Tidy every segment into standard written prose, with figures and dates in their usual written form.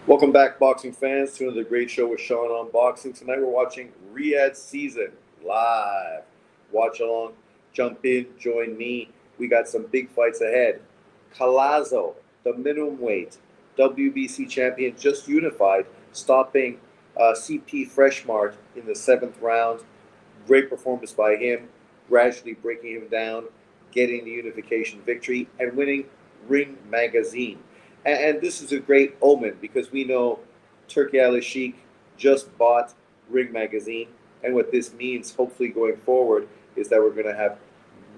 Welcome back, boxing fans, to another great show with Sean on Boxing. Tonight we're watching Riyadh season live. Watch along, jump in, join me. We got some big fights ahead. Calazo, the minimum weight WBC champion, just unified, stopping CP Freshmart in the seventh round. Great performance by him, gradually breaking him down, getting the unification victory, and winning Ring Magazine. And this is a great omen because we know Turkey Al Sheikh just bought Ring Magazine. And what this means, hopefully going forward, is that we're going to have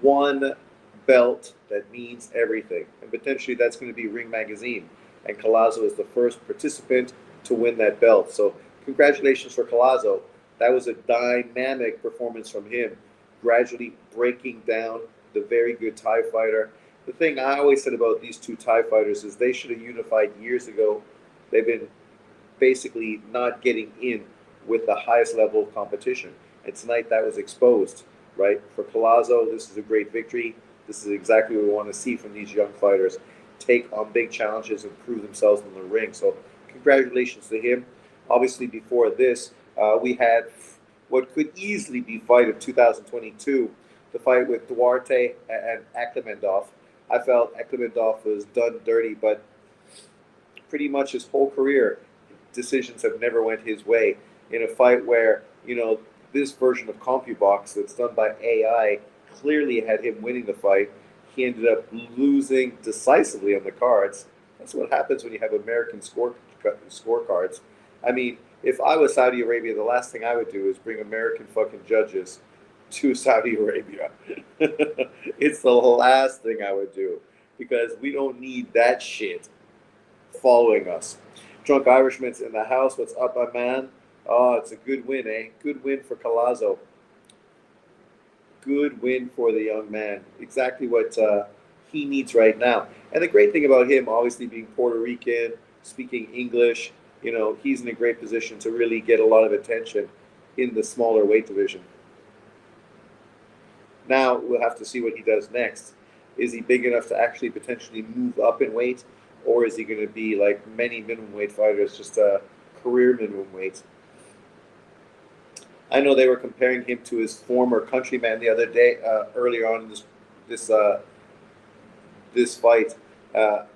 one belt that means everything. And potentially that's going to be Ring Magazine. And Calazo is the first participant to win that belt. So congratulations for Calazo. That was a dynamic performance from him, gradually breaking down the very good Thai fighter. The thing I always said about these two Thai fighters is they should have unified years ago. They've been basically not getting in with the highest level of competition. And tonight that was exposed, right? For Calazo, this is a great victory. This is exactly what we want to see from these young fighters. Take on big challenges and prove themselves in the ring. So congratulations to him. Obviously, before this, we had what could easily be fight of 2022, the fight with Duarte and Akhmedov. I felt Akhmedov was done dirty, but pretty much his whole career, decisions have never went his way. In a fight where, this version of CompuBox that's done by AI clearly had him winning the fight, he ended up losing decisively on the cards. That's what happens when you have American scorecards. I mean, if I was Saudi Arabia, the last thing I would do is bring American fucking judges to Saudi Arabia. It's the last thing I would do because we don't need that shit following us. Drunk Irishman's in the house. What's up, my man? Oh, it's a good win, eh? Good win for Calazo. Good win for the young man. Exactly what he needs right now. And the great thing about him, obviously being Puerto Rican, speaking English, he's in a great position to really get a lot of attention in the smaller weight division. Now we'll have to see what he does next. Is he big enough to actually potentially move up in weight, or is he going to be like many minimum weight fighters, just a career minimum weight? I know they were comparing him to his former countryman the other day, earlier on in this this fight. Uh,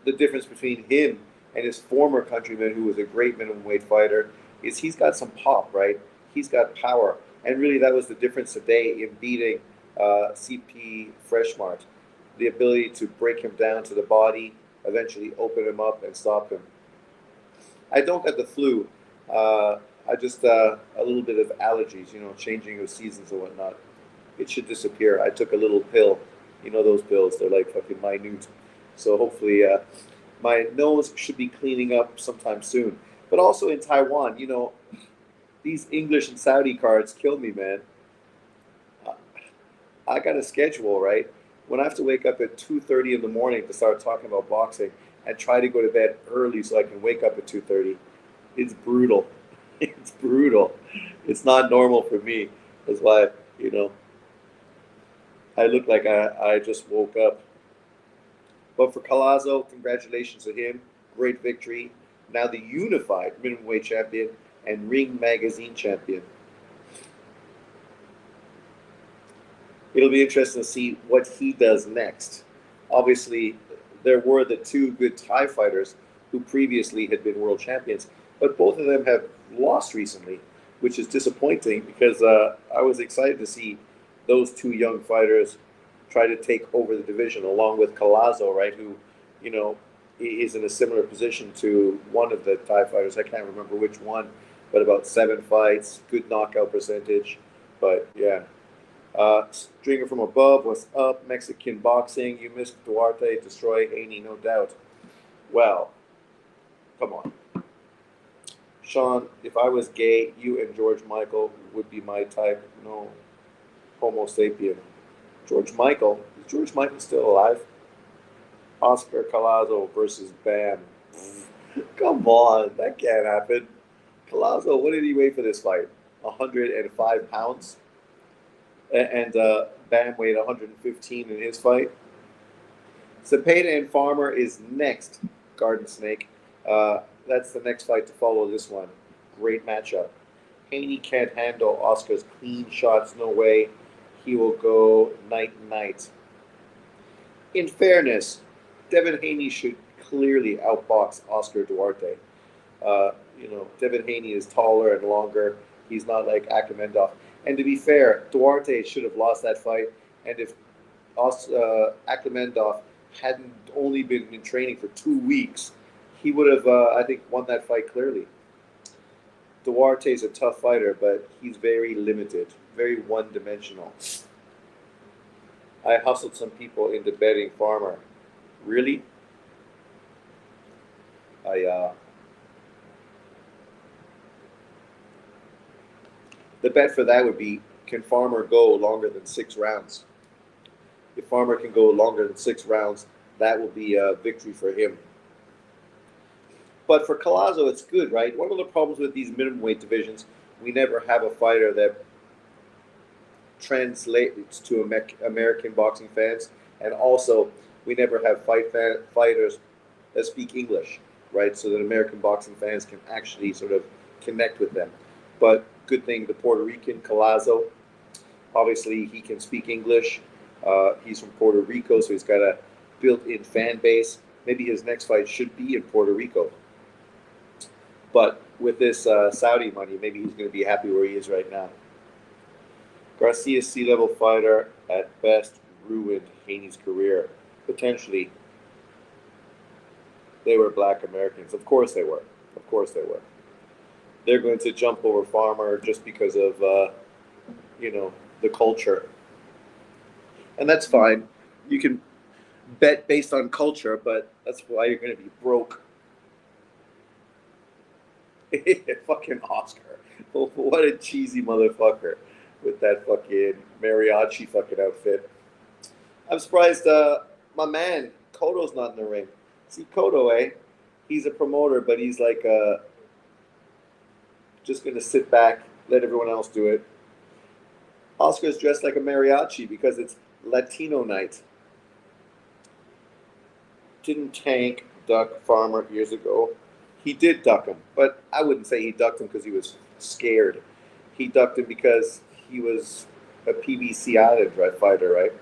the difference between him and his former countryman, who was a great minimum weight fighter, is he's got some pop, right? He's got power. And really, that was the difference today in beating CP Freshmart. The ability to break him down to the body, eventually open him up and stop him. I don't get the flu. I just a little bit of allergies, changing of seasons and whatnot. It should disappear. I took a little pill. You know those pills? They're like fucking minute. So hopefully, my nose should be cleaning up sometime soon. But also in Taiwan, these English and Saudi cards kill me, man. I got a schedule, right? When I have to wake up at 2:30 in the morning to start talking about boxing and try to go to bed early so I can wake up at 2:30, it's brutal. It's brutal. It's not normal for me. That's why, you know, I look like I just woke up. But for Calazo, congratulations to him. Great victory. Now the unified minimum weight champion and Ring Magazine champion. It'll be interesting to see what he does next. Obviously, there were the two good Thai fighters who previously had been world champions, but both of them have lost recently, which is disappointing because I was excited to see those two young fighters try to take over the division along with Calazo, right, who, you know, is in a similar position to one of the Thai fighters. I can't remember which one, but about 7 fights, good knockout percentage. But yeah, Stringer from above, what's up? Mexican boxing. You missed Duarte, destroy Haney, no doubt. Well, come on. Sean, if I was gay, you and George Michael would be my type. No, Homo sapien. George Michael. Is George Michael still alive? Oscar Calazo versus Bam. Come on, that can't happen. Calazo, what did he weigh for this fight? 105 pounds? And Bam weighed 115 in his fight. Zepeda and Farmer is next, Garden Snake. That's the next fight to follow this one. Great matchup. Haney can't handle Oscar's clean shots. No way. He will go night night. In fairness, Devin Haney should clearly outbox Oscar Duarte. Devin Haney is taller and longer. He's not like Akhmedov. And to be fair, Duarte should have lost that fight. And if Akhmedov hadn't only been in training for 2 weeks, he would have, I think, won that fight clearly. Duarte's a tough fighter, but he's very limited, very one-dimensional. I hustled some people into betting Farmer. Really? The bet for that would be, can Farmer go longer than 6 rounds? If Farmer can go longer than 6 rounds, that will be a victory for him. But for Collazo, it's good, right? One of the problems with these minimum weight divisions, we never have a fighter that translates to American boxing fans, and also we never have fighters that speak English, right? So that American boxing fans can actually sort of connect with them. But good thing, the Puerto Rican Collazo, obviously he can speak English. He's from Puerto Rico, so he's got a built-in fan base. Maybe his next fight should be in Puerto Rico. But with this Saudi money, maybe he's going to be happy where he is right now. Garcia's C-level fighter at best ruined Haney's career. Potentially, they were black Americans. Of course they were. Of course they were. They're going to jump over Farmer just because of, the culture. And that's fine. You can bet based on culture, but that's why you're going to be broke. Fucking Oscar. What a cheesy motherfucker with that fucking mariachi fucking outfit. I'm surprised my man Cotto's not in the ring. See, Cotto, he's a promoter, but he's like just going to sit back, let everyone else do it. Oscar's dressed like a mariachi because it's Latino night. Didn't Tank duck Farmer years ago? He did duck him, but I wouldn't say he ducked him because he was scared. He ducked him because he was a PBC Island fighter, right?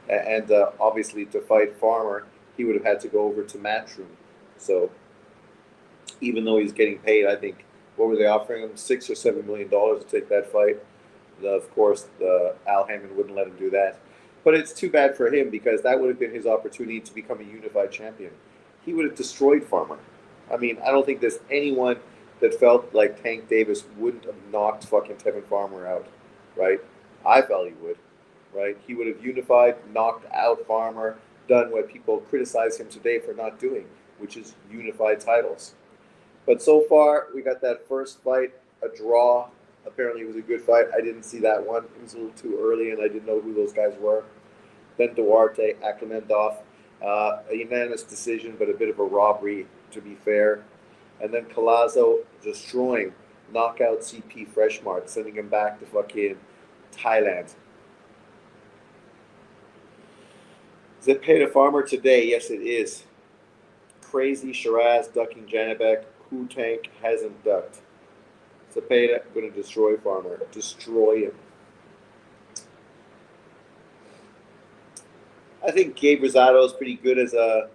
And obviously to fight Farmer, he would have had to go over to Matchroom. So even though he's getting paid, I think, what were they offering him? $6 or $7 million to take that fight. Of course, Al Hammond wouldn't let him do that. But it's too bad for him because that would have been his opportunity to become a unified champion. He would have destroyed Farmer. I mean, I don't think there's anyone that felt like Tank Davis wouldn't have knocked fucking Tevin Farmer out, right? I felt he would, right? He would have unified, knocked out Farmer, done what people criticize him today for not doing, which is unified titles. But so far, we got that first fight, a draw. Apparently, it was a good fight. I didn't see that one. It was a little too early, and I didn't know who those guys were. Then Duarte, Akhmedov, a unanimous decision, but a bit of a robbery, to be fair. And then Collazo destroying, knockout CP Freshmart, sending him back to fucking Thailand. Zepeda Farmer today, yes it is. Crazy Shiraz ducking Janibek. Who Tank hasn't ducked? Zepeda going to destroy Farmer. Destroy him. I think Gabe Rosado is pretty good as a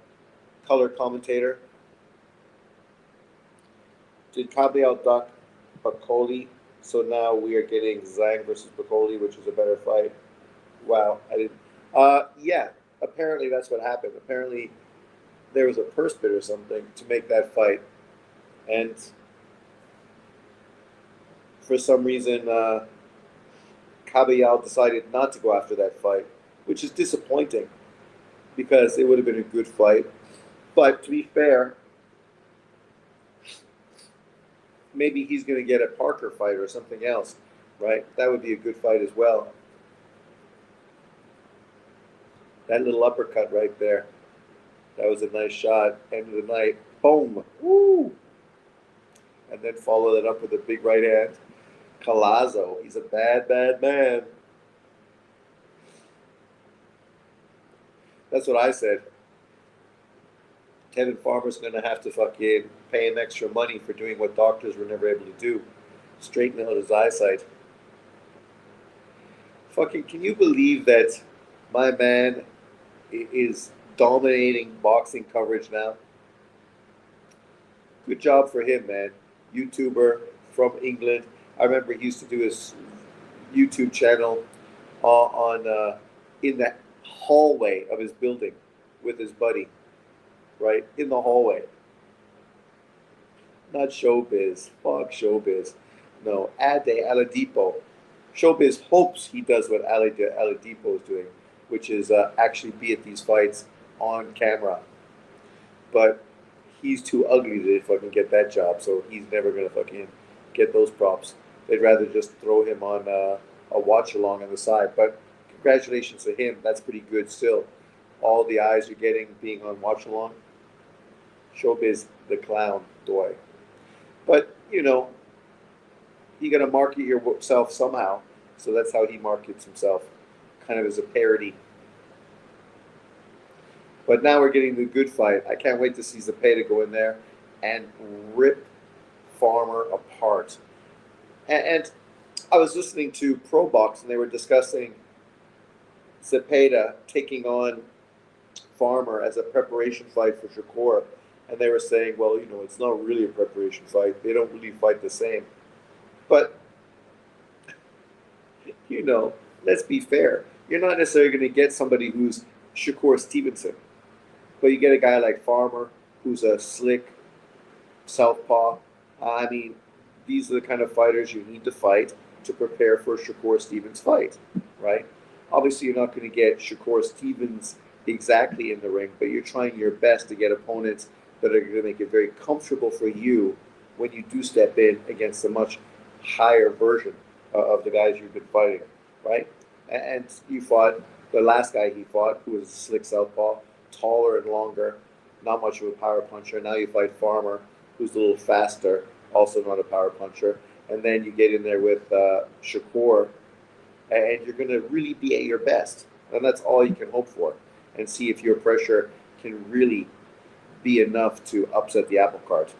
color commentator. Did Caballero duck Bacoli? So now we are getting Zhang versus Bacoli, which is a better fight. Wow, I didn't. Yeah, apparently that's what happened. Apparently there was a purse bid or something to make that fight. And for some reason, Caballero decided not to go after that fight, which is disappointing because it would have been a good fight. But to be fair, maybe he's going to get a Parker fight or something else, right? That would be a good fight as well. That little uppercut right there. That was a nice shot. End of the night. Boom. Woo! And then follow that up with a big right hand. Collazo. He's a bad, bad man. That's what I said. Tevin Farmer's going to have to fucking pay him extra money for doing what doctors were never able to do, straighten out his eyesight. Fucking, can you believe that my man is dominating boxing coverage now? Good job for him, man. YouTuber from England. I remember he used to do his YouTube channel in the hallway of his building with his buddy, right? In the hallway. Not showbiz. Fuck showbiz. No, Ade Aladipo. Showbiz hopes he does what Aladipo is doing, which is actually be at these fights on camera. But he's too ugly to fucking get that job, so he's never gonna fucking get those props. They'd rather just throw him on a watch along on the side. But congratulations to him. That's pretty good still. All the eyes you're getting being on watch along. Showbiz the clown boy. But you got to market yourself somehow. So that's how he markets himself, kind of as a parody. But now we're getting the good fight. I can't wait to see Zepeda go in there and rip Farmer apart. And I was listening to Pro Box, and they were discussing Zepeda taking on Farmer as a preparation fight for Shakur. And they were saying, well, it's not really a preparation fight. They don't really fight the same. But, let's be fair. You're not necessarily going to get somebody who's Shakur Stevenson. But you get a guy like Farmer, who's a slick southpaw. I mean, these are the kind of fighters you need to fight to prepare for Shakur Stevens' fight, right? Obviously, you're not going to get Shakur Stevens exactly in the ring, but you're trying your best to get opponents that are going to make it very comfortable for you when you do step in against a much higher version of the guys you've been fighting, right? And you fought the last guy he fought, who was a slick southpaw, taller and longer, not much of a power puncher. Now you fight Farmer, who's a little faster, also not a power puncher. And then you get in there with Shakur, and you're going to really be at your best. And that's all you can hope for. And see if your pressure can really be enough to upset the apple cart.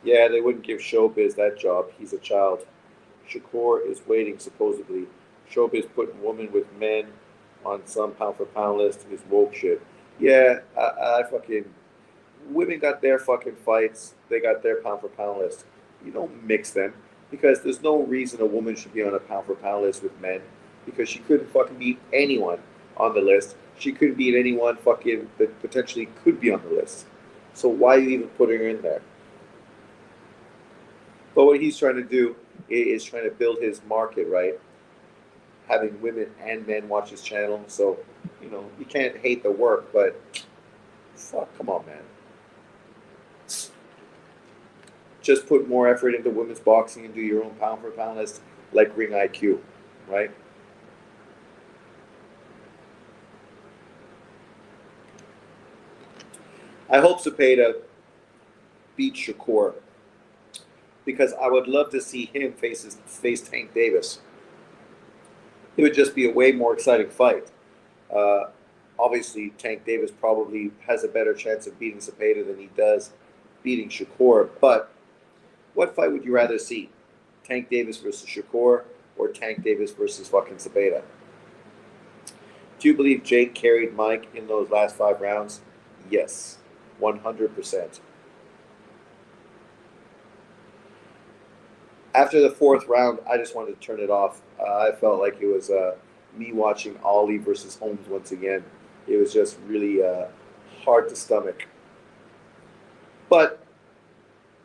Yeah, they wouldn't give Showbiz that job. He's a child. Shakur is waiting, supposedly. Showbiz putting women with men on some pound-for-pound list is woke shit. Yeah, I fucking... Women got their fucking fights. They got their pound-for-pound list. You don't mix them. Because there's no reason a woman should be on a pound-for-pound list with men. Because she couldn't fucking beat anyone on the list. She couldn't beat anyone fucking that potentially could be on the list. So why are you even putting her in there? But what he's trying to do is trying to build his market, right? Having women and men watch his channel. So, you can't hate the work, but fuck, come on, man. Just put more effort into women's boxing and do your own pound-for-pound list like Ring IQ, right? I hope Zepeda beats Shakur because I would love to see him face Tank Davis. It would just be a way more exciting fight. Obviously, Tank Davis probably has a better chance of beating Zepeda than he does beating Shakur. But what fight would you rather see? Tank Davis versus Shakur or Tank Davis versus fucking Zepeda? Do you believe Jake carried Mike in those last 5 rounds? Yes, 100%. After the 4th round, I just wanted to turn it off. I felt like it was me watching Ali versus Holmes once again. It was just really hard to stomach. But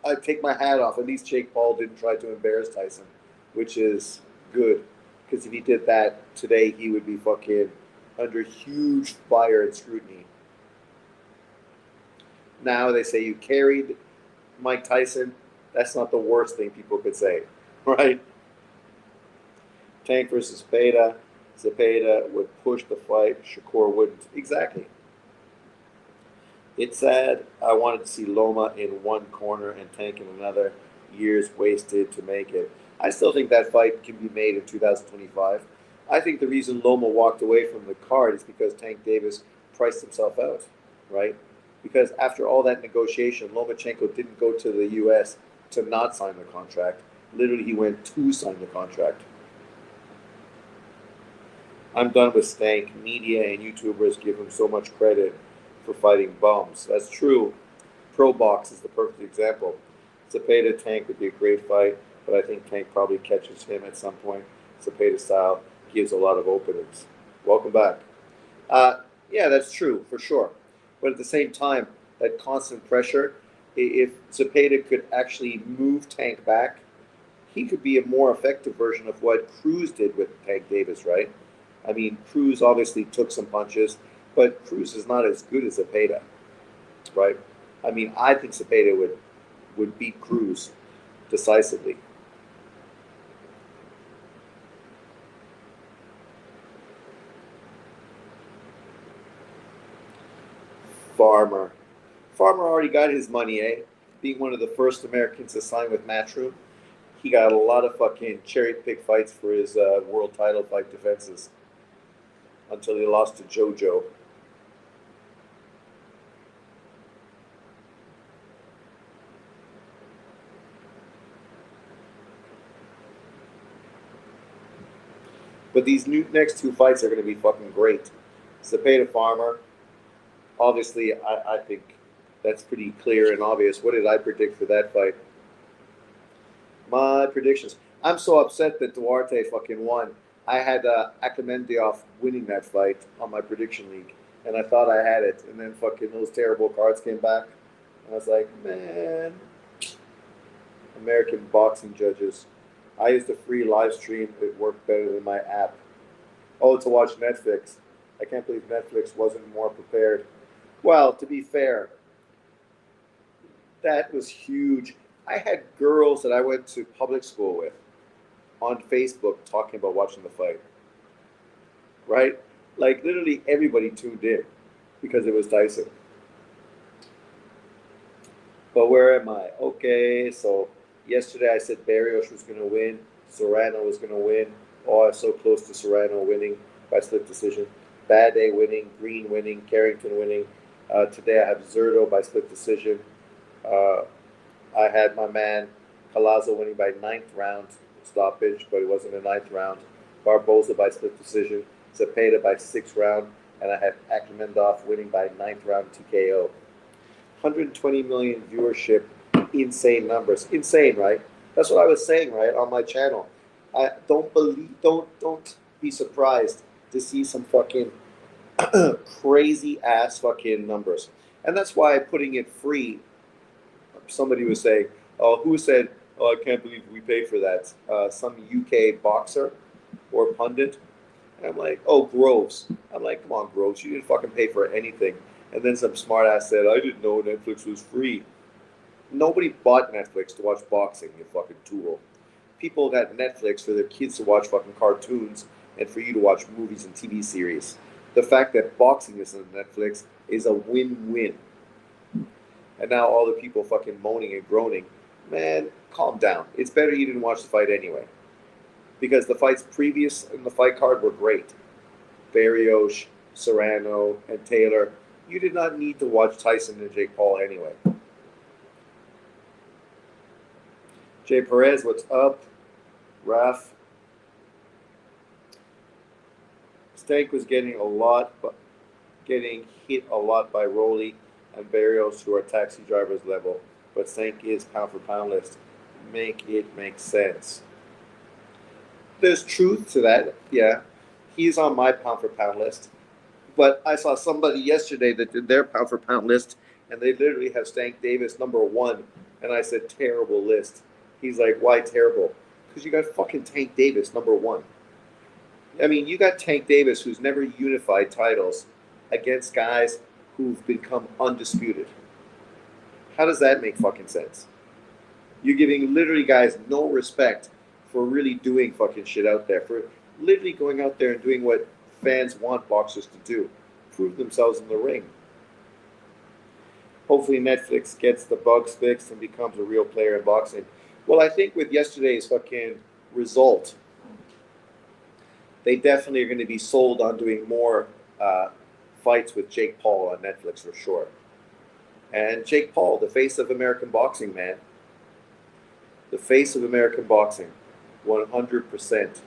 I take my hat off. At least Jake Paul didn't try to embarrass Tyson, which is good. Because if he did that today, he would be fucking under huge fire and scrutiny. Now they say you carried Mike Tyson. That's not the worst thing people could say, right? Tank versus Zepeda. Zepeda would push the fight. Shakur wouldn't. Exactly. It's sad. I wanted to see Loma in one corner and Tank in another. Years wasted to make it. I still think that fight can be made in 2025. I think the reason Loma walked away from the card is because Tank Davis priced himself out, right? Because after all that negotiation, Lomachenko didn't go to the U.S. to not sign the contract. Literally, he went to sign the contract. I'm done with Stank. Media and YouTubers give him so much credit for fighting bums. That's true. Pro Box is the perfect example. Zepeda Tank would be a great fight, but I think Tank probably catches him at some point. Zepeda style gives a lot of openings. Welcome back. Yeah, that's true, for sure. But at the same time, that constant pressure, if Zepeda could actually move Tank back, he could be a more effective version of what Cruz did with Tank Davis, right? I mean, Cruz obviously took some punches, but Cruz is not as good as Zepeda, right? I mean, I think Zepeda would beat Cruz decisively. Farmer. Farmer already got his money, eh? Being one of the first Americans to sign with Matchroom, he got a lot of fucking cherry pick fights for his world title fight defenses until he lost to JoJo. But these next two fights are going to be fucking great. Zepeda Farmer, obviously, I think that's pretty clear and obvious. What did I predict for that fight? My predictions. I'm so upset that Duarte fucking won. I had Akhmedov winning that fight on my prediction league, and I thought I had it. And then fucking those terrible cards came back. And I was like, man, American boxing judges. I used a free live stream. It worked better than my app. Oh, to watch Netflix. I can't believe Netflix wasn't more prepared. Well, to be fair, that was huge. I had girls that I went to public school with on Facebook talking about watching the fight. Right? Like literally everybody tuned in because it was Tyson. But where am I? Okay, so yesterday I said Barrios was going to win. Serrano was going to win. Oh, I was so close to Serrano winning by split decision. Bad Day winning, Green winning, Carrington winning. Today I have Zurdo by split decision. I had my man Calazo winning by ninth round stoppage, but it wasn't a ninth round. Barboza by split decision. Zepeda by sixth round. And I had Akhmedov winning by ninth round TKO. 120 million viewership, insane numbers. Insane, right? That's what I was saying, right, on my channel. I don't be surprised to see some fucking crazy ass fucking numbers. And that's why putting it free, somebody was saying, oh, who said, oh, I can't believe we paid for that? Some UK boxer or pundit. And I'm like, oh, Groves. I'm like, come on, Groves, you didn't fucking pay for anything. And then some smart ass said, I didn't know Netflix was free. Nobody bought Netflix to watch boxing, you fucking tool. People got Netflix for their kids to watch fucking cartoons and for you to watch movies and TV series. The fact that boxing is on Netflix is a win-win. And now all the people fucking moaning and groaning. Man, calm down. It's better you didn't watch the fight anyway. Because the fights previous in the fight card were great. Barrios, Serrano, and Taylor. You did not need to watch Tyson and Jake Paul anyway. Jay Perez, what's up? Raf. Stank was getting hit a lot by Rolly and Barrios, who are taxi drivers level. But Stank is pound for pound list. Make it make sense. There's truth to that, yeah. He's on my pound for pound list. But I saw somebody yesterday that did their pound for pound list, and they literally have Stank Davis number 1. And I said, terrible list. He's like, why terrible? Because you got fucking Tank Davis number 1. I mean, you got Tank Davis, who's never unified titles, against guys who've become undisputed. How does that make fucking sense? You're giving literally guys no respect for really doing fucking shit out there, for literally going out there and doing what fans want boxers to do, prove themselves in the ring. Hopefully Netflix gets the bugs fixed and becomes a real player in boxing. Well, I think with yesterday's fucking result, they definitely are going to be sold on doing more fights with Jake Paul on Netflix for sure. And Jake Paul, the face of American boxing, man. The face of American boxing. 100%.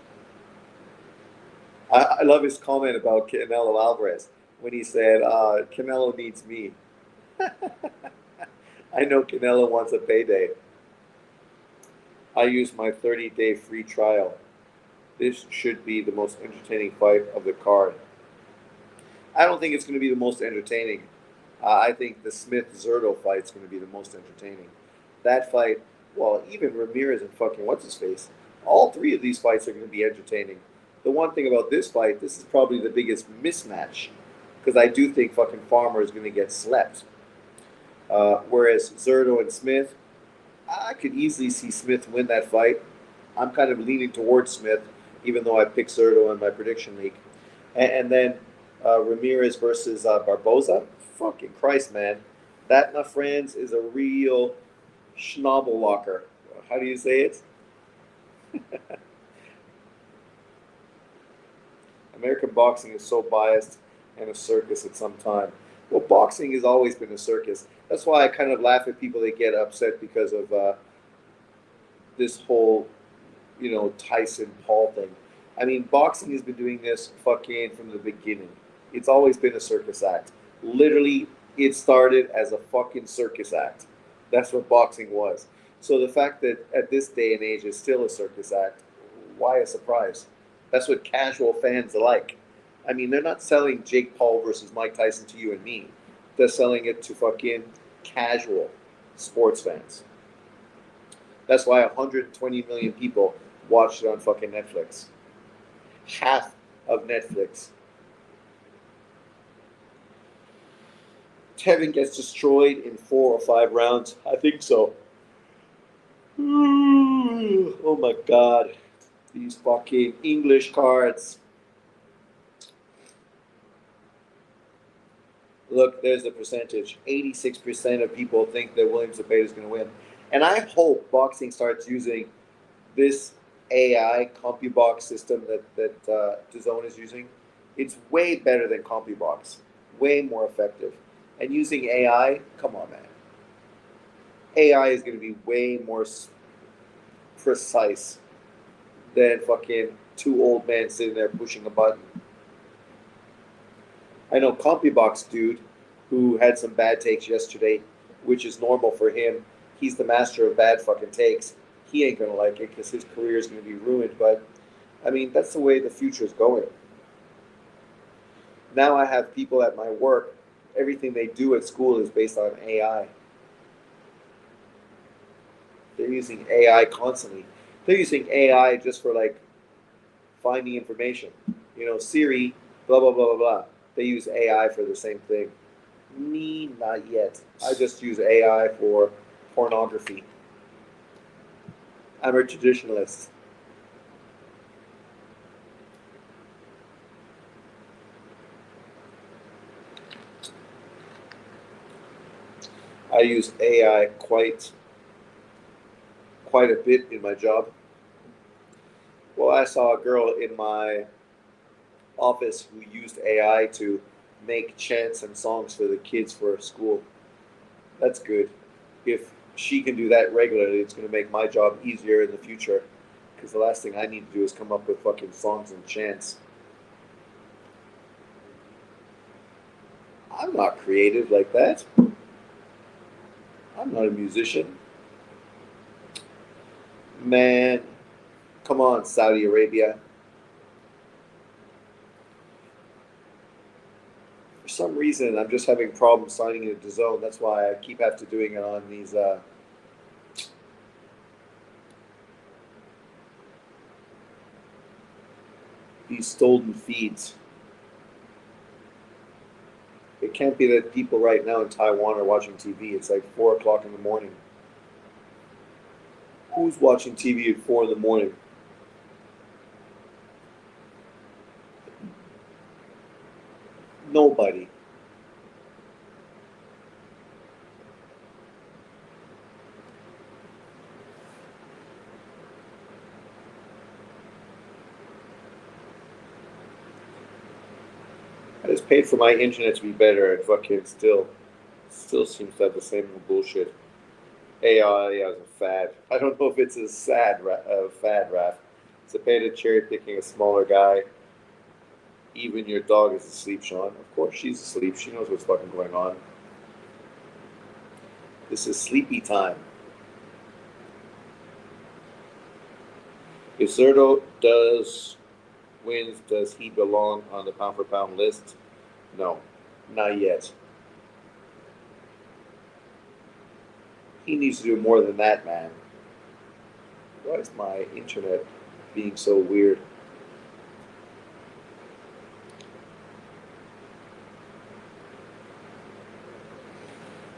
I love his comment about Canelo Alvarez when he said, Canelo needs me. I know Canelo wants a payday. I used my 30-day free trial. This should be the most entertaining fight of the card. I don't think it's going to be the most entertaining. I think the Smith-Zurdo fight is going to be the most entertaining. That fight, well, even Ramirez and fucking what's-his-face, all three of these fights are going to be entertaining. The one thing about this fight, this is probably the biggest mismatch, because I do think fucking Farmer is going to get slept. Whereas Zurdo and Smith, I could easily see Smith win that fight. I'm kind of leaning towards Smith, even though I picked Zurdo in my prediction league. And then Ramirez versus Barboza. Fucking Christ, man. That, my friends, is a real schnabel locker. How do you say it? American boxing is so biased and a circus at some time. Well, boxing has always been a circus. That's why I kind of laugh at people that get upset because of this whole, Tyson Paul thing. I mean, boxing has been doing this fucking from the beginning. It's always been a circus act. Literally, it started as a fucking circus act. That's what boxing was. So the fact that at this day and age it's still a circus act, why a surprise? That's what casual fans like. I mean, they're not selling Jake Paul versus Mike Tyson to you and me. They're selling it to fucking casual sports fans. That's why 120 million people watched it on fucking Netflix. Half of Netflix. Tevin gets destroyed in 4 or 5 rounds. I think so. Oh my God. These fucking English cards. Look, there's the percentage. 86% of people think that William Zepeda is going to win. And I hope boxing starts using this AI CompuBox system that DAZN is using. It's way better than CompuBox. Way more effective. And using AI, come on, man. AI is going to be way more precise than fucking 2 old men sitting there pushing a button. I know CompuBox dude who had some bad takes yesterday, which is normal for him. He's the master of bad fucking takes. He ain't going to like it because his career is going to be ruined. But, I mean, that's the way the future is going. Now I have people at my work, everything they do at school is based on AI. They're using AI constantly. They're using AI just for, like, finding information. Siri, blah, blah, blah, blah, blah. They use AI for the same thing. Me, not yet. I just use AI for pornography. I'm a traditionalist. I use AI quite a bit in my job. Well, I saw a girl in my office who used AI to make chants and songs for the kids for school. That's good. If she can do that regularly, it's going to make my job easier in the future. Because the last thing I need to do is come up with fucking songs and chants. I'm not creative like that. I'm not a musician. Man, come on, Saudi Arabia. For some reason, I'm just having problems signing into DAZN. That's why I keep having to doing it on these stolen feeds. It can't be that people right now in Taiwan are watching TV. It's like 4 o'clock in the morning. Who's watching TV at 4 in the morning? Nobody. I I just paid for my internet to be better, and fucking still seems to have the same bullshit. AI is a fad. I don't know if it's a fad, Raph. Zepeda cherry picking a smaller guy. Even your dog is asleep, Sean. Of course she's asleep. She knows what's fucking going on. This is sleepy time. If Zurdo wins, does he belong on the pound for pound list? No, not yet. He needs to do more than that, man. Why is my internet being so weird?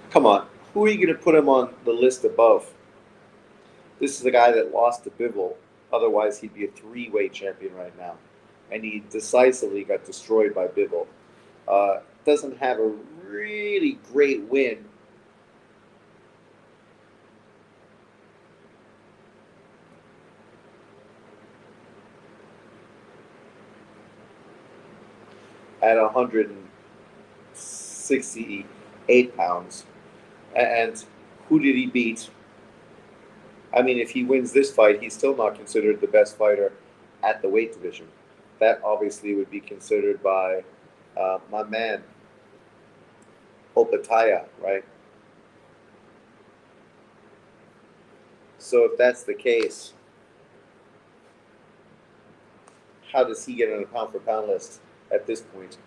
Come on, who are you going to put him on the list above? This is the guy that lost to Bivol. Otherwise, he'd be a three-weight champion right now. And he decisively got destroyed by Bivol. Doesn't have a really great win. At 168 pounds. And who did he beat? I mean, if he wins this fight, he's still not considered the best fighter at the weight division. That obviously would be considered by my man, Opataya, right? So if that's the case, how does he get on a pound for pound list at this point?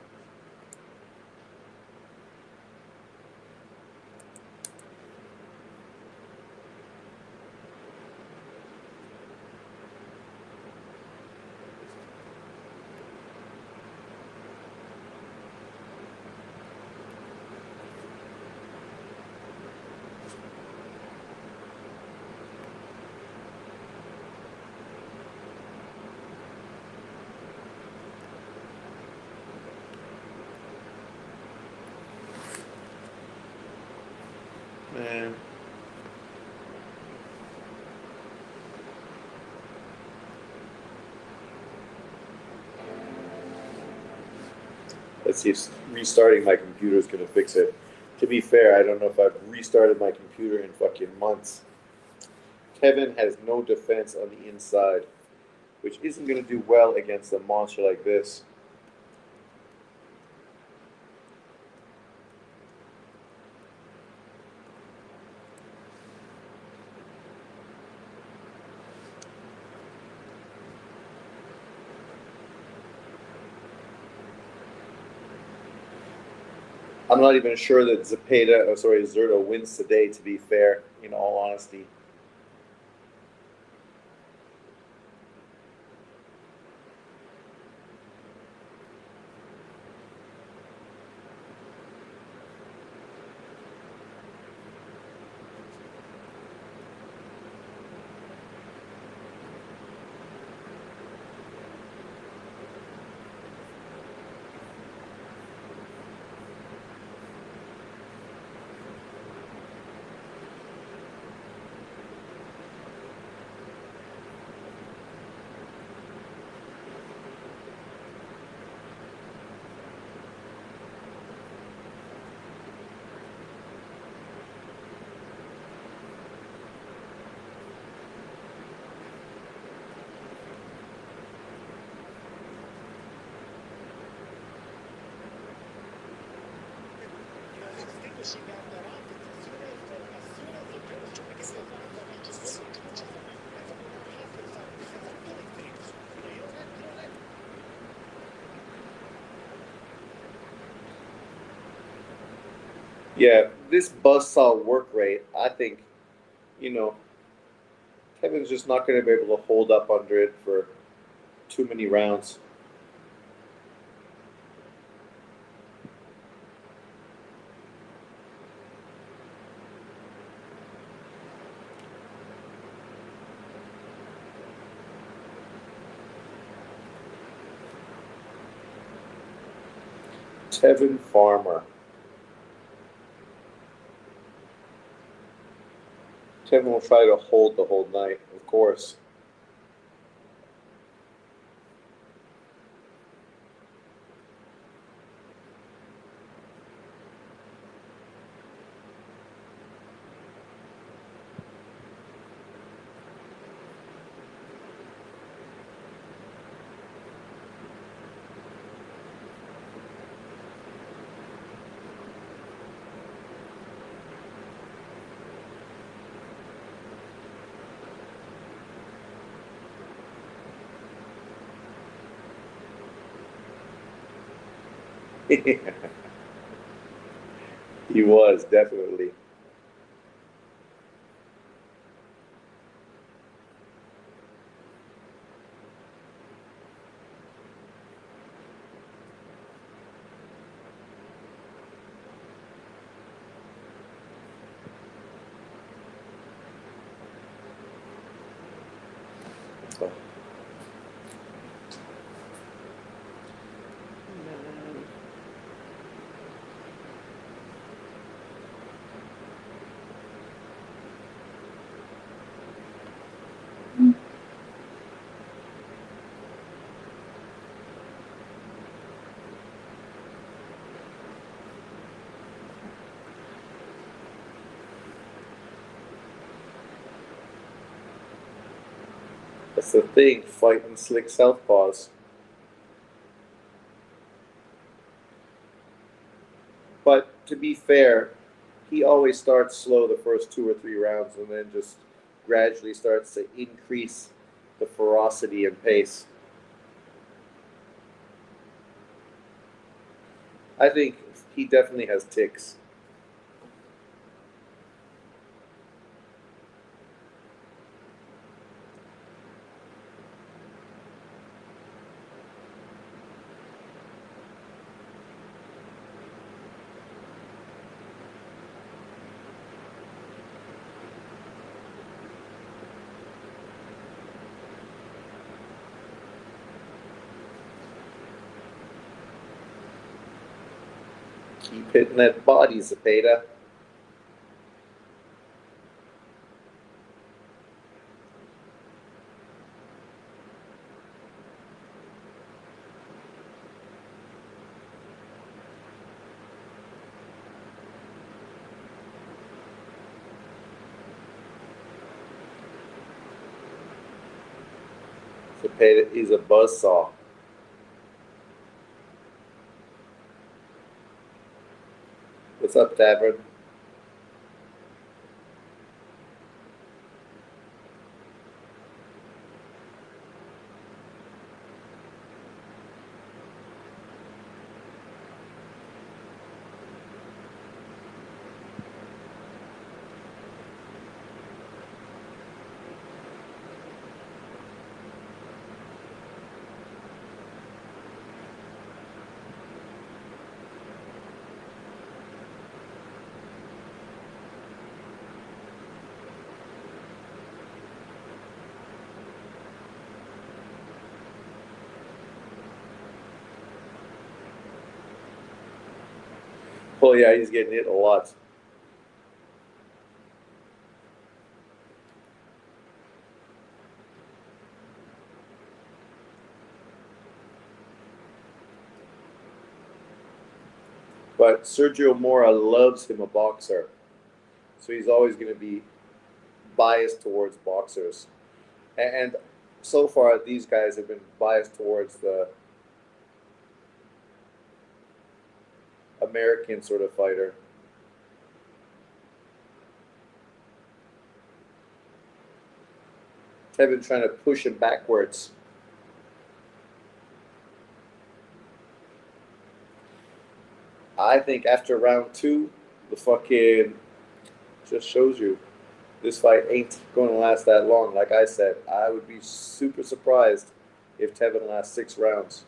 Man. Let's see if restarting my computer is going to fix it. To be fair, I don't know if I've restarted my computer in fucking months. Kevin has no defense on the inside, which isn't going to do well against a monster like this. I'm not even sure that Zurdo wins today, to be fair, in all honesty. Yeah, this buzzsaw work rate, I think, you know, Kevin's just not going to be able to hold up under it for too many rounds. Tevin Farmer. Tevin will try to hold the whole night, of course. He was, definitely. That's the thing, fighting slick southpaws. But to be fair, he always starts slow the first 2 or 3 rounds and then just gradually starts to increase the ferocity and pace. I think he definitely has ticks. Keep hitting that body, Zepeda. Zepeda is a buzzsaw. What's up, Tavern? Oh yeah, he's getting hit a lot. But Sergio Mora loves him a boxer. So he's always going to be biased towards boxers. And so far, these guys have been biased towards the American sort of fighter. Tevin trying to push him backwards. I think after round 2, the fucking just shows you this fight ain't going to last that long. Like I said, I would be super surprised if Tevin lasts 6 rounds.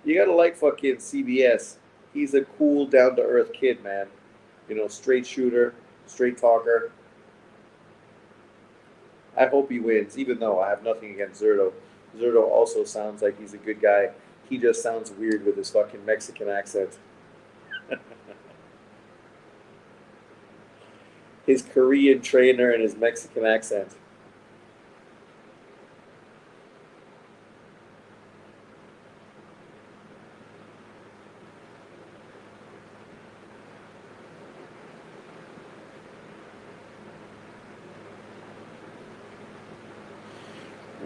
You gotta like fucking CBS. He's a cool, down to earth kid, man. You know, straight shooter, straight talker. I hope he wins, even though I have nothing against Zurdo. Zurdo also sounds like he's a good guy. He just sounds weird with his fucking Mexican accent. His Korean trainer and his Mexican accent.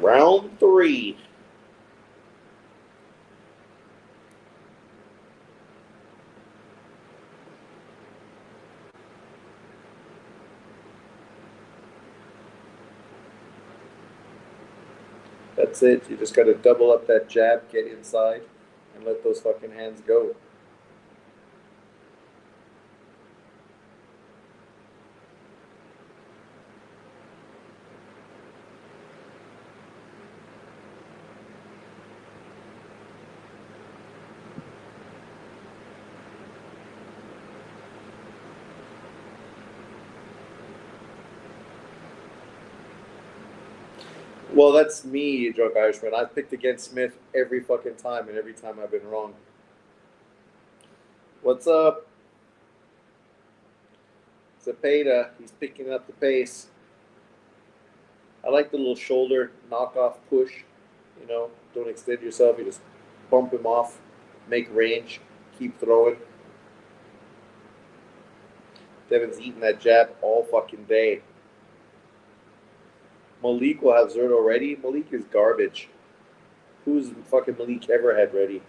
Round 3. That's it. You just got to double up that jab, get inside, and let those fucking hands go. Well, that's me, drunk Irishman. I've picked against Smith every fucking time, and every time I've been wrong. What's up? Zepeda, he's picking up the pace. I like the little shoulder knockoff push. You know, don't extend yourself. You just bump him off, make range, keep throwing. Devin's eating that jab all fucking day. Malik will have Zurdo ready. Malik is garbage. Who's fucking Malik ever had ready?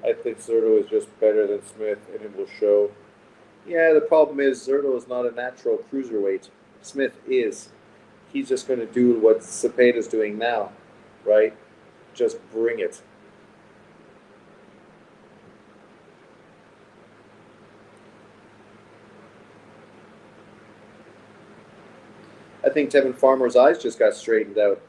I think Zurdo is just better than Smith, and it will show. Yeah, the problem is Zurdo is not a natural cruiserweight. Smith is. He's just going to do what Zepeda's doing now, right? Just bring it. I think Tevin Farmer's eyes just got straightened out.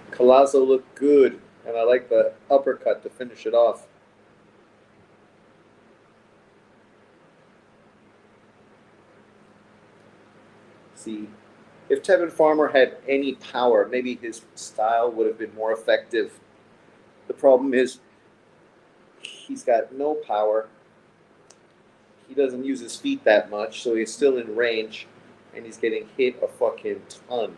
Collazo looked good, and I like the uppercut to finish it off. See, if Tevin Farmer had any power, maybe his style would have been more effective. The problem is he's got no power. He doesn't use his feet that much, so he's still in range, and he's getting hit a fucking ton.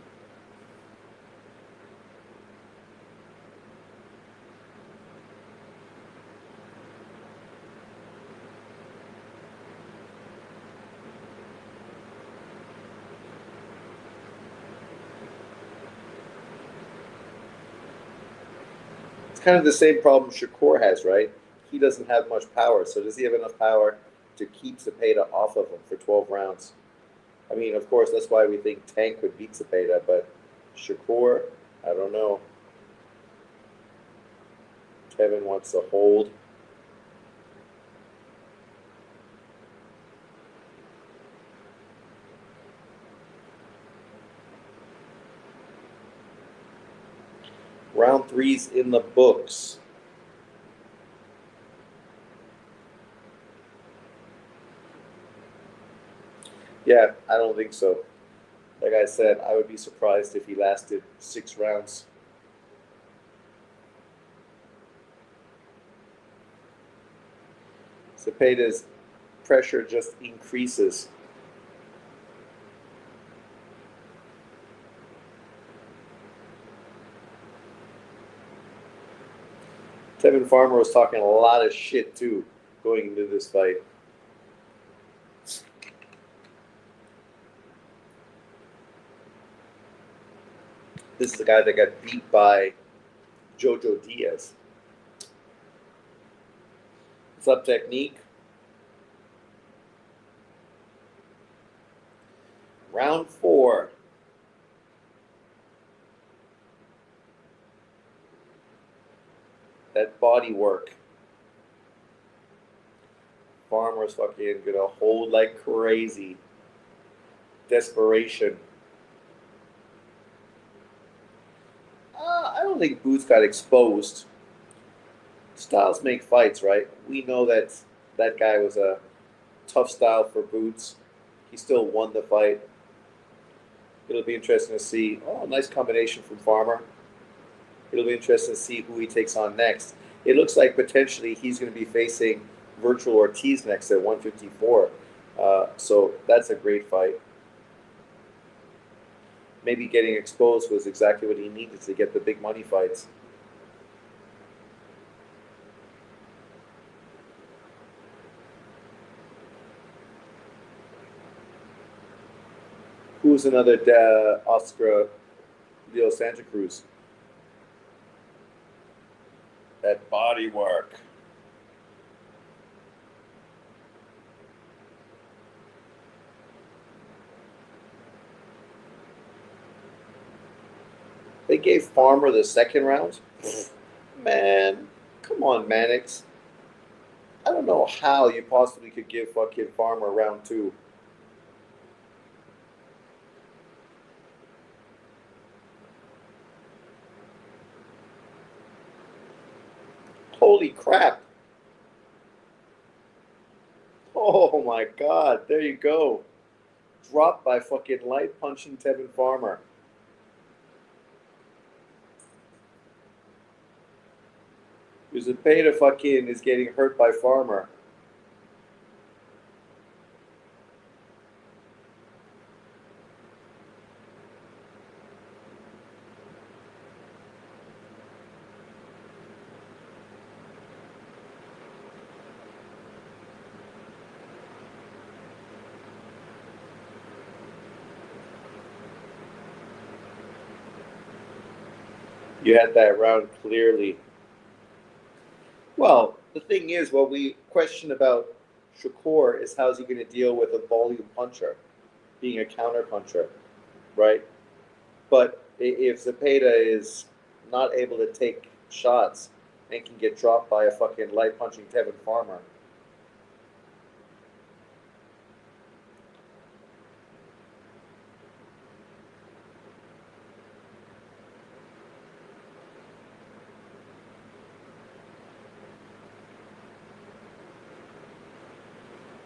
It's kind of the same problem Shakur has, right? He doesn't have much power, so does he have enough power to keep Zepeda off of him for 12 rounds? I mean, of course, that's why we think Tank would beat Zepeda, but Shakur, I don't know. Kevin wants to hold. Round 3's in the books. Yeah, I don't think so. Like I said, I would be surprised if he lasted 6 rounds. Zepeda's pressure just increases. Tevin Farmer was talking a lot of shit, too, going into this fight. This is the guy that got beat by Jojo Diaz. What's up, Technique? Round 4. That body work. Farmer's fucking gonna hold like crazy. Desperation. I don't think Boots got exposed. Styles make fights, right? We know that that guy was a tough style for Boots. He still won the fight. It'll be interesting to see. Oh, nice combination from Farmer. It'll be interesting to see who he takes on next. It looks like potentially he's going to be facing Virtual Ortiz next at 154. So that's a great fight. Maybe getting exposed was exactly what he needed to get the big money fights. Who's another Oscar Leo Santa Cruz? That body work. They gave Farmer the second round. Man, come on, Mannix. I don't know how you possibly could give fucking Farmer round 2. Holy crap. Oh my god, there you go. Dropped by fucking light punching Tevin Farmer. Zepeda fucking is getting hurt by Farmer. You had that round clearly. Well, the thing is, what we question about Shakur is how's he going to deal with a volume puncher, being a counter puncher, right? But if Zepeda is not able to take shots and can get dropped by a fucking light punching Tevin Farmer,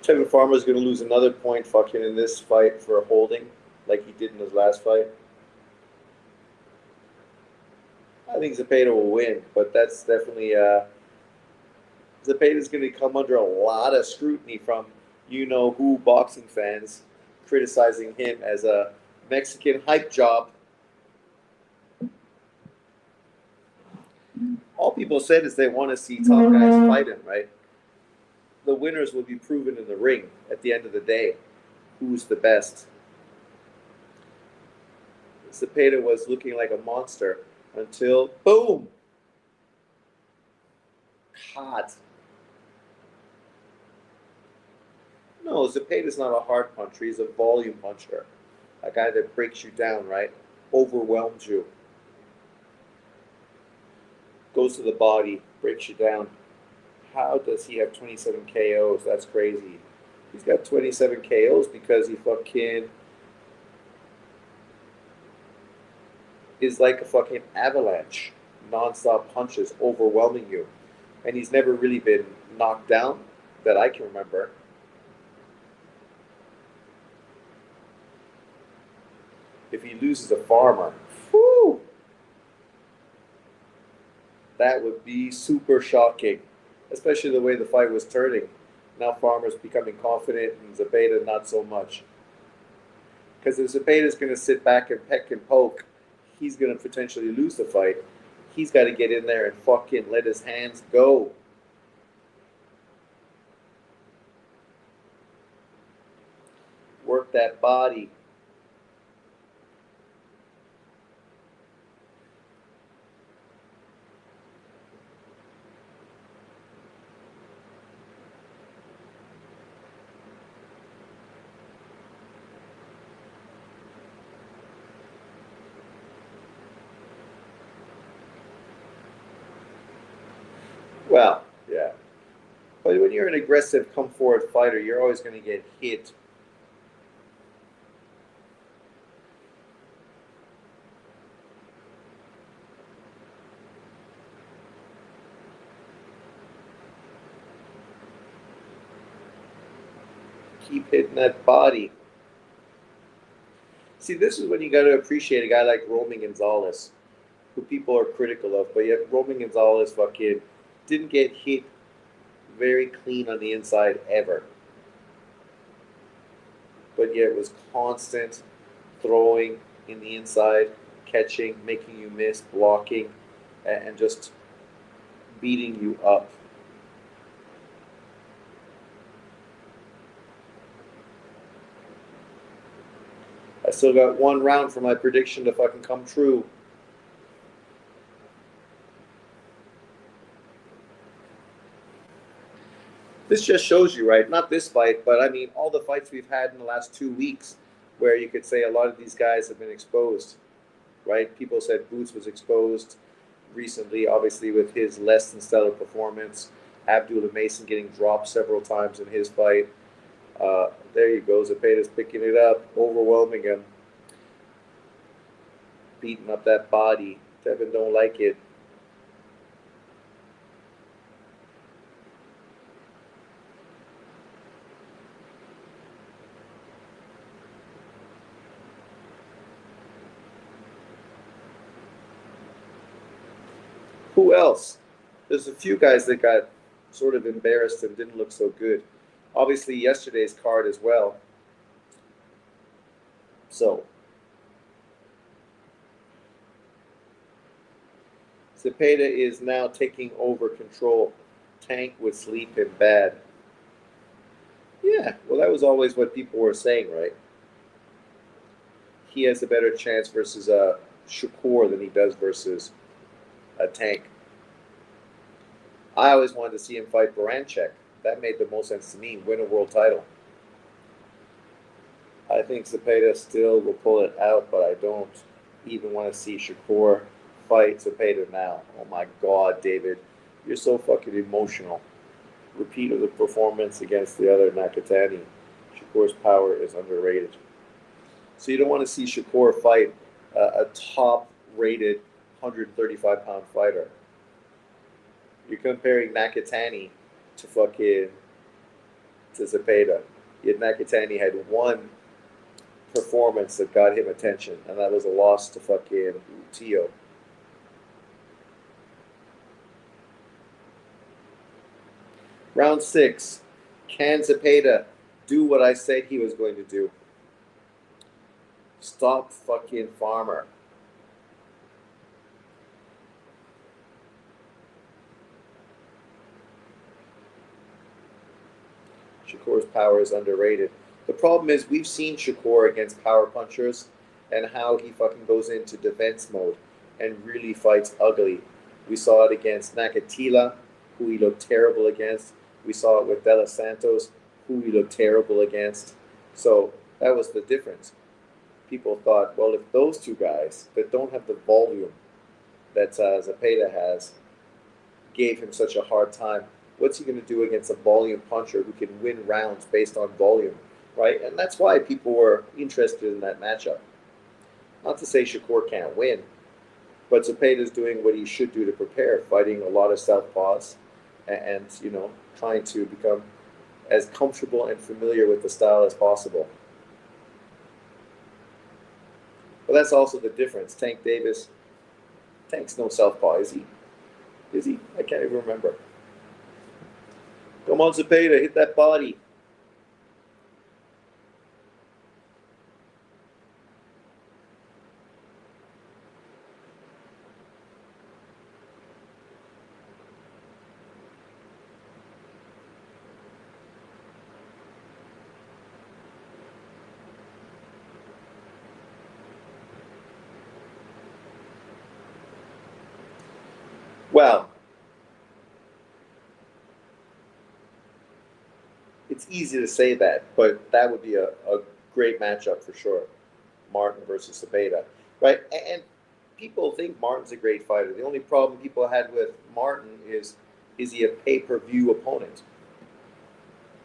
Tevin Farmer is going to lose another point fucking in this fight for holding, like he did in his last fight. I think Zepeda will win, but that's definitely Zepeda's going to come under a lot of scrutiny from you know who boxing fans criticizing him as a Mexican hype job. All people said is they want to see top guys fight him, right? The winners will be proven in the ring at the end of the day. Who's the best? Zepeda was looking like a monster until boom! Hot. No, Zepeda's not a hard puncher. He's a volume puncher. A guy that breaks you down, right? Overwhelms you. Goes to the body, breaks you down. How does he have 27 KOs? That's crazy. He's got 27 KOs because he fucking is like a fucking avalanche. Non-stop punches, overwhelming you. And he's never really been knocked down that I can remember. If he loses a Farmer, whew, that would be super shocking, especially the way the fight was turning. Now Farmer's becoming confident and Zepeda not so much. Because if Zepeda's going to sit back and peck and poke, he's going to potentially lose the fight. He's got to get in there and fucking let his hands go. Work that body. Well, yeah. But when you're an aggressive, come forward fighter, you're always going to get hit. Keep hitting that body. See, this is when you got to appreciate a guy like Roman Gonzalez, who people are critical of, but yet Roman Gonzalez fucking didn't get hit very clean on the inside ever. But yet it was constant throwing in the inside, catching, making you miss, blocking, and just beating you up. I still got one round for my prediction to fucking come true. This just shows you, right? Not this fight, but I mean all the fights we've had in the last 2 weeks where you could say a lot of these guys have been exposed. right? People said Boots was exposed recently, obviously with his less than stellar performance. Abdullah Mason getting dropped several times in his fight. There you go. Zepeda's picking it up, overwhelming him, beating up that body. Devin don't like it. Who else? There's a few guys that got sort of embarrassed and didn't look so good. Obviously, yesterday's card as well. So, Zepeda is now taking over control. Tank would sleep him bad. Yeah, well, that was always what people were saying, right? He has a better chance versus Shakur than he does versus a Tank. I always wanted to see him fight Baranchek. That made the most sense to me. Win a world title. I think Zepeda still will pull it out, but I don't even want to see Shakur fight Zepeda now. Oh my God, David, you're so fucking emotional. Repeat of the performance against the other Nakatani. Shakur's power is underrated. So you don't want to see Shakur fight a top-rated 135-pound fighter. You're comparing Nakatani to Zepeda. Yet Nakatani had one performance that got him attention, and that was a loss to fucking Tio. Round 6. Can Zepeda do what I said he was going to do? Stop fucking Farmer. Shakur's power is underrated. The problem is we've seen Shakur against power punchers and how he fucking goes into defense mode and really fights ugly. We saw it against Nakatila, who he looked terrible against. We saw it with De Los Santos, who he looked terrible against. So that was the difference. People thought, well, if those two guys that don't have the volume that Zepeda has gave him such a hard time, what's he going to do against a volume puncher who can win rounds based on volume, right? And that's why people were interested in that matchup. Not to say Shakur can't win, but Zepeda's doing what he should do to prepare, fighting a lot of southpaws and trying to become as comfortable and familiar with the style as possible. But that's also the difference. Tank Davis, Tank's no southpaw, is he? Is he? I can't even remember. Come on, Zepeda, hit that body. Well, it's easy to say that, but that would be a great matchup for sure. Martin versus Zepeda, right? And people think Martin's a great fighter. The only problem people had with Martin is he a pay-per-view opponent?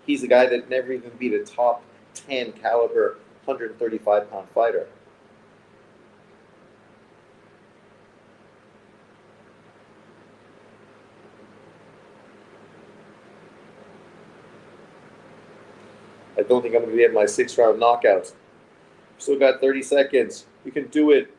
He's a guy that never even beat a top 10 caliber 135-pound fighter. I don't think I'm going to get my 6-round knockout. Still got 30 seconds. You can do it.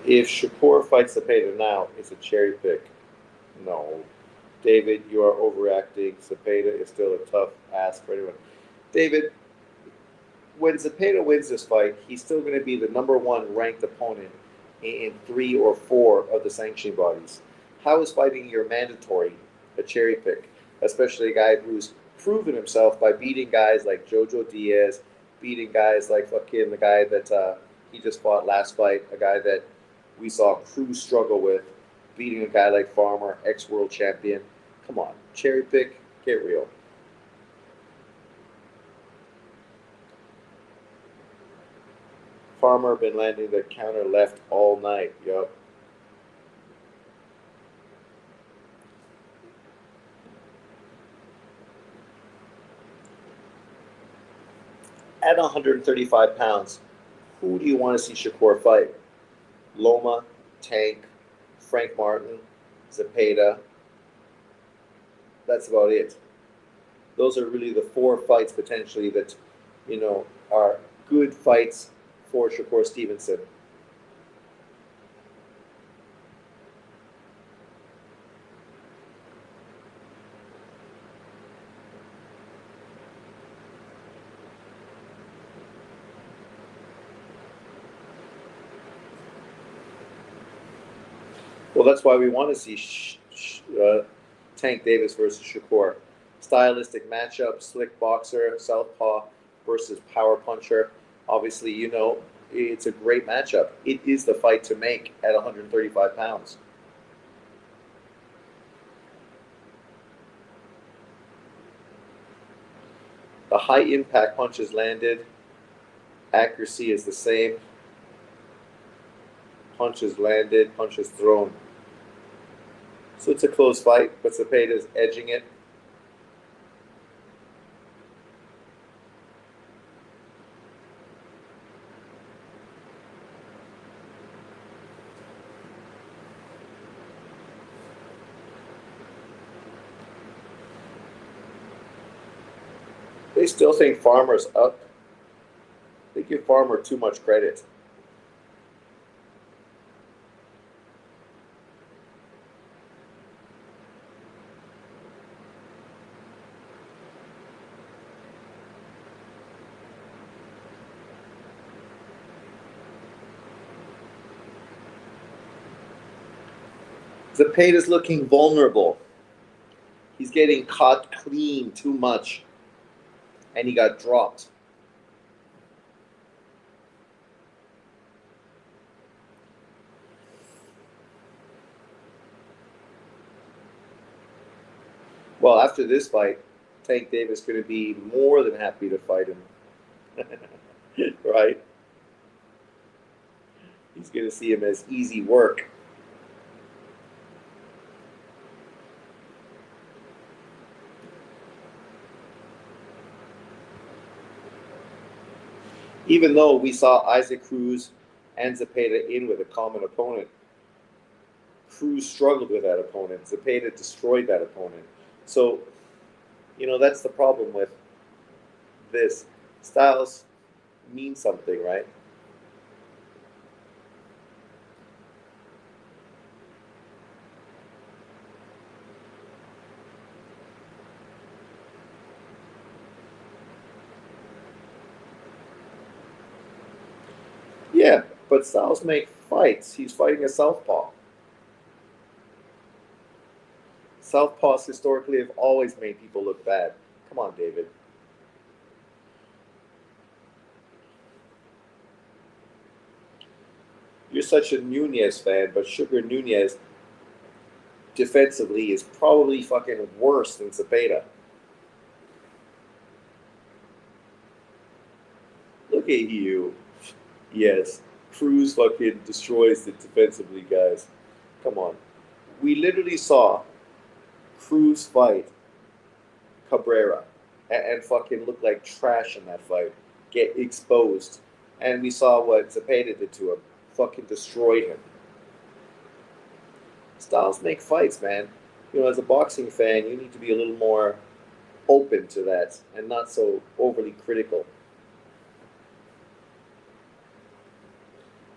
If Shakur fights Zepeda now, it's a cherry pick. No. David, you are overreacting. Zepeda is still a tough ask for anyone. David, when Zepeda wins this fight, he's still going to be the number one ranked opponent in 3 or 4 of the sanctioning bodies. How is fighting your mandatory a cherry pick, especially a guy who's proven himself by beating guys like Jojo Diaz, beating guys like fucking the guy that he just fought last fight, a guy that we saw Cruz struggle with, beating a guy like Farmer, ex-world champion. Come on, cherry pick, get real. Farmer been landing the counter left all night. Yup. At 135 pounds, who do you want to see Shakur fight? Loma, Tank, Frank Martin, Zepeda. That's about it. Those are really the 4 fights potentially that, are good fights for Shakur Stevenson. Well, that's why we want to see Tank Davis versus Shakur. Stylistic matchup, slick boxer, southpaw versus power puncher. Obviously, it's a great matchup. It is the fight to make at 135 pounds. The high impact punches landed. Accuracy is the same. Punches landed, punches thrown. So it's a close fight, but Zepeda's edging it. They still think Farmer's up. They give Farmer too much credit. Zepeda's looking vulnerable. He's getting caught clean too much. And he got dropped. Well, after this fight, Tank Davis is going to be more than happy to fight him. Right? He's going to see him as easy work. Even though we saw Isaac Cruz and Zepeda in with a common opponent, Cruz struggled with that opponent. Zepeda destroyed that opponent. So, that's the problem with this. Styles mean something, right? Yeah, but Styles make fights. He's fighting a southpaw. Southpaws historically have always made people look bad. Come on, David. You're such a Nunez fan, but Sugar Nunez defensively is probably fucking worse than Zepeda. Look at you. Yes, Cruz fucking destroys it defensively, guys. Come on. We literally saw Cruz fight Cabrera and fucking look like trash in that fight, get exposed. And we saw what Zepeda did to him, fucking destroyed him. Styles make fights, man. As a boxing fan, you need to be a little more open to that and not so overly critical.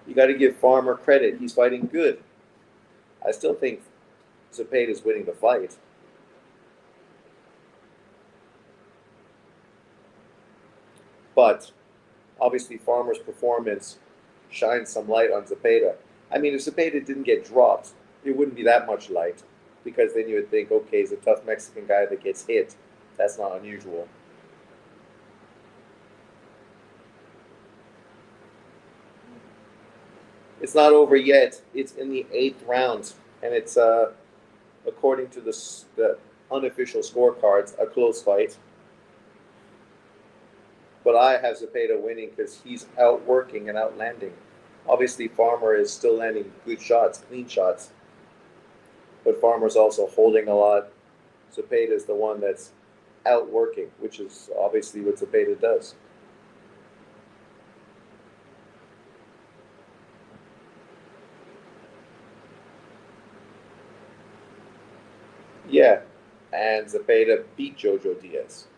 You got to give Farmer credit. He's fighting good. I still think Zepeda is winning the fight. But Obviously, Farmer's performance shines some light on Zepeda. I mean, if Zepeda didn't get dropped, it wouldn't be that much light, because then you would think, okay, he's a tough Mexican guy that gets hit. That's not unusual. It's not over yet. It's in the eighth round, and it's according to the unofficial scorecards, a close fight. But I have Zepeda winning because he's outworking and outlanding. Obviously, Farmer is still landing good shots, clean shots, but Farmer's also holding a lot. Zepeda is the one that's outworking, which is obviously what Zepeda does. Yeah, and Zepeda beat Jojo Diaz.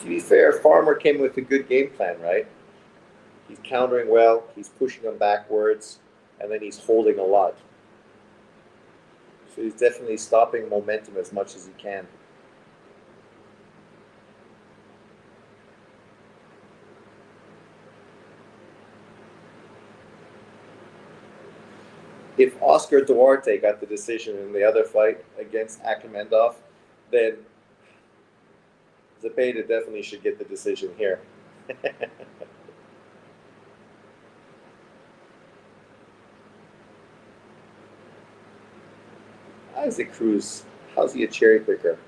To be fair, Farmer came with a good game plan, right? He's countering well, he's pushing them backwards, and then he's holding a lot. So he's definitely stopping momentum as much as he can. If Oscar Duarte got the decision in the other fight against Akhmedov, then Zepeda definitely should get the decision here. Isaac Cruz, how's he a cherry picker?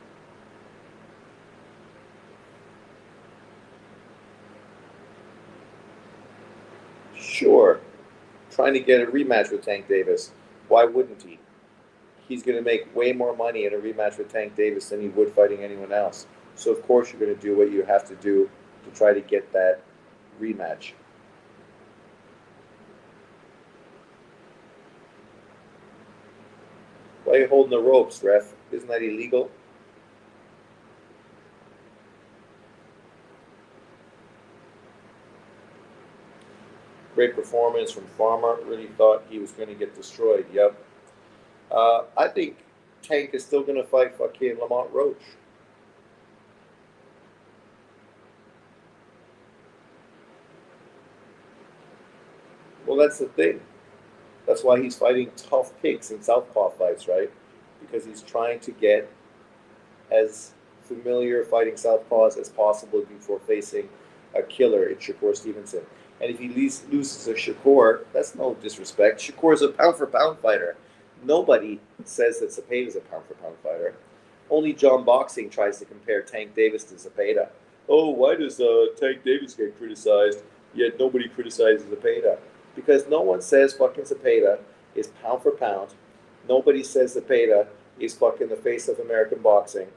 Sure, trying to get a rematch with Tank Davis. Why wouldn't he? He's going to make way more money in a rematch with Tank Davis than he would fighting anyone else. So of course you're going to do what you have to do to try to get that rematch. Why are you holding the ropes, ref? Isn't that illegal? Great performance from Farmer. Really thought he was going to get destroyed. Yep. I think Tank is still going to fight fucking Lamont Roach. Well, that's the thing. That's why he's fighting tough picks in southpaw fights, right? Because he's trying to get as familiar fighting southpaws as possible before facing a killer in Shakur Stevenson. And if he loses to Shakur, that's no disrespect. Shakur is a pound for pound fighter. Nobody says that Zepeda is a pound for pound fighter. Only John Boxing tries to compare Tank Davis to Zepeda. Oh, why does Tank Davis get criticized, yet nobody criticizes Zepeda? Because no one says fucking Zepeda is pound for pound. Nobody says Zepeda is fucking the face of American boxing.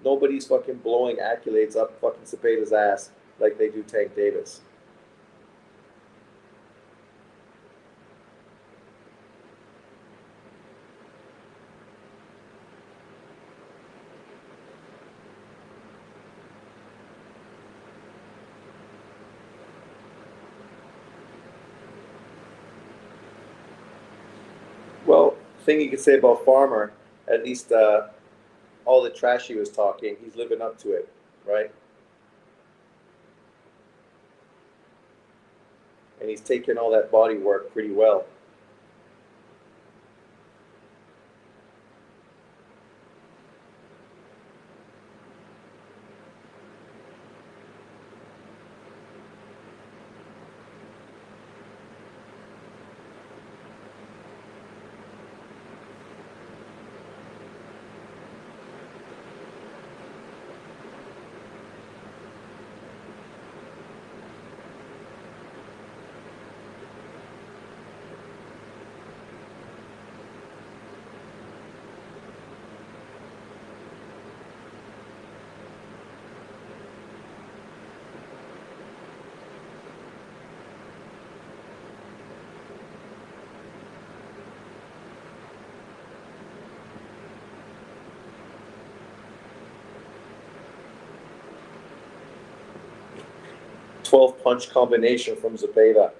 Nobody's fucking blowing accolades up fucking Zepeda's ass like they do Tank Davis. Well, thing you could say about Farmer, at least all the trash he was talking, he's living up to it, right? And he's taking all that body work pretty well. 12 punch combination from Zepeda.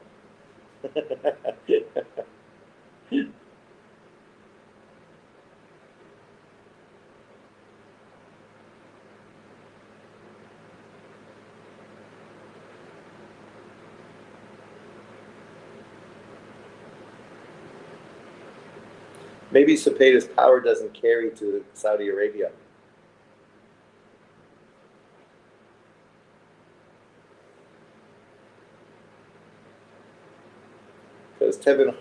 Maybe Zepeda's power doesn't carry to Saudi Arabia. Because Tevin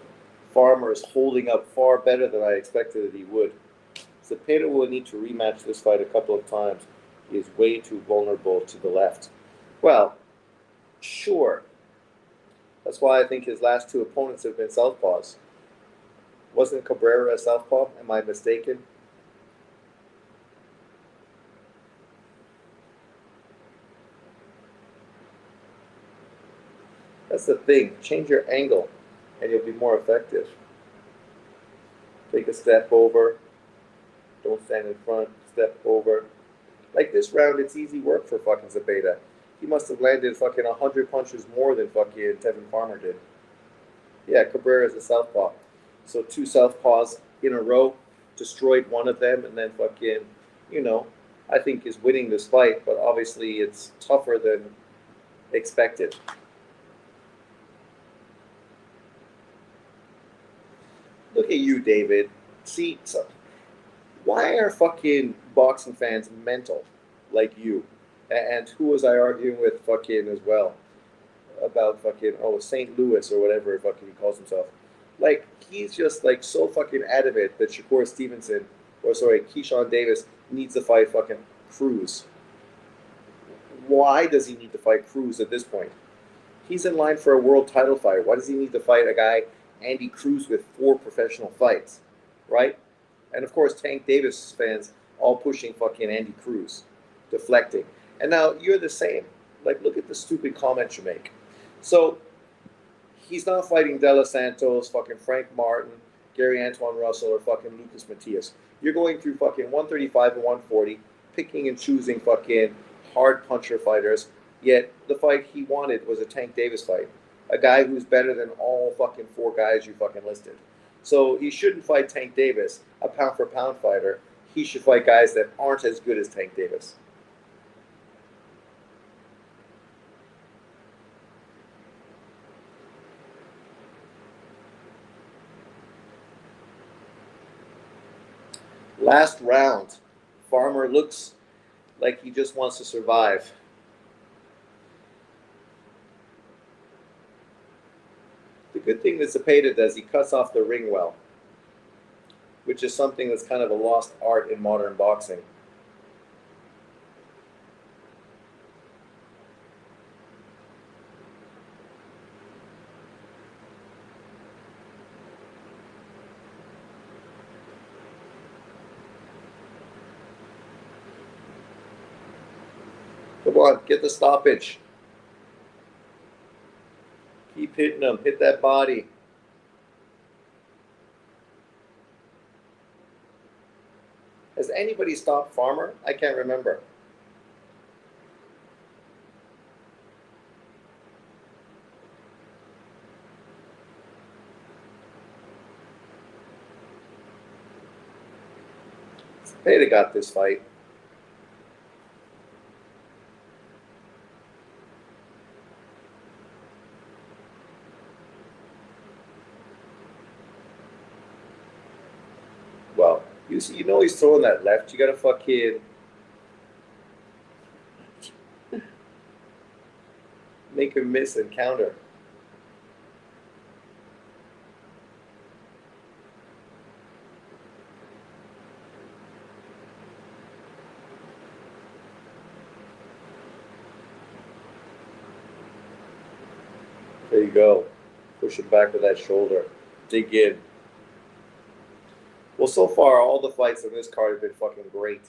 Farmer is holding up far better than I expected that he would. Zepeda will need to rematch this fight a couple of times. He is way too vulnerable to the left. Well, sure. That's why I think his last two opponents have been southpaws. Wasn't Cabrera a southpaw? Am I mistaken? That's the thing. Change your angle, and you'll be more effective. Take a step over. Don't stand in front. Step over. Like this round, it's easy work for fucking Zepeda. He must have landed fucking 100 punches more than fucking Tevin Farmer did. Yeah, Cabrera's a southpaw. So two southpaws in a row, destroyed one of them, and then fucking, I think is winning this fight, but obviously it's tougher than expected. Look at you, David. See, so why are fucking boxing fans mental like you? And who was I arguing with fucking as well? About fucking, St. Louis or whatever fucking he calls himself. Like, he's just like so fucking adamant that Keyshawn Davis needs to fight fucking Cruz. Why does he need to fight Cruz at this point? He's in line for a world title fight. Why does he need to fight a guy, Andy Cruz, with 4 professional fights? Right? And of course, Tank Davis fans all pushing fucking Andy Cruz, deflecting. And now you're the same. Like, look at the stupid comments you make. So, he's not fighting De Los Santos, fucking Frank Martin, Gary Antoine Russell, or fucking Lucas Matias. You're going through fucking 135 and 140, picking and choosing fucking hard puncher fighters, yet the fight he wanted was a Tank Davis fight. A guy who's better than all fucking 4 guys you fucking listed. So he shouldn't fight Tank Davis, a pound-for-pound fighter. He should fight guys that aren't as good as Tank Davis. Last round, Farmer looks like he just wants to survive. The good thing that Zepeda does, he cuts off the ring well, which is something that's kind of a lost art in modern boxing. Come on, get the stoppage. Keep hitting him. Hit that body. Has anybody stopped Farmer? I can't remember. Zepeda got this fight. Well, he's throwing that left. You gotta fucking make him miss and counter. There you go. Push him back with that shoulder. Dig in. Well, so far, all the fights on this card have been fucking great.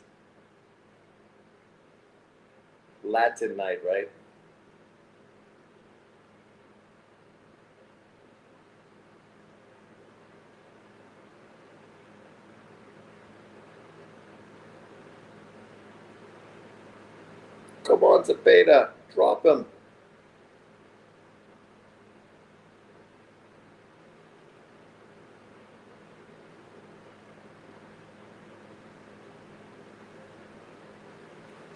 Latin night, right? Come on, Zepeda. Drop him.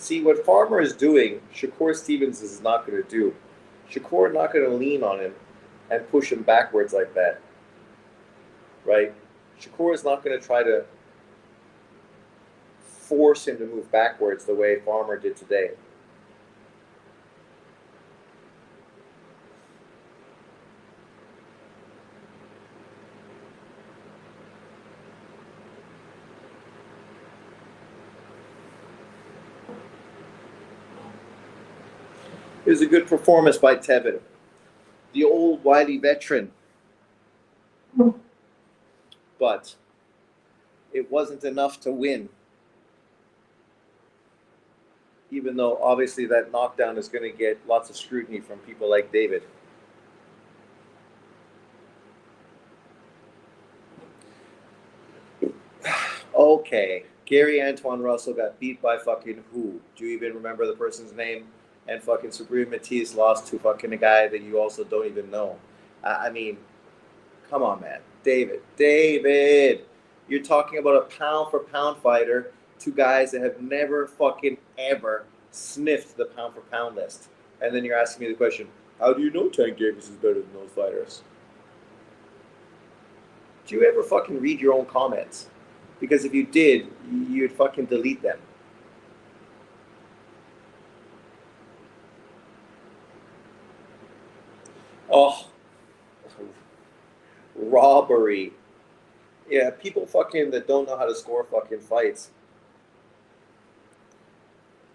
See, what Farmer is doing, Shakur Stevens is not going to do. Shakur not going to lean on him and push him backwards like that, right? Shakur is not going to try to force him to move backwards the way Farmer did today. It was a good performance by Tevin, the old wily veteran. But it wasn't enough to win. Even though obviously that knockdown is going to get lots of scrutiny from people like David. Okay, Gary Antoine Russell got beat by fucking who? Do you even remember the person's name? And fucking Supreme Matisse lost to fucking a guy that you also don't even know. I mean, come on, man. David, you're talking about a pound for pound fighter, two guys that have never fucking ever sniffed the pound for pound list. And then you're asking me the question, how do you know Tank Davis is better than those fighters? Do you ever fucking read your own comments? Because if you did, you'd fucking delete them. Oh, robbery. Yeah, people fucking that don't know how to score fucking fights.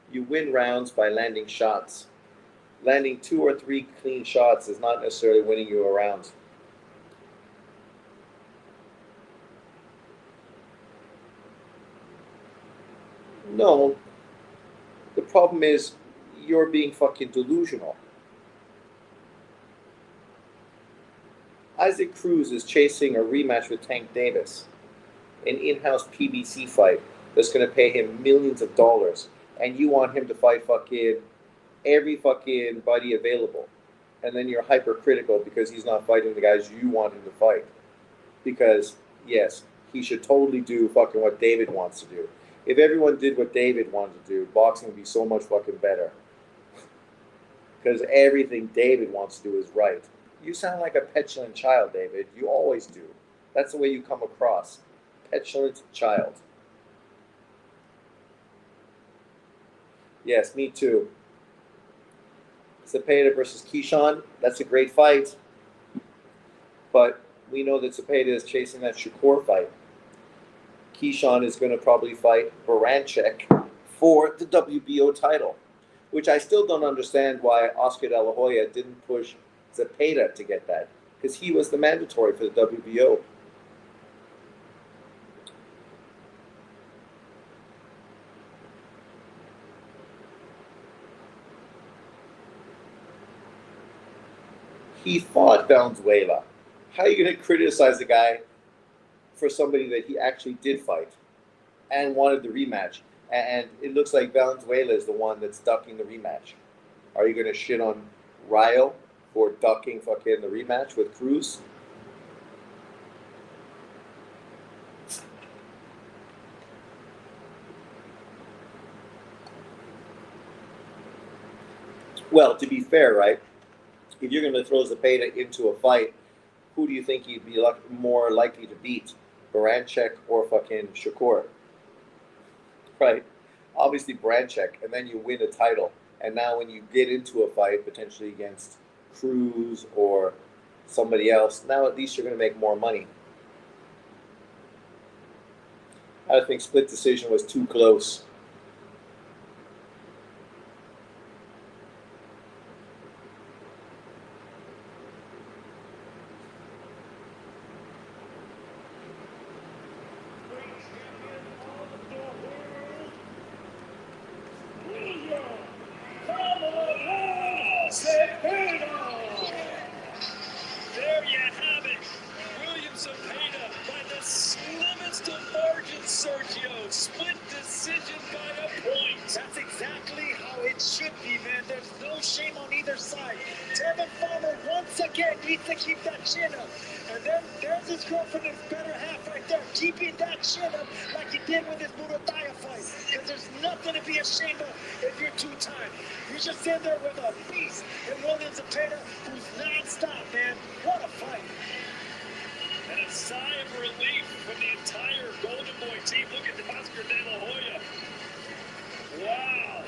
You win rounds by landing shots. Landing 2 or 3 clean shots is not necessarily winning you a round. No. The problem is you're being fucking delusional. Isaac Cruz is chasing a rematch with Tank Davis, an in-house PBC fight that's going to pay him millions of dollars, and you want him to fight fucking every fucking buddy available, and then you're hypercritical because he's not fighting the guys you want him to fight. Because yes, he should totally do fucking what David wants to do. If everyone did what David wanted to do, boxing would be so much fucking better. Because everything David wants to do is right. You sound like a petulant child, David. You always do. That's the way you come across. Petulant child. Yes, me too. Zepeda versus Keyshawn. That's a great fight. But we know that Zepeda is chasing that Shakur fight. Keyshawn is going to probably fight Baranchek for the WBO title, which I still don't understand why Oscar De La Hoya didn't push Zepeda to get that, because he was the mandatory for the WBO. He fought Valenzuela. How are you going to criticize the guy for somebody that he actually did fight and wanted the rematch? And it looks like Valenzuela is the one that's ducking the rematch. Are you going to shit on Ryo for ducking fucking the rematch with Cruz? Well, to be fair, right? If you're going to throw Zepeda into a fight, who do you think he'd be more likely to beat? Baranchek or fucking Shakur? Right? Obviously Baranchek, and then you win a title. And now when you get into a fight, potentially against Cruz or somebody else, now at least you're going to make more money. I think split decision was too close. There you have it. William Zepeda by the slimmest of margins, Sergio. Split decision needs to keep that chin up. And then there's his girlfriend, his better half right there, keeping that chin up like he did with his Murodaya fight. Because there's nothing to be ashamed of if you're two-time. You're just in there with a beast in William Zepeda, who's non-stop, man. What a fight. And a sigh of relief from the entire Golden Boy team. Look at Oscar De La Hoya. Wow.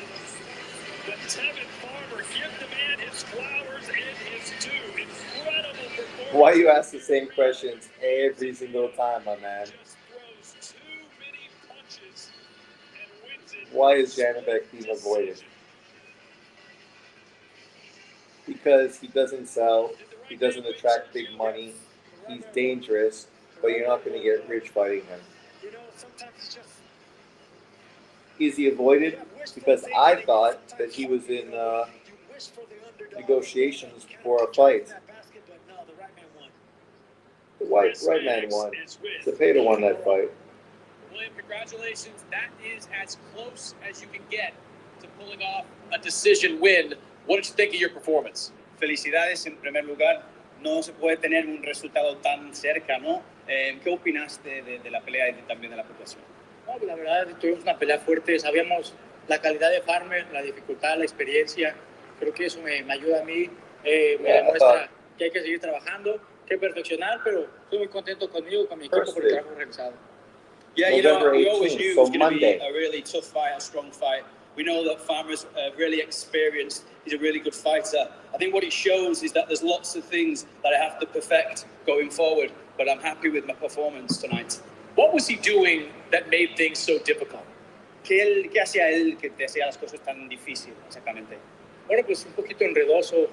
The Tevin Farmer, give the man his flowers and his due. Incredible performance. Why you ask the same questions every single time, my man? Just throws too many punches and wins it. Why is Janibek being avoided? Because he doesn't sell, he doesn't attract big money, he's dangerous, but you're not going to get rich fighting him. You know, sometimes it's just... Is he avoided? Because I thought that he was in negotiations for a fight. The right man won. Zepeda won that fight. William, congratulations. That is as close as you can get to pulling off a decision win. What did you think of your performance? Felicidades en primer lugar. No se puede tener un resultado tan cerca, ¿no? ¿Qué opinaste de la pelea y también de la puntuación? No, la verdad tuvimos una pelea fuerte, sabíamos la calidad de Farmer, la dificultad, la experiencia. Creo que eso me ayuda a mí, me demuestra que hay que seguir trabajando, que perfeccionar, pero estoy muy contento conmigo, con mi equipo por el trabajo realizado. Yeah, you know, we always knew it was going to be a really tough fight, a strong fight. We know that Farmer's really experienced. He's a really good fighter. I think what he shows is that there's lots of things that I have to perfect going forward, but I'm happy with my performance tonight. What was he doing that made things so difficult? ¿Qué hacía él que te hacía las cosas tan difíciles, exactamente? Bueno, pues un poquito enredoso,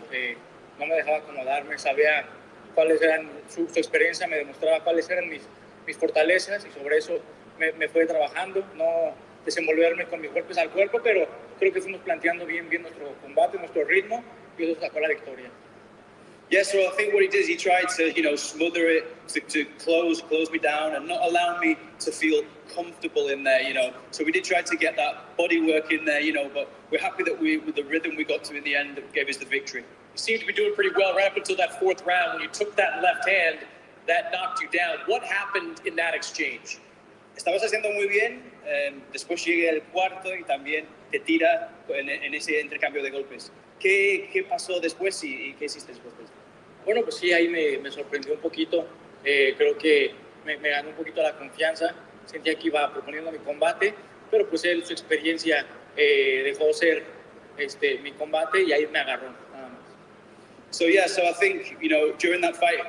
no me dejaba acomodarme, sabía cuáles eran su experiencia, me demostraba cuáles eran mis fortalezas y sobre eso me fue trabajando, no desenvolverme con mis golpes al cuerpo, pero creo que fuimos planteando bien nuestro combate, nuestro ritmo y eso sacó la victoria. Yeah, so I think what he did is he tried to, you know, smother it, to close me down and not allow me to feel comfortable in there, you know. So we did try to get that body work in there, you know, but we're happy that with the rhythm we got to in the end that gave us the victory. You seemed to be doing pretty well right up until that fourth round when you took that left hand that knocked you down. What happened in that exchange? Estabas haciendo muy bien, después llegué al cuarto y también te tira en ese intercambio de golpes. ¿Qué pasó después y qué hiciste después? Bueno, pues sí, ahí me sorprendió un poquito. Creo que me ganó un poquito la confianza. Sentía que iba proponiendo mi combate, pero pues él, su experiencia, dejó ser mi combate y ahí me agarró. Nada más. So yeah, so I think, you know, during that fight,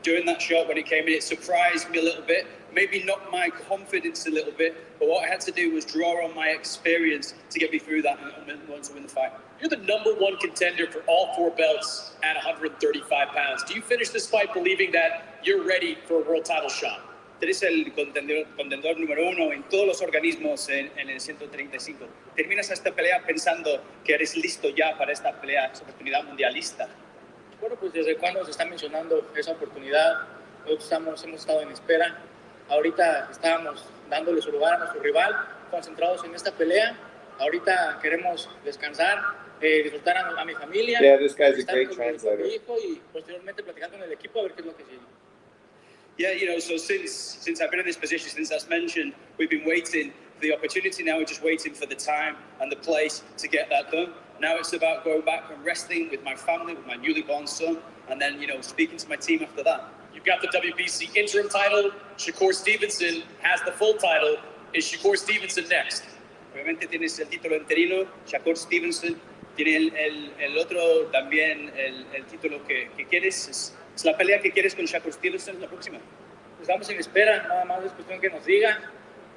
during that shot when it came in, it surprised me a little bit. Maybe knocked my confidence a little bit, but what I had to do was draw on my experience to get me through that and want to win the fight. You're the #1 contender for all 4 belts at 135 pounds. Do you finish this fight believing that you're ready for a world title shot? Eres el contendor número 1 en todos los organismos en el 135. ¿Terminas esta pelea pensando que eres listo ya para esta pelea, esa oportunidad mundialista? Bueno, pues desde cuando se está mencionando esa oportunidad, nosotros hemos estado en espera. Ahorita estábamos dándole su lugar a nuestro rival, concentrados en esta pelea. Ahorita queremos descansar, disfrutar a mi familia. Yeah, this guy's a great translator. Mi hijo y posteriormente platicar con el equipo a ver qué es lo que sigue. Yeah, you know, so since I've been in this position, since that's mentioned, we've been waiting for the opportunity. Now we're just waiting for the time and the place to get that done. Now it's about going back and resting with my family, with my newly born son, and then, you know, speaking to my team after that. You've got the WBC interim title. Shakur Stevenson has the full title. Is Shakur Stevenson next? Obviamente tienes el título interino, Shakur Stevenson. Tiene el otro también, el título que quieres. ¿Es la pelea que quieres con Shakur Stevenson la próxima? Estamos en espera, nada más es cuestión que nos diga,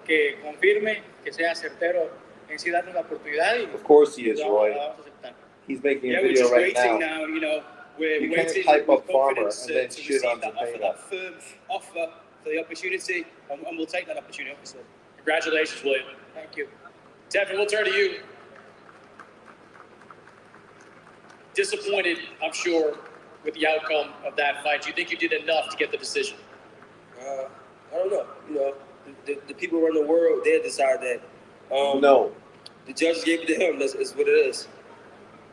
que confirme, que sea certero en sí darnos la oportunidad. Y of course he is, Roy. La vamos a aceptar. He's making a we're video just right waiting now. You know, we're You waiting can't hype up with Farmer confidence and then to shit receive on that offer, Zepeda. that firm offer for the opportunity, and we'll take that opportunity, obviously. Congratulations, William. Thank you. Tevin, we'll turn to you. Disappointed, I'm sure, with the outcome of that fight. Do you think you did enough to get the decision? I don't know. You know, the people around the world, they decide that. No. The judges gave it to him. That's what it is.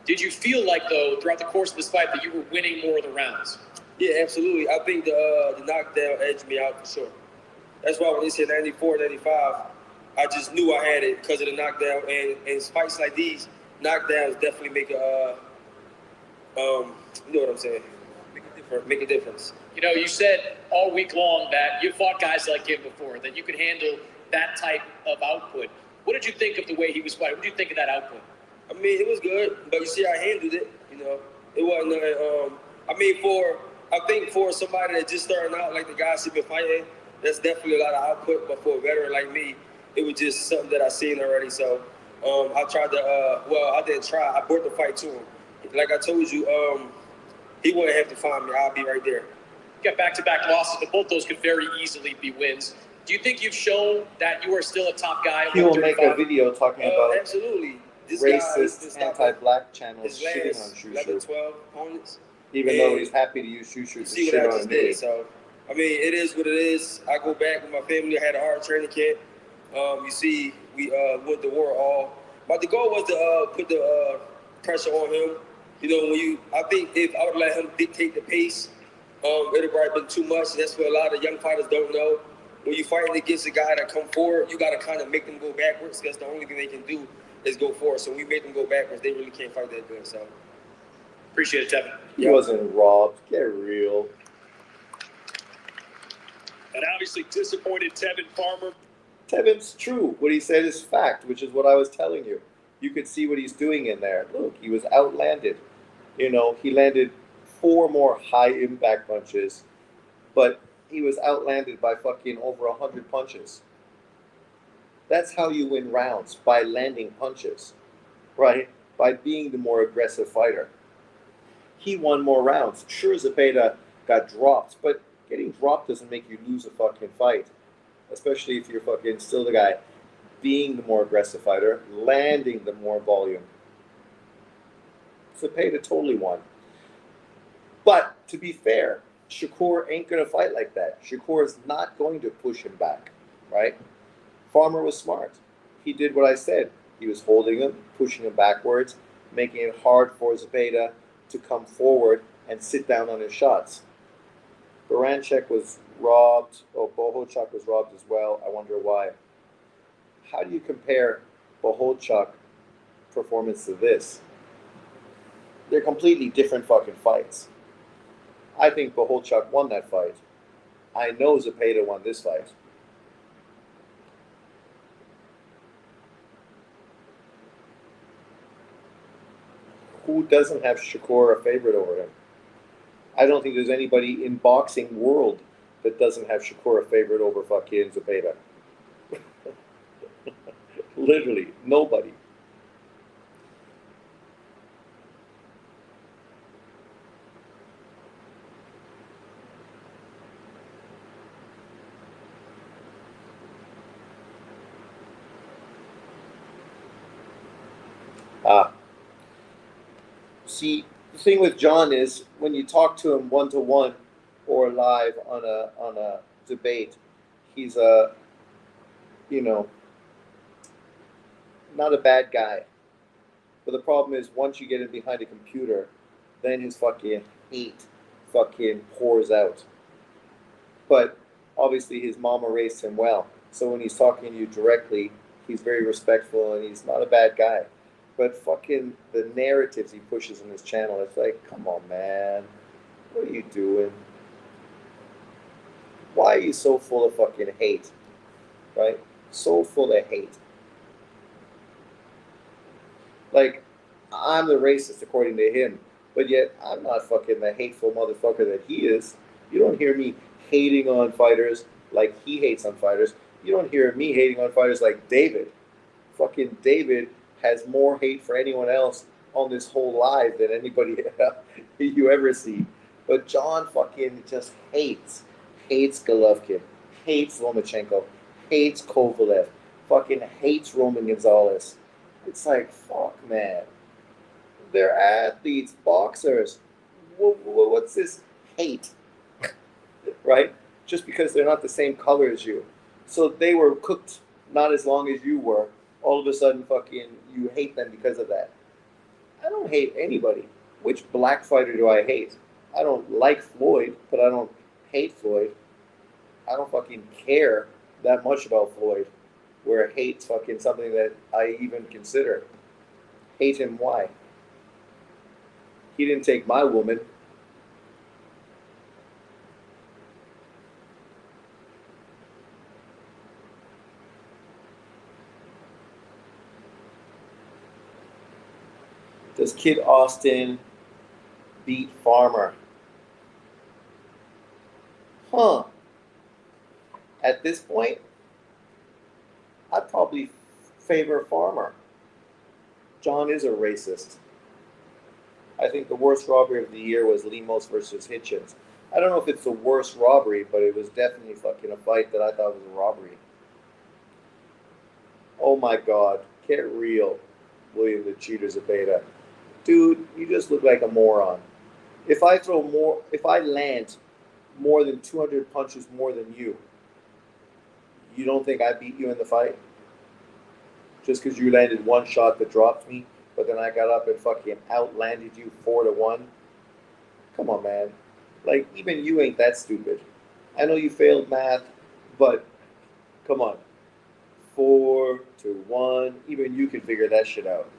Did you feel like, though, throughout the course of this fight, that you were winning more of the rounds? Yeah, absolutely. I think the knockdown edged me out for sure. That's why when they said 94, 95, I just knew I had it because of the knockdown. And fights like these, knockdowns definitely make you know what I'm saying? Make a difference. You know, you said all week long that you fought guys like him before, that you could handle that type of output. What did you think of the way he was fighting? What did you think of that output? I mean, it was good, but you see, I handled it. You know, it wasn't. I think for somebody that just starting out, like the guys who've been fighting, that's definitely a lot of output. But for a veteran like me, it was just something that I seen already. So I tried to. I didn't try. I brought the fight to him. Like I told you, he wouldn't have to find me. I'll be right there. You got back-to-back losses, but both those could very easily be wins. Do you think you've shown that you are still a top guy? He will make a video talking about absolutely. This racist, anti-black channels his shitting last on 11, Shushu, 12 opponents. even though he's happy to use Shushu to See shit what I on just me. did. So, I mean, it is what it is. I go back with my family. I had a hard training camp. You see, we went to war all. But the goal was to put the pressure on him. You know, I think if I would let him dictate the pace, it would have probably been too much. That's what a lot of young fighters don't know. When you're fighting against a guy that come forward, you got to kind of make them go backwards because the only thing they can do is go forward. So when we make them go backwards, they really can't fight that good. So Appreciate it, Tevin. He wasn't robbed. Get real. And obviously disappointed Tevin Farmer. Tevin's true. What he said is fact, which is what I was telling you. You could see what he's doing in there. Look, he was outlanded. You know, he landed 4 more high impact punches, but he was outlanded by fucking over 100 punches. That's how you win rounds, by landing punches, right? By being the more aggressive fighter. He won more rounds. Sure, Zepeda got dropped, but getting dropped doesn't make you lose a fucking fight, especially if you're fucking still the guy being the more aggressive fighter, landing the more volume. Zepeda totally won. But to be fair, Shakur ain't going to fight like that. Shakur is not going to push him back, right? Farmer was smart. He did what I said. He was holding him, pushing him backwards, making it hard for Zepeda to come forward and sit down on his shots. Baranchek was robbed. Bohochuk was robbed as well. I wonder why. How do you compare Bohochuk performance to this? They're completely different fucking fights. I think Bohochuk won that fight. I know Zepeda won this fight. Who doesn't have Shakur a favorite over him? I don't think there's anybody in boxing world that doesn't have Shakur a favorite over fucking Zepeda. Literally, nobody. See, the thing with John is when you talk to him 1-to-1 or live on a debate, he's not a bad guy. But the problem is once you get him behind a computer, then his fucking hate fucking pours out. But obviously his mama raised him well. So when he's talking to you directly, he's very respectful and he's not a bad guy. But fucking the narratives he pushes in his channel, it's like, come on, man. What are you doing? Why are you so full of fucking hate? Right? So full of hate. Like, I'm the racist according to him, but yet I'm not fucking the hateful motherfucker that he is. You don't hear me hating on fighters like he hates on fighters. You don't hear me hating on fighters like David. Fucking David has more hate for anyone else on this whole live than anybody you ever see. But John fucking just hates Golovkin, hates Lomachenko, hates Kovalev, fucking hates Roman Gonzalez. It's like, fuck, man. They're athletes, boxers. What's this hate? Right? Just because they're not the same color as you. So they were cooked not as long as you were. All of a sudden, fucking, you hate them because of that. I don't hate anybody. Which black fighter do I hate? I don't like Floyd, but I don't hate Floyd. I don't fucking care that much about Floyd, where hate's fucking something that I even consider. Hate him, why? He didn't take my woman. Does Kid Austin beat Farmer? Huh. At this point, I'd probably favor Farmer. John is a racist. I think the worst robbery of the year was Lemos versus Hitchens. I don't know if it's the worst robbery, but it was definitely fucking a fight that I thought was a robbery. Oh my God. Get real, William the Cheater Zepeda. Dude, you just look like a moron. If I land more than 200 punches more than you don't think I beat you in the fight? Just because you landed one shot that dropped me, but then I got up and fucking outlanded you 4-1? Come on, man. Like, even you ain't that stupid. I know you failed math, but come on. 4-1. Even you can figure that shit out.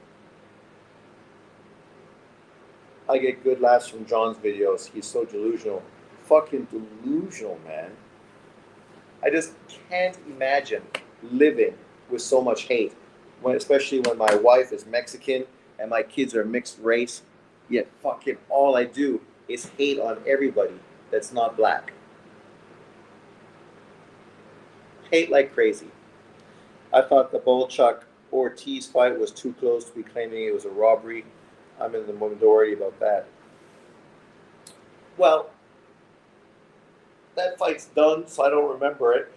I get good laughs from John's videos. He's so delusional. Fucking delusional, man. I just can't imagine living with so much hate, especially when my wife is Mexican and my kids are mixed race. Yet fucking all I do is hate on everybody that's not black. Hate like crazy. I thought the Bolchuk Ortiz fight was too close to be claiming it was a robbery. I'm in the minority about that. Well, that fight's done, so I don't remember it.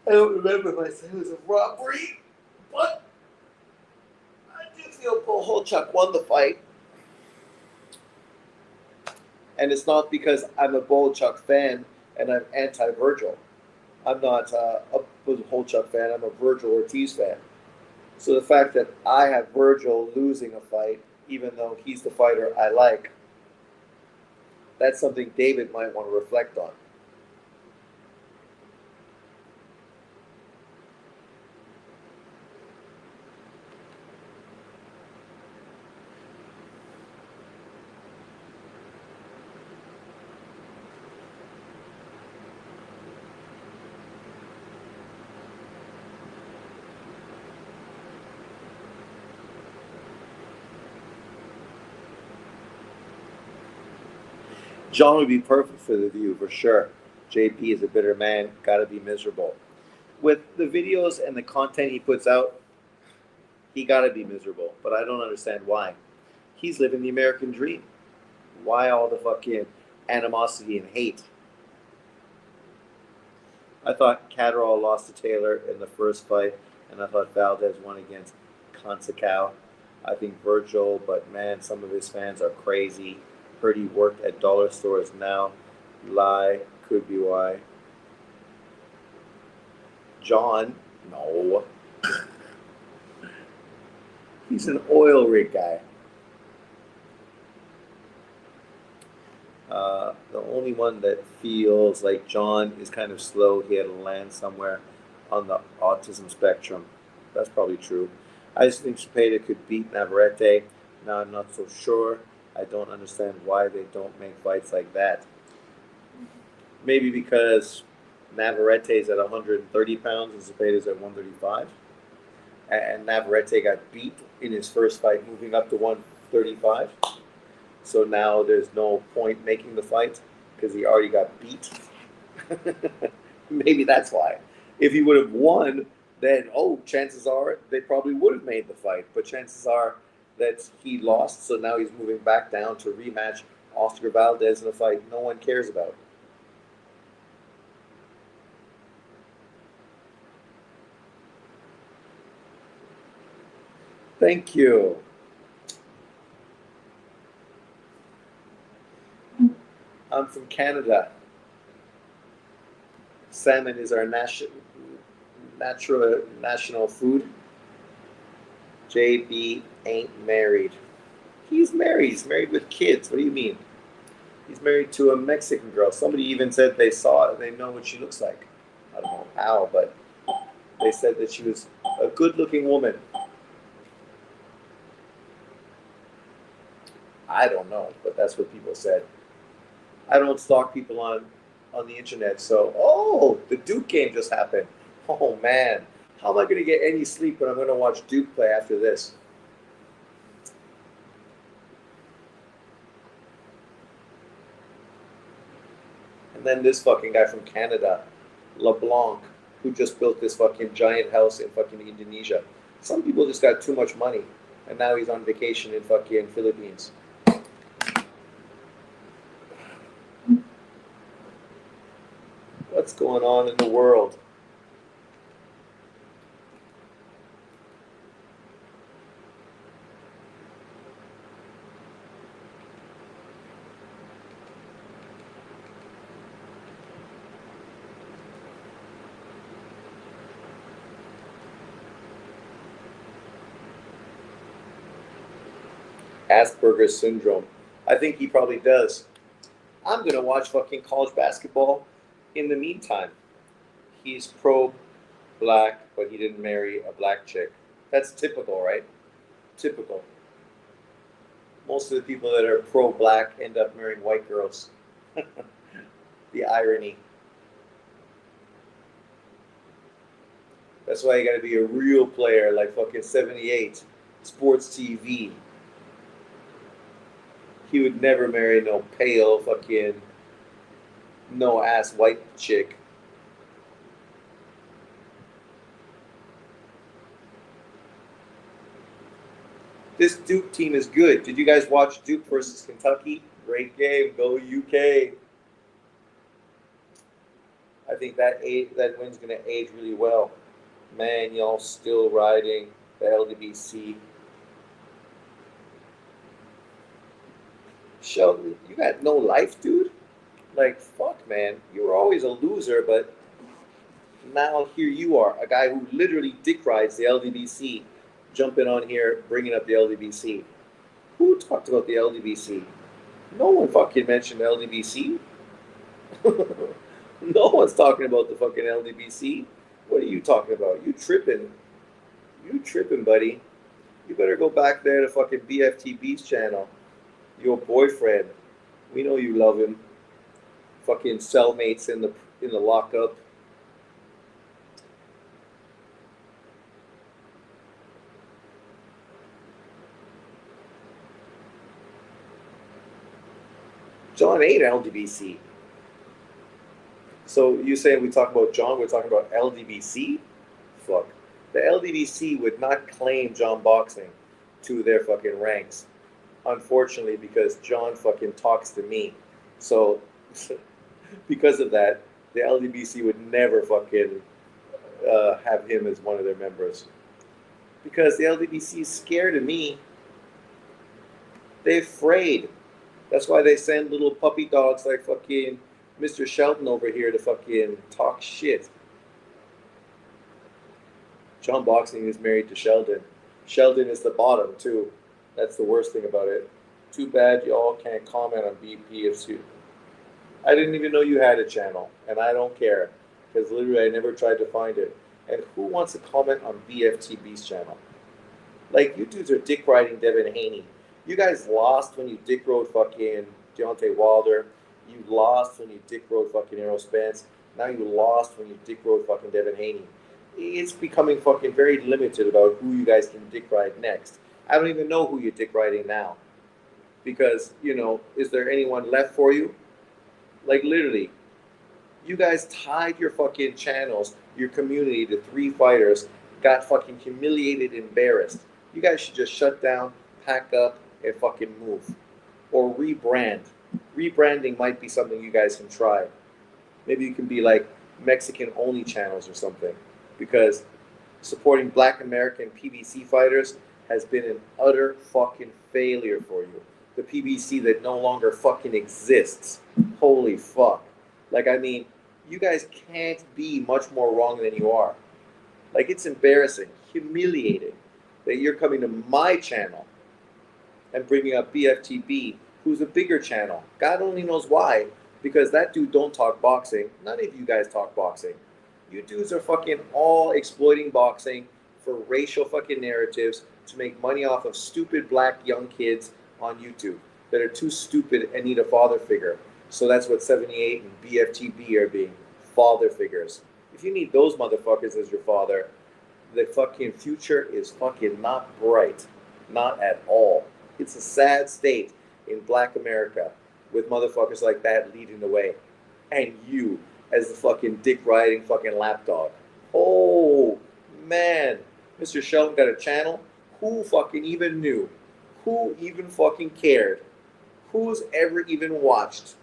I don't remember if I said it was a robbery, but I do feel Bolchuk won the fight. And it's not because I'm a Bolchuk fan and I'm anti-Virgil. I'm not a Bolchuk fan, I'm a Virgil Ortiz fan. So the fact that I have Virgil losing a fight, even though he's the fighter I like, that's something David might want to reflect on. John would be perfect for The View, for sure. JP is a bitter man, gotta be miserable. With the videos and the content he puts out, he gotta be miserable, but I don't understand why. He's living the American dream. Why all the fucking animosity and hate? I thought Catterall lost to Taylor in the first fight, and I thought Valdez won against Consacao. I think Virgil, but man, some of his fans are crazy. Heard he worked at dollar stores now. Lie, could be why. John, no. He's an oil rig guy. The only one that feels like John is kind of slow, he had to land somewhere on the autism spectrum. That's probably true. I just think Zepeda could beat Navarrete. Now I'm not so sure. I don't understand why they don't make fights like that. Maybe because Navarrete is at 130 pounds and Zepeda is at 135. And Navarrete got beat in his first fight, moving up to 135. So now there's no point making the fight because he already got beat. Maybe that's why. If he would have won, then, chances are they probably would have made the fight. But chances are that he lost, so now he's moving back down to rematch Oscar Valdez in a fight no one cares about. Thank you. I'm from Canada. Salmon is our national food. JB ain't married. He's married. He's married with kids. What do you mean? He's married to a Mexican girl. Somebody even said they saw it. They know what she looks like. I don't know how, but they said that she was a good-looking woman. I don't know, but that's what people said. I don't stalk people on the internet, so the Duke game just happened. Oh man, how am I going to get any sleep when I'm going to watch Duke play after this? And then this fucking guy from Canada, LeBlanc, who just built this fucking giant house in fucking Indonesia. Some people just got too much money, and now he's on vacation in fucking Philippines. What's going on in the world? Asperger's syndrome. I think he probably does. I'm going to watch fucking college basketball in the meantime. He's pro-black, but he didn't marry a black chick. That's typical, right? Typical. Most of the people that are pro-black end up marrying white girls. The irony. That's why you got to be a real player like fucking 78, sports TV. He would never marry no pale fucking no ass white chick. This Duke team is good. Did you guys watch Duke versus Kentucky? Great game. Go UK. I think that win's going to age really well. Man, y'all still riding the LDBC. Sheldon, you got no life, dude? Like, fuck, man. You were always a loser, but now here you are, a guy who literally dick rides the LDBC, jumping on here, bringing up the LDBC. Who talked about the LDBC? No one fucking mentioned the LDBC. No one's talking about the fucking LDBC. What are you talking about? You tripping. You tripping, buddy. You better go back there to fucking BFTB's channel. Your boyfriend. We know you love him. Fucking cellmates in the lockup. John ain't LDBC. So you say we talk about John, we're talking about LDBC? Fuck. The LDBC would not claim John Boxing to their fucking ranks. Unfortunately, because John fucking talks to me. So because of that, the LDBC would never fucking have him as one of their members. Because the LDBC is scared of me. They're afraid. That's why they send little puppy dogs like fucking Mr. Shelton over here to fucking talk shit. John Boxing is married to Sheldon. Sheldon is the bottom, too. That's the worst thing about it. Too bad y'all can't comment on BPFC. I didn't even know you had a channel, and I don't care, because literally I never tried to find it. And who wants to comment on BFTB's channel? Like, you dudes are dick riding Devin Haney. You guys lost when you dick rode fucking Deontay Wilder. You lost when you dick rode fucking Errol Spence. Now you lost when you dick rode fucking Devin Haney. It's becoming fucking very limited about who you guys can dick ride next. I don't even know who you're dick riding now. Because, you know, is there anyone left for you? Like, literally, you guys tied your fucking channels, your community to 3 fighters, got fucking humiliated, embarrassed. You guys should just shut down, pack up, and fucking move. Or rebrand. Rebranding might be something you guys can try. Maybe you can be like Mexican-only channels or something. Because supporting Black American PBC fighters has been an utter fucking failure for you. The PBC that no longer fucking exists. Holy fuck. Like, I mean, you guys can't be much more wrong than you are. Like, it's embarrassing, humiliating that you're coming to my channel and bringing up BFTB who's a bigger channel. God only knows why, because that dude don't talk boxing. None of you guys talk boxing. You dudes are fucking all exploiting boxing for racial fucking narratives to make money off of stupid black young kids on YouTube that are too stupid and need a father figure. So that's what 78 and BFTB are being, father figures. If you need those motherfuckers as your father, the fucking future is fucking not bright. Not at all. It's a sad state in black America with motherfuckers like that leading the way. And you as the fucking dick riding fucking lapdog. Oh man. Mr. Shelton got a channel. Who fucking even knew? Who even fucking cared? Who's ever even watched?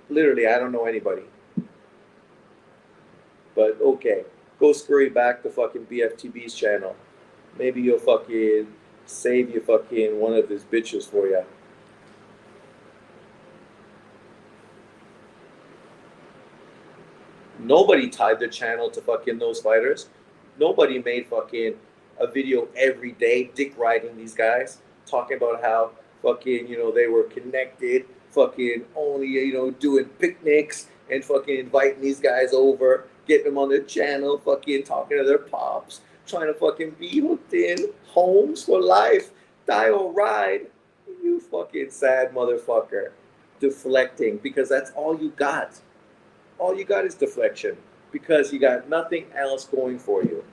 Literally, I don't know anybody. But okay, go scurry back to fucking BFTB's channel. Maybe you'll fucking save you fucking one of his bitches for you. Nobody tied their channel to fucking those fighters. Nobody made fucking a video every day dick riding these guys, talking about how fucking, they were connected, fucking only, doing picnics and fucking inviting these guys over, getting them on their channel, fucking talking to their pops, trying to fucking be hooked in, homes for life, die or ride. You fucking sad motherfucker. Deflecting, because that's all you got. All you got is deflection, because you got nothing else going for you,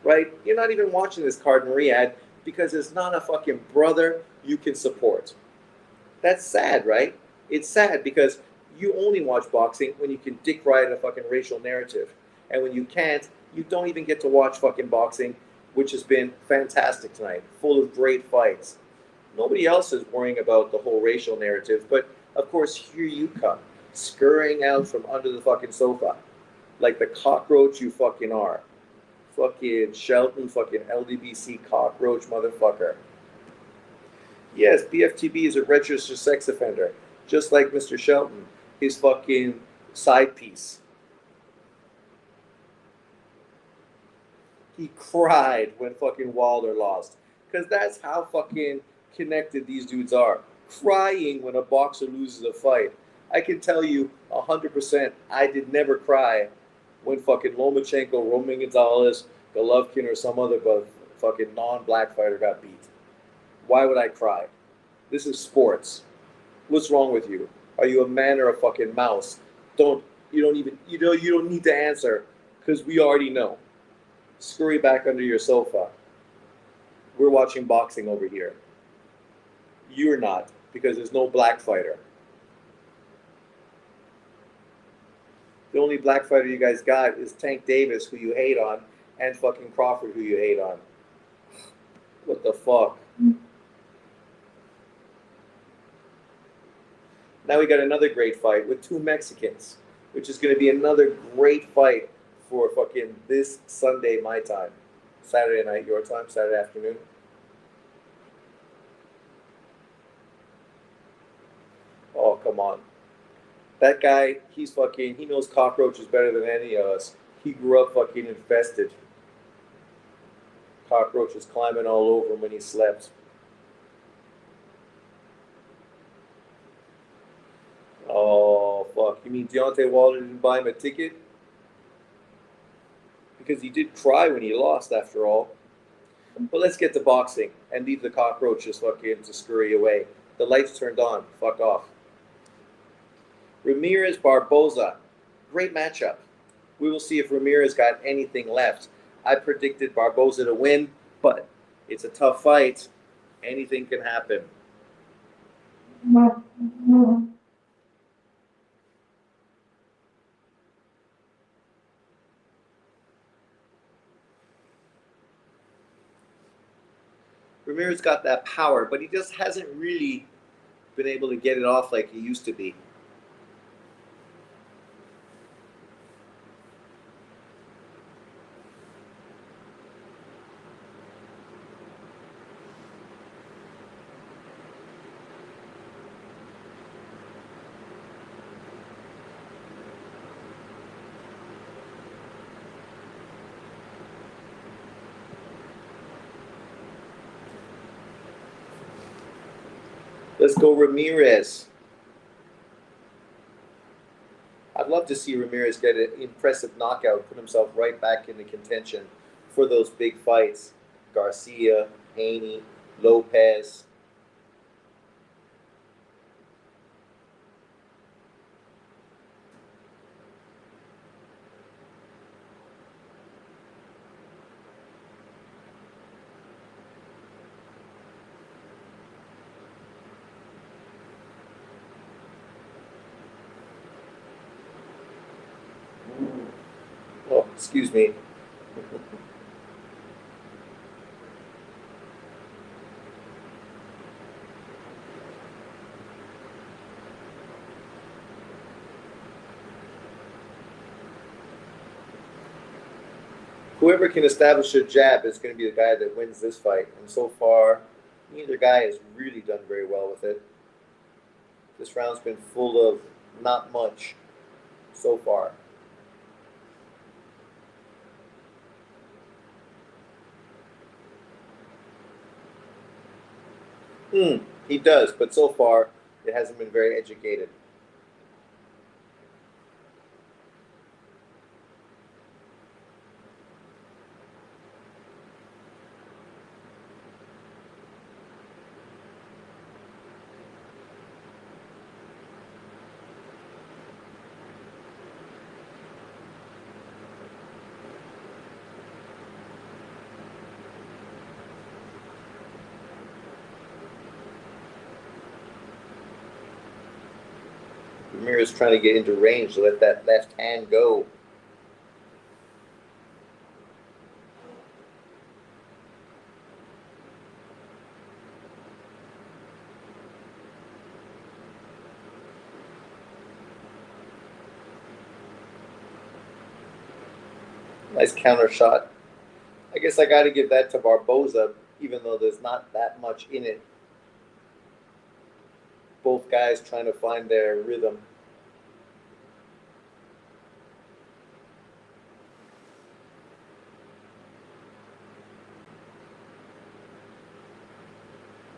right? You're not even watching this card in Riyadh because there's not a fucking brother you can support. That's sad, right? It's sad because you only watch boxing when you can dick ride a fucking racial narrative. And when you can't, you don't even get to watch fucking boxing, which has been fantastic tonight, full of great fights. Nobody else is worrying about the whole racial narrative, but of course, here you come, scurrying out from under the fucking sofa, like the cockroach you fucking are. Fucking Shelton, fucking LDBC cockroach motherfucker. Yes, BFTB is a registered sex offender, just like Mr. Shelton, his fucking side piece. He cried when fucking Wilder lost, because that's how fucking connected these dudes are. Crying when a boxer loses a fight. I can tell you 100% I did never cry when fucking Lomachenko, Roman Gonzalez, Golovkin, or some other fucking non-black fighter got beat. Why would I cry? This is sports. What's wrong with you? Are you a man or a fucking mouse? You don't need to answer, because we already know. Scurry back under your sofa. We're watching boxing over here. You're not, because there's no black fighter. The only black fighter you guys got is Tank Davis, who you hate on, and fucking Crawford, who you hate on. What the fuck? Now we got another great fight with two Mexicans, which is going to be another great fight for fucking this Sunday, my time. Saturday night, your time, Saturday afternoon. Oh, come on. That guy, he knows cockroaches better than any of us. He grew up fucking infested. Cockroaches climbing all over him when he slept. Oh, fuck. You mean Deontay Wilder didn't buy him a ticket? Because he did cry when he lost, after all. But let's get to boxing and leave the cockroaches fucking to scurry away. The lights turned on. Fuck off. Ramirez, Barboza. Great matchup. We will see if Ramirez got anything left. I predicted Barboza to win, but it's a tough fight. Anything can happen. Ramirez got that power, but he just hasn't really been able to get it off like he used to be. Let's go Ramirez. I'd love to see Ramirez get an impressive knockout, put himself right back into contention for those big fights. Garcia, Haney, Lopez. Oh, excuse me. Whoever can establish a jab is going to be the guy that wins this fight. And so far, neither guy has really done very well with it. This round's been full of not much so far. He does, but so far it hasn't been very educated. Ramirez trying to get into range to let that left hand go. Nice counter shot. I guess I got to give that to Barboza, even though there's not that much in it. Both guys trying to find their rhythm.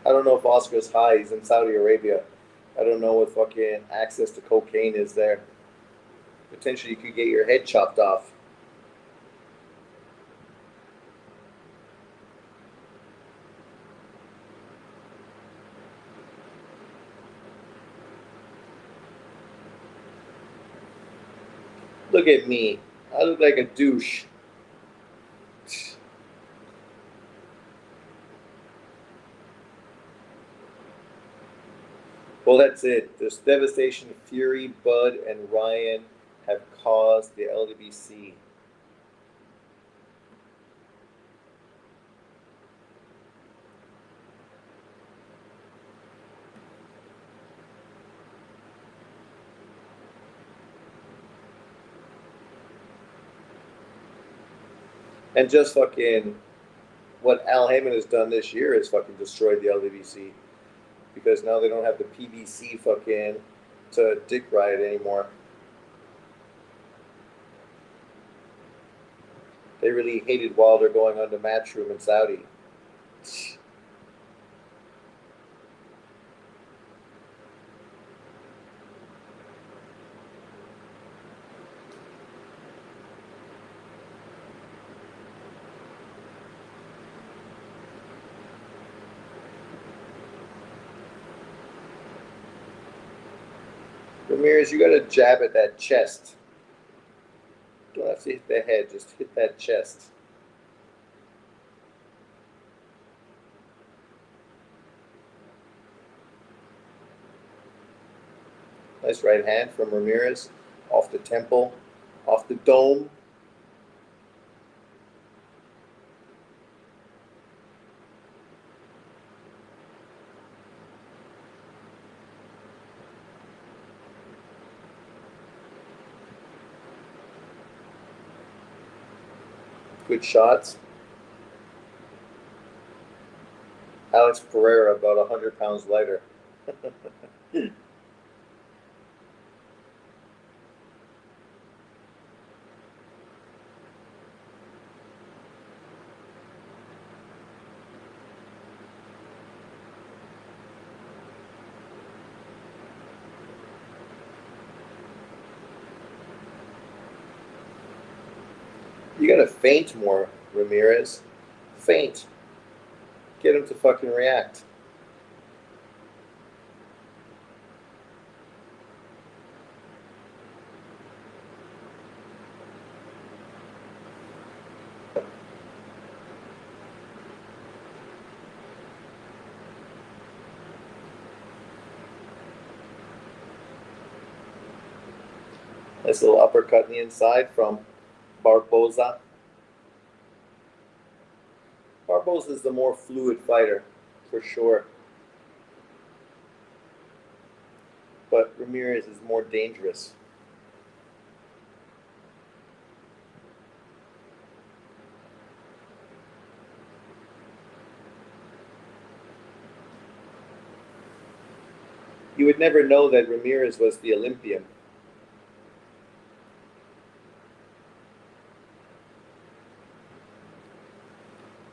I don't know if Oscar's high. He's in Saudi Arabia. I don't know what fucking access to cocaine is there. Potentially you could get your head chopped off. Look at me. I look like a douche. Well, that's it. This devastation Fury, Bud, and Ryan have caused the LWC. And just fucking what Al Heyman has done this year is fucking destroyed the LWC. Because now they don't have the PBC fucking to dick ride anymore. They really hated Wilder going on to Matchroom in Saudi. Ramirez, you got to jab at that chest. Don't have to hit the head, just hit that chest. Nice right hand from Ramirez. Off the temple, off the dome. Good shots. Alex Pereira about 100 pounds lighter. You gotta feint more, Ramirez. Feint. Get him to fucking react. Nice little uppercut in the inside from Barboza. Barboza is the more fluid fighter, for sure. But Ramirez is more dangerous. You would never know that Ramirez was the Olympian.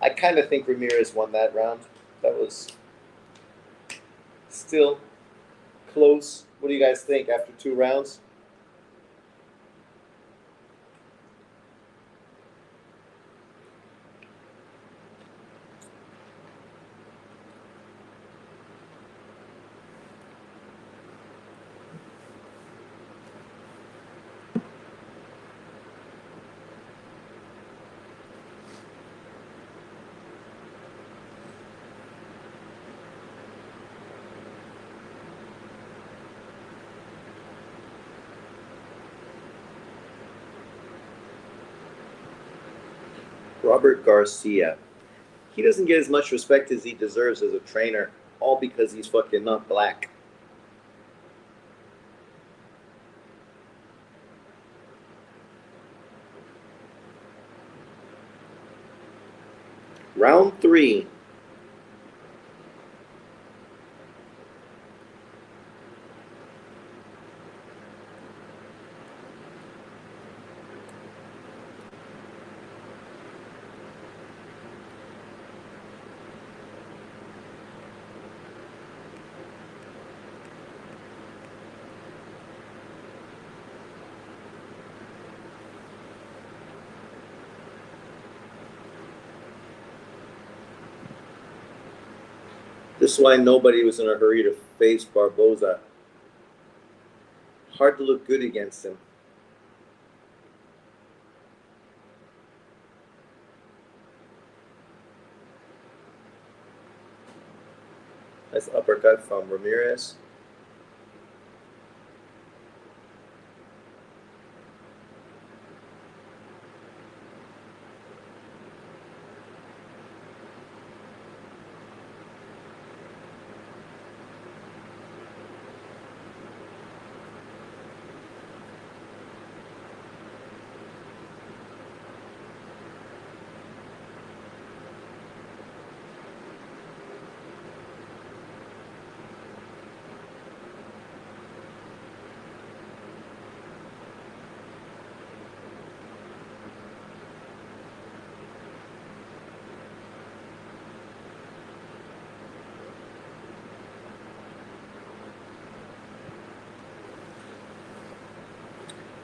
I kind of think Ramirez won that round. That was still close. What do you guys think after 2 rounds? Robert Garcia. He doesn't get as much respect as he deserves as a trainer, all because he's fucking not black. Round 3. This is why nobody was in a hurry to face Barboza. Hard to look good against him. Nice uppercut from Ramirez.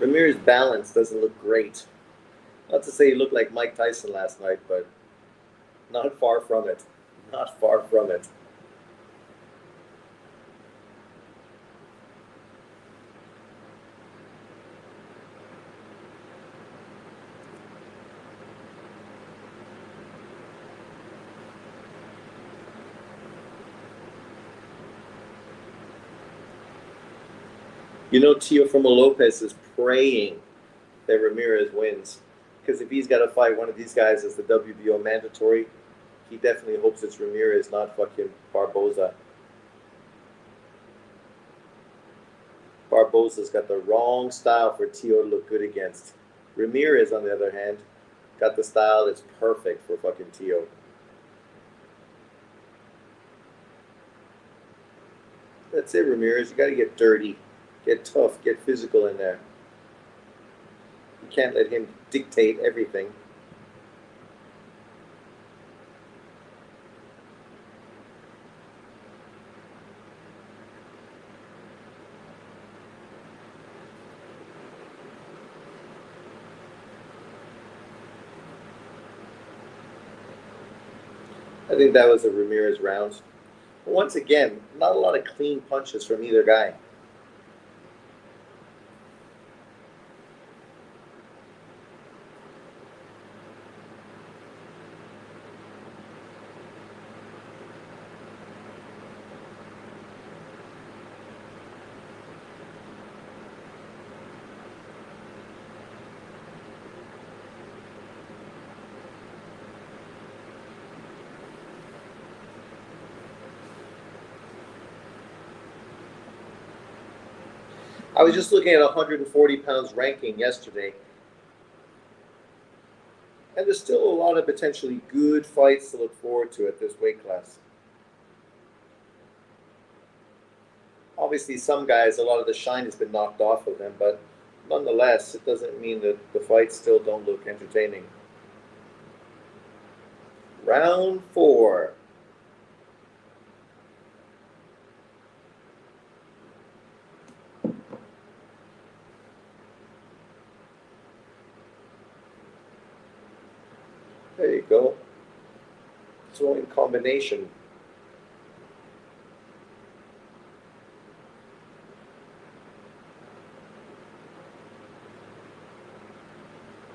Ramirez's balance doesn't look great. Not to say he looked like Mike Tyson last night, but not far from it. Not far from it. You know, Teofimo Lopez is praying that Ramirez wins. Because if he's got to fight one of these guys as the WBO mandatory, he definitely hopes it's Ramirez, not fucking Barboza. Barboza's got the wrong style for Teo to look good against. Ramirez, on the other hand, got the style that's perfect for fucking Teo. That's it, Ramirez. You got to get dirty. Get tough, get physical in there. You can't let him dictate everything. I think that was the Ramirez round. But once again, not a lot of clean punches from either guy. I was just looking at 140 pounds ranking yesterday, and there's still a lot of potentially good fights to look forward to at this weight class. Obviously, some guys, a lot of the shine has been knocked off of them, but nonetheless, it doesn't mean that the fights still don't look entertaining. Round 4. There you go. Throwing combination.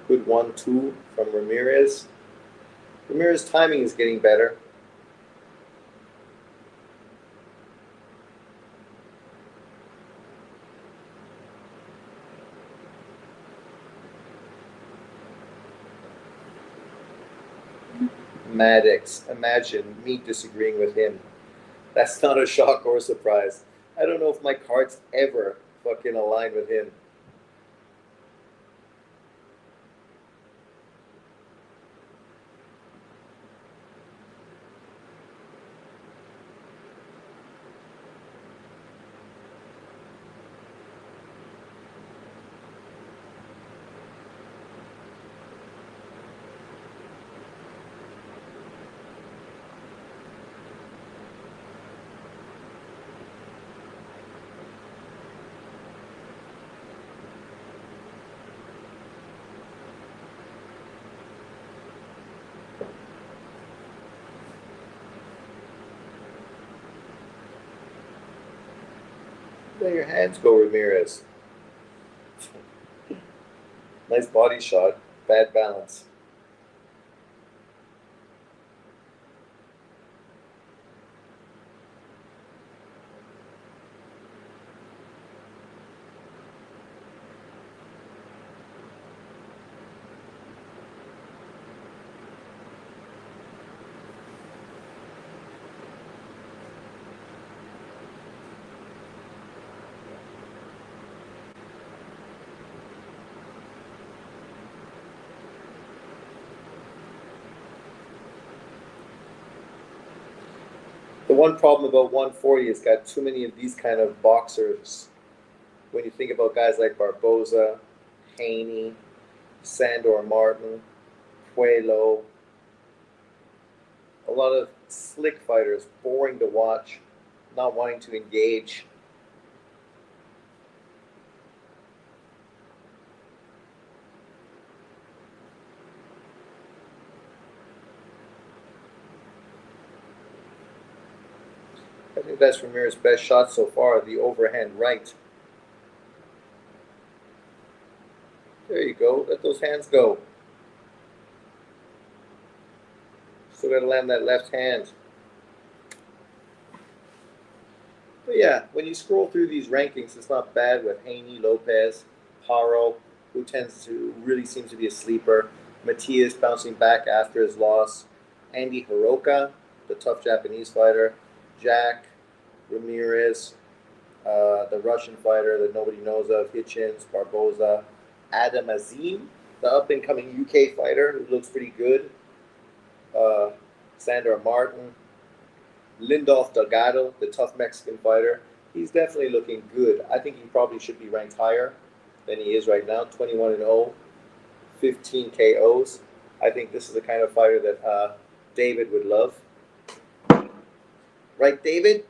Good 1-2 from Ramirez. Ramirez's timing is getting better. Maddox, imagine me disagreeing with him. That's not a shock or a surprise. I don't know if my cards ever fucking align with him. Let your hands go, Ramirez. Nice body shot, bad balance. The one problem about 140 is got too many of these kind of boxers. When you think about guys like Barboza, Haney, Sandor Martin, Puelo, a lot of slick fighters, boring to watch, not wanting to engage. I think that's Ramirez's best shot so far, the overhand right. There you go. Let those hands go. Still got to land that left hand. But yeah, when you scroll through these rankings, it's not bad with Haney, Lopez, Haro, who tends to really seems to be a sleeper. Matias bouncing back after his loss. Andy Hiroka, the tough Japanese fighter. Jack, Ramirez, the Russian fighter that nobody knows of. Hitchens, Barboza. Adam Azim, the up-and-coming UK fighter who looks pretty good. Sandor Martin. Lindolf Delgado, the tough Mexican fighter. He's definitely looking good. I think he probably should be ranked higher than he is right now. 21-0, 15 KOs. I think this is the kind of fighter that David would love. Right, David?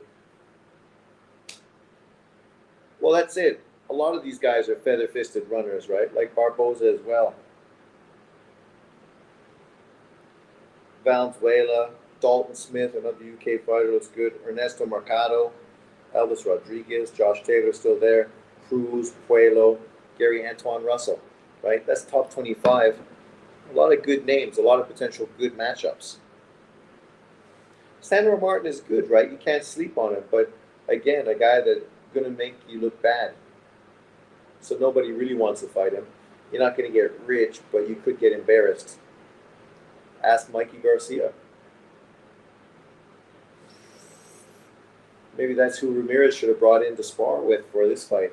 Well, that's it. A lot of these guys are feather-fisted runners, right? Like Barboza as well. Valenzuela, Dalton Smith, another UK fighter, looks good. Ernesto Mercado, Elvis Rodriguez, Josh Taylor still there. Cruz, Puelo, Gary Antoine Russell, right? That's top 25. A lot of good names, a lot of potential good matchups. Sandro Martin is good, right? You can't sleep on him, but again, a guy that's going to make you look bad. So nobody really wants to fight him. You're not going to get rich, but you could get embarrassed. Ask Mikey Garcia. Maybe that's who Ramirez should have brought in to spar with for this fight.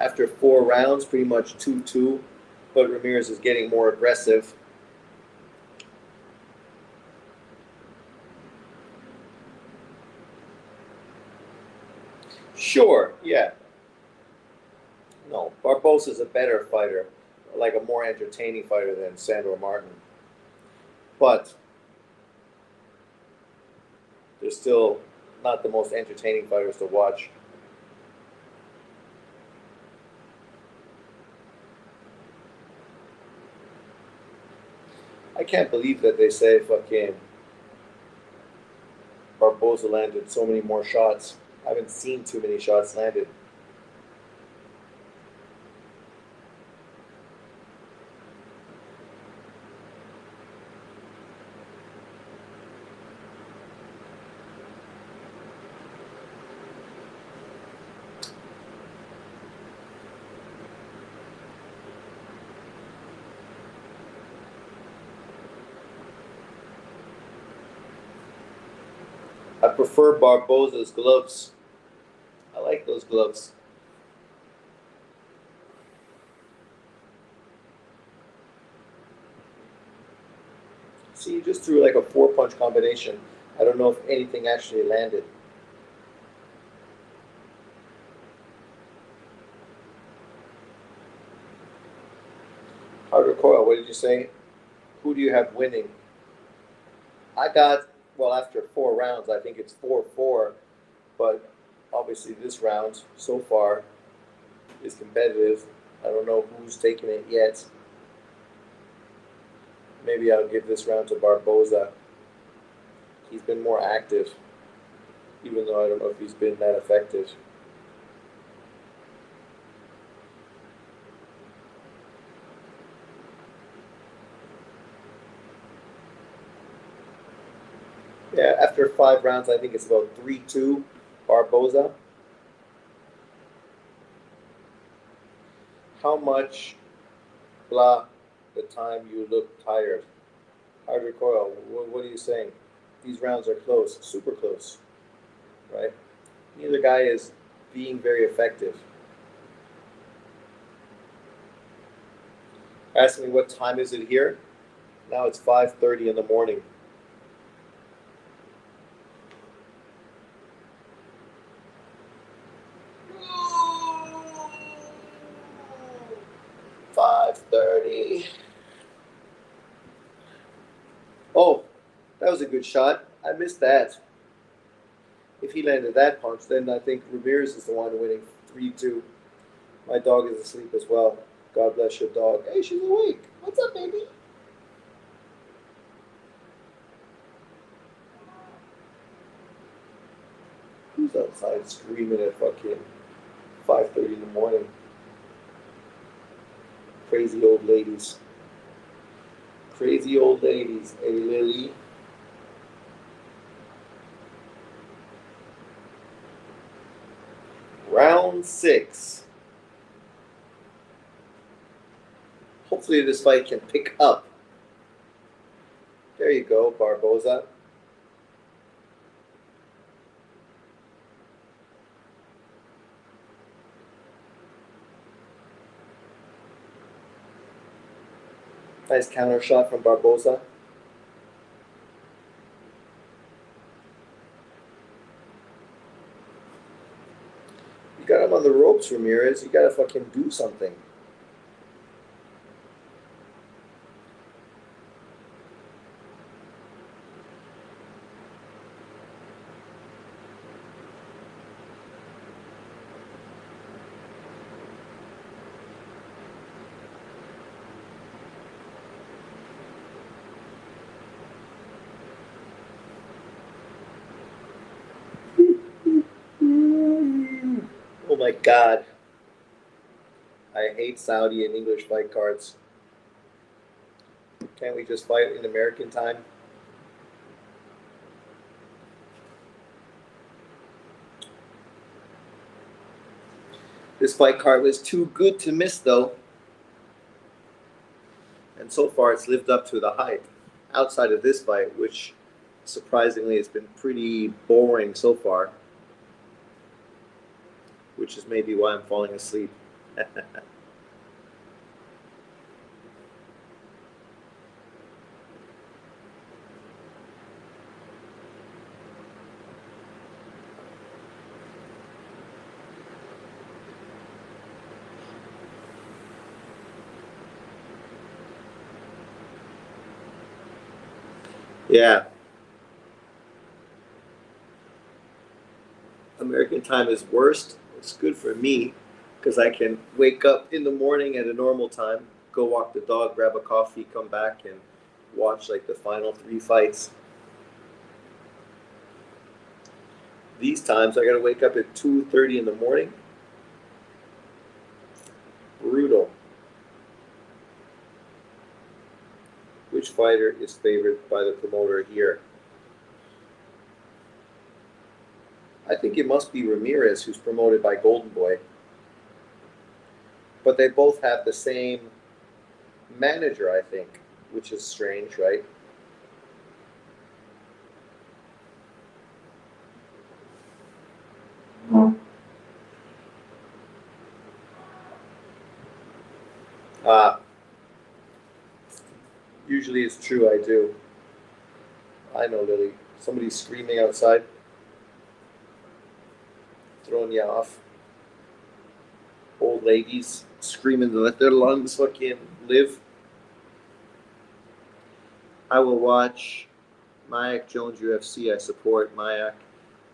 After 4 rounds, pretty much 2-2, but Ramirez is getting more aggressive. Sure, yeah. No, Barboza's a better fighter, like a more entertaining fighter than Sandro Martin. But they're still not the most entertaining fighters to watch. I can't believe that they say fucking Barboza landed so many more shots. I haven't seen too many shots landed. I prefer Barboza's gloves. I like those gloves. See, you just threw like a 4-punch combination. I don't know if anything actually landed. Harder Coil, what did you say? Who do you have winning? I got, well, after 4 rounds, I think it's 4-4. But obviously this round so far is competitive. I don't know who's taking it yet. Maybe I'll give this round to Barboza. He's been more active, even though I don't know if he's been that effective. Yeah, after 5 rounds, I think it's about 3-2 Barboza. How much, blah, the time you look tired? Harder Coil, what are you saying? These rounds are close, super close, right? Neither guy is being very effective. Asking me what time is it here? Now it's 5:30 in the morning. $5:30. Oh, that was a good shot. I missed that. If he landed that punch, then I think Ramirez is the one winning 3-2. My dog is asleep as well. God bless your dog. Hey, she's awake. What's up, baby? Who's outside screaming at fucking 5:30 in the morning? Crazy old ladies. Crazy old ladies. Hey, Lily. Round 6. Hopefully this fight can pick up. There you go, Barboza. Nice counter shot from Barboza. You got him on the ropes, Ramirez. You gotta fucking do something. God. I hate Saudi and English fight cards. Can't we just fight in American time? This fight card was too good to miss, though. And so far, it's lived up to the hype. Outside of this fight, which surprisingly has been pretty boring so far, which is maybe why I'm falling asleep. Yeah. American time is worst. It's good for me because I can wake up in the morning at a normal time, go walk the dog, grab a coffee, come back and watch like the final 3 fights. These times I gotta wake up at 2:30 in the morning. Brutal. Which fighter is favored by the promoter here? I think it must be Ramirez, who's promoted by Golden Boy. But they both have the same manager, I think, which is strange, right? Usually it's true, I do. I know, Lily. Somebody's screaming outside. Throwing you off. Old ladies screaming to let their lungs fucking live. I will watch Mayak Jones UFC. I support Mayak.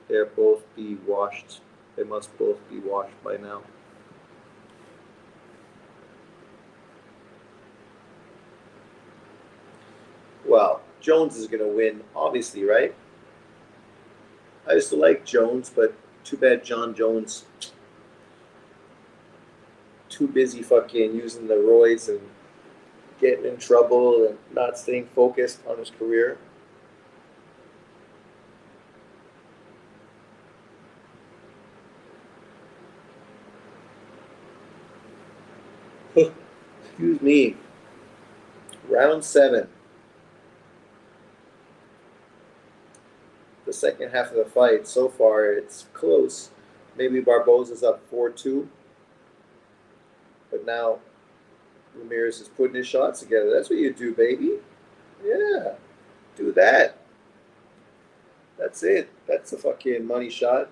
They'll both be washed. They must both be washed by now. Well, Jones is going to win, obviously, right? I used to like Jones, but too bad John Jones too busy fucking using the roids and getting in trouble and not staying focused on his career. Excuse me. Round 7. The second half of the fight. So far, it's close. Maybe Barboza's up 4-2. But now Ramirez is putting his shots together. That's what you do, baby. Yeah. Do that. That's it. That's a fucking money shot.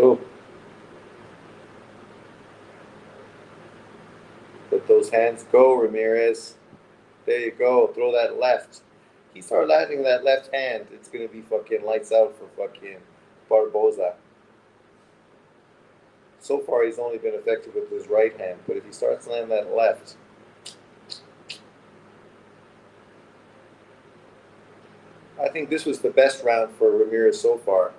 Oh. Let those hands go, Ramirez. There you go. Throw that left. He started landing that left hand. It's going to be fucking lights out for fucking Barboza. So far, he's only been effective with his right hand. But if he starts landing that left, I think this was the best round for Ramirez so far.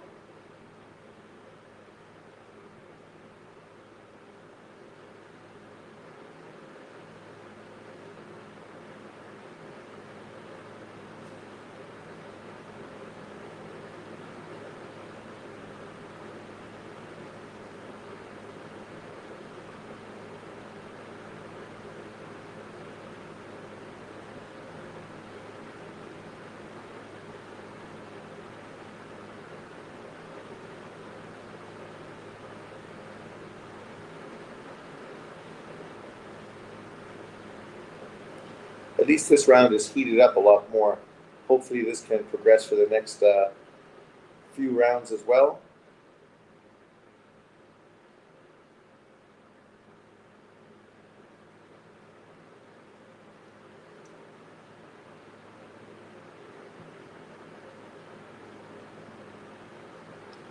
least this round is heated up a lot more. Hopefully this can progress for the next few rounds as well.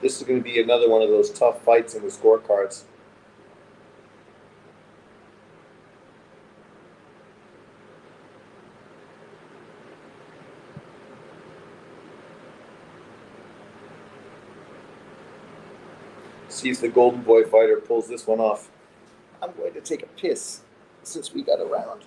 This is going to be another one of those tough fights in the scorecards. See if the Golden Boy fighter pulls this one off. I'm going to take a piss since we got a round.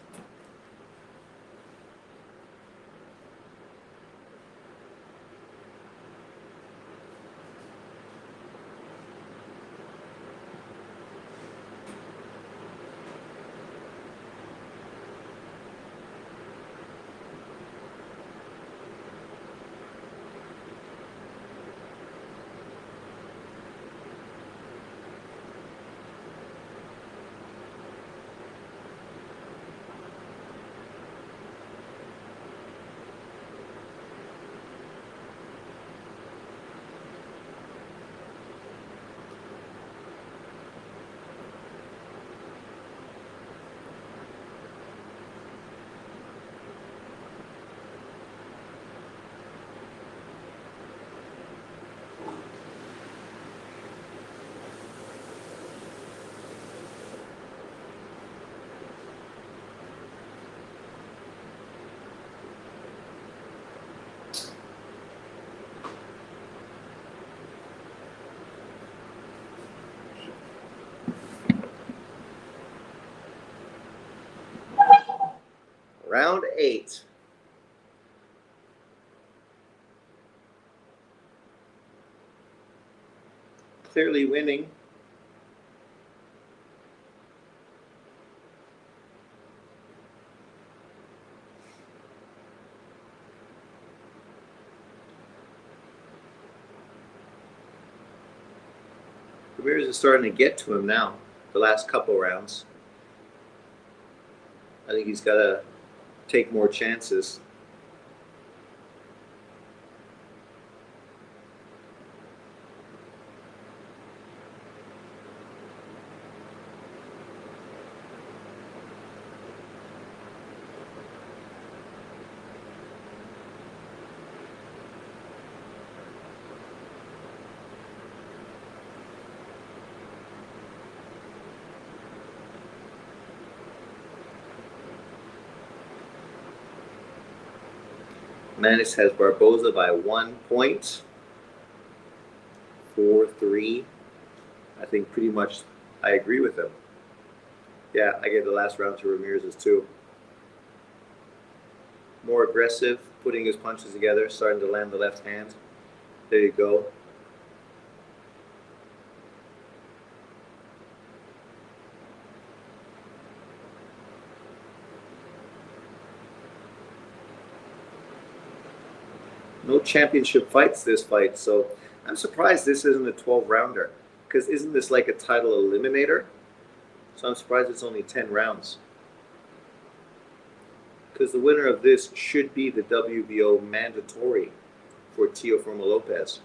Round 8. Clearly winning. Ramirez is starting to get to him now, the last couple rounds. I think he's got to take more chances. Manis has Barboza by 1 point. 4-3. I think pretty much I agree with him. Yeah, I gave the last round to Ramirez's too. More aggressive, putting his punches together, starting to land the left hand. There you go. No championship fights this fight, so I'm surprised this isn't a 12-rounder, because isn't this like a title eliminator? So I'm surprised it's only 10 rounds. Because the winner of this should be the WBO mandatory for Teofimo Lopez.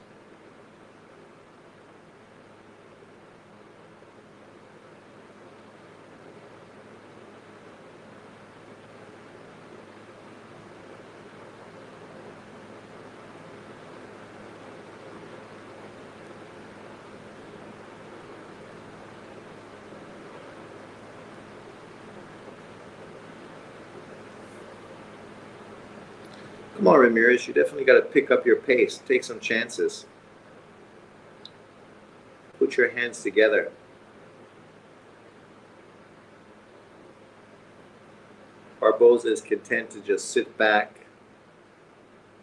Come on, Ramirez, you definitely got to pick up your pace, take some chances. Put your hands together. Barboza is content to just sit back,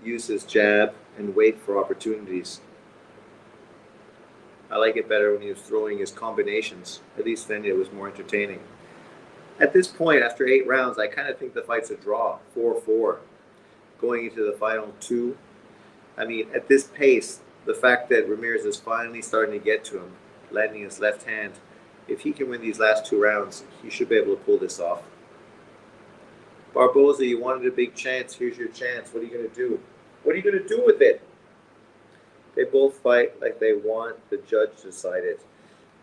use his jab, and wait for opportunities. I like it better when he was throwing his combinations. At least then it was more entertaining. At this point, after 8 rounds, I kind of think the fight's a draw, 4-4. Going into the final 2. I mean, at this pace, the fact that Ramirez is finally starting to get to him, landing his left hand, if he can win these last 2 rounds, he should be able to pull this off. Barboza, you wanted a big chance. Here's your chance. What are you going to do? What are you going to do with it? They both fight like they want the judge to decide it.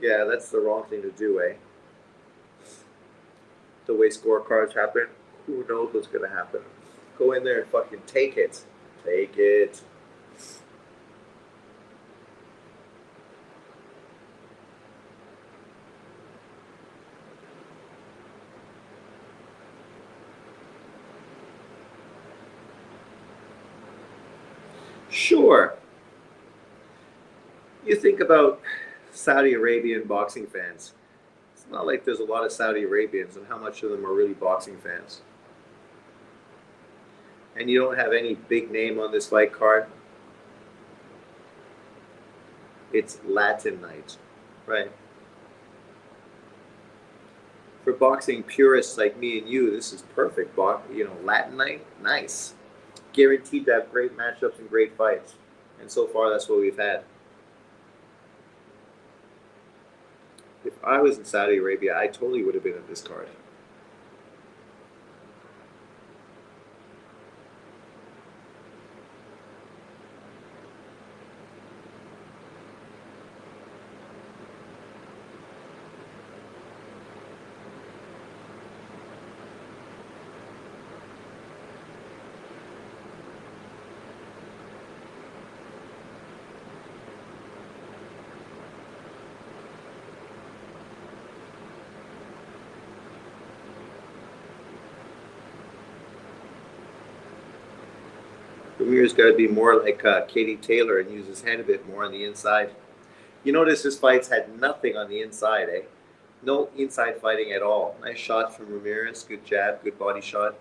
Yeah, that's the wrong thing to do, eh? The way scorecards happen, who knows what's going to happen? Go in there and fucking take it. Take it. Sure. You think about Saudi Arabian boxing fans. It's not like there's a lot of Saudi Arabians, and how much of them are really boxing fans? And you don't have any big name on this fight card. It's Latin night, right? For boxing purists like me and you, this is perfect. Latin night, nice. Guaranteed to have great matchups and great fights. And so far, that's what we've had. If I was in Saudi Arabia, I totally would have been at this card. Ramirez got to be more like Katie Taylor and use his head a bit more on the inside. You notice his fights had nothing on the inside, eh? No inside fighting at all. Nice shot from Ramirez. Good jab, good body shot.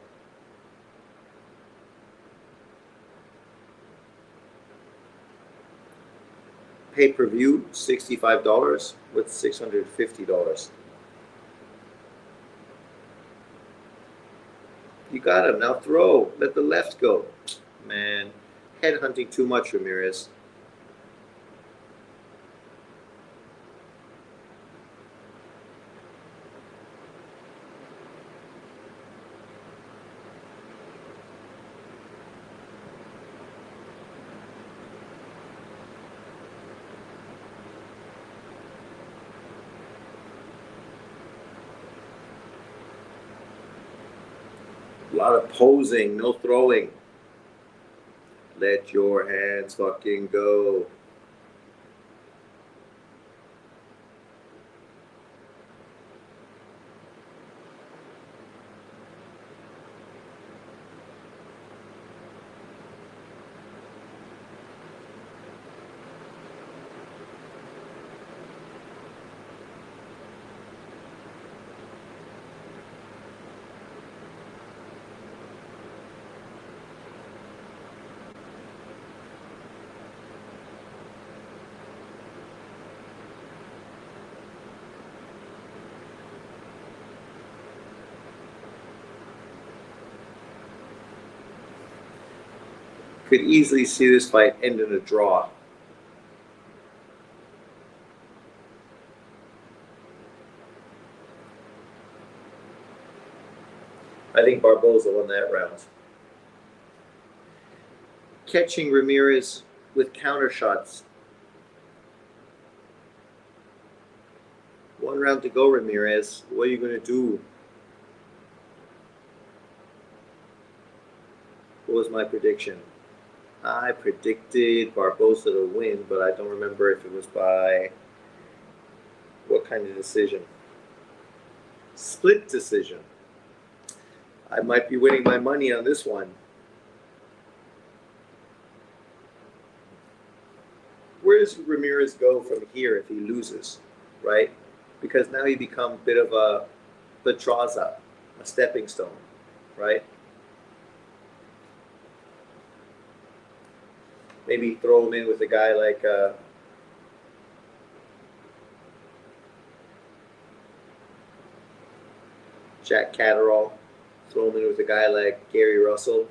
Pay-per-view, $65 with $650. You got him. Now throw. Let the left go. Man, head hunting too much, Ramirez. A lot of posing, no throwing. Let your hands fucking go. Could easily see this fight end in a draw. I think Barboza won that round. Catching Ramirez with counter shots. 1 round to go, Ramirez. What are you going to do? What was my prediction? I predicted Barboza to win, but I don't remember if it was by what kind of decision. Split decision. I might be winning my money on this one. Where does Ramirez go from here if he loses, right? Because now he becomes a bit of a Petraza, a stepping stone, right? Maybe throw him in with a guy like Jack Catterall. Throw him in with a guy like Gary Russell.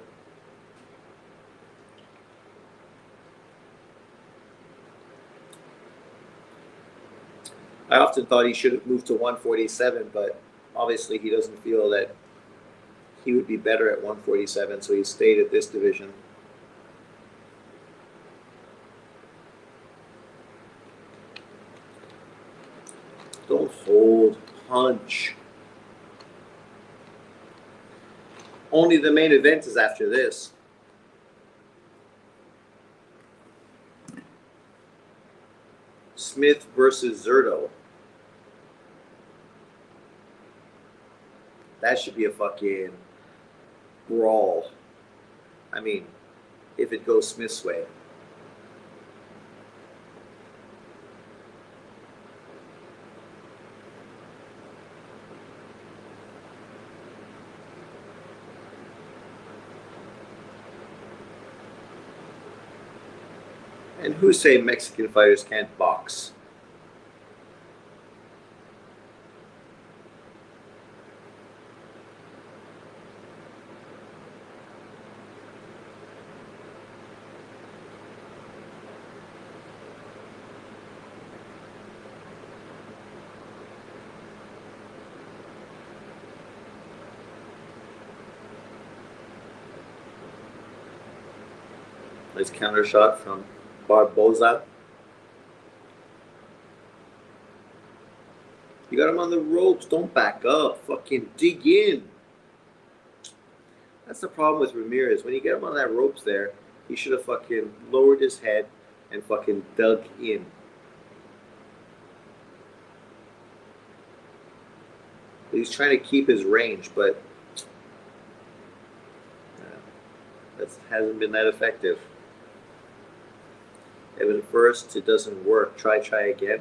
I often thought he should have moved to 147, but obviously he doesn't feel that he would be better at 147, so he stayed at this division. Don't hold, punch. Only the main event is after this. Smith versus Zurdo. That should be a fucking brawl. I mean, if it goes Smith's way. And who say Mexican fighters can't box? Nice counter shot from Barboza. You got him on the ropes. Don't back up. Fucking dig in. That's the problem with Ramirez. When you get him on that ropes there, he should have fucking lowered his head and fucking dug in. He's trying to keep his range, but that hasn't been that effective. If at first it doesn't work, try again,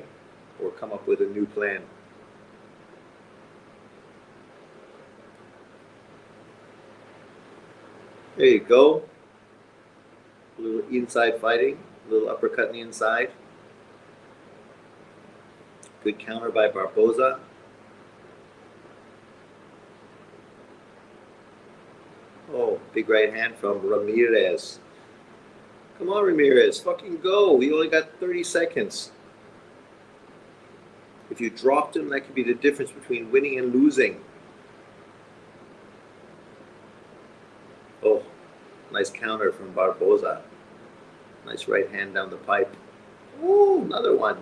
or come up with a new plan. There you go. A little inside fighting, a little uppercut in the inside. Good counter by Barboza. Oh, big right hand from Ramirez. Come on, Ramirez, fucking go. You only got 30 seconds. If you dropped him, that could be the difference between winning and losing. Oh, nice counter from Barboza. Nice right hand down the pipe. Ooh, another one.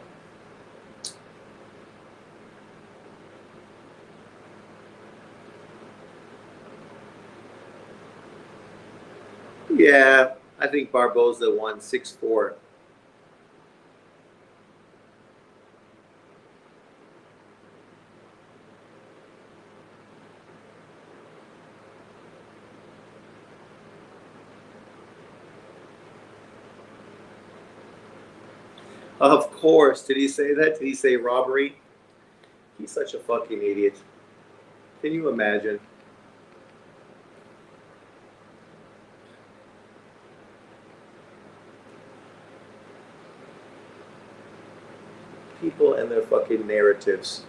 Yeah, I think Barboza won 6-4. Of course. Did he say that? Did he say robbery? He's such a fucking idiot. Can you imagine? People and their fucking narratives.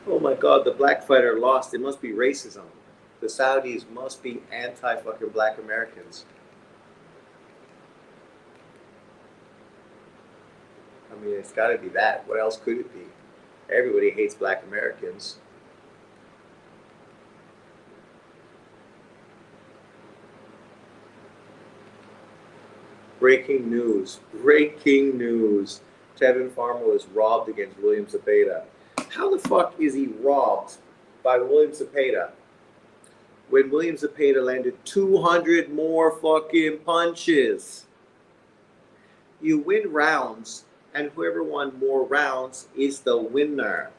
Oh my God, the black fighter lost. It must be racism. The Saudis must be anti-fucking black Americans. I mean, it's got to be that. What else could it be? Everybody hates black Americans. Breaking news. Breaking news. Tevin Farmer was robbed against William Zepeda. How the fuck is he robbed by William Zepeda when William Zepeda landed 200 more fucking punches? You win rounds, and whoever won more rounds is the winner,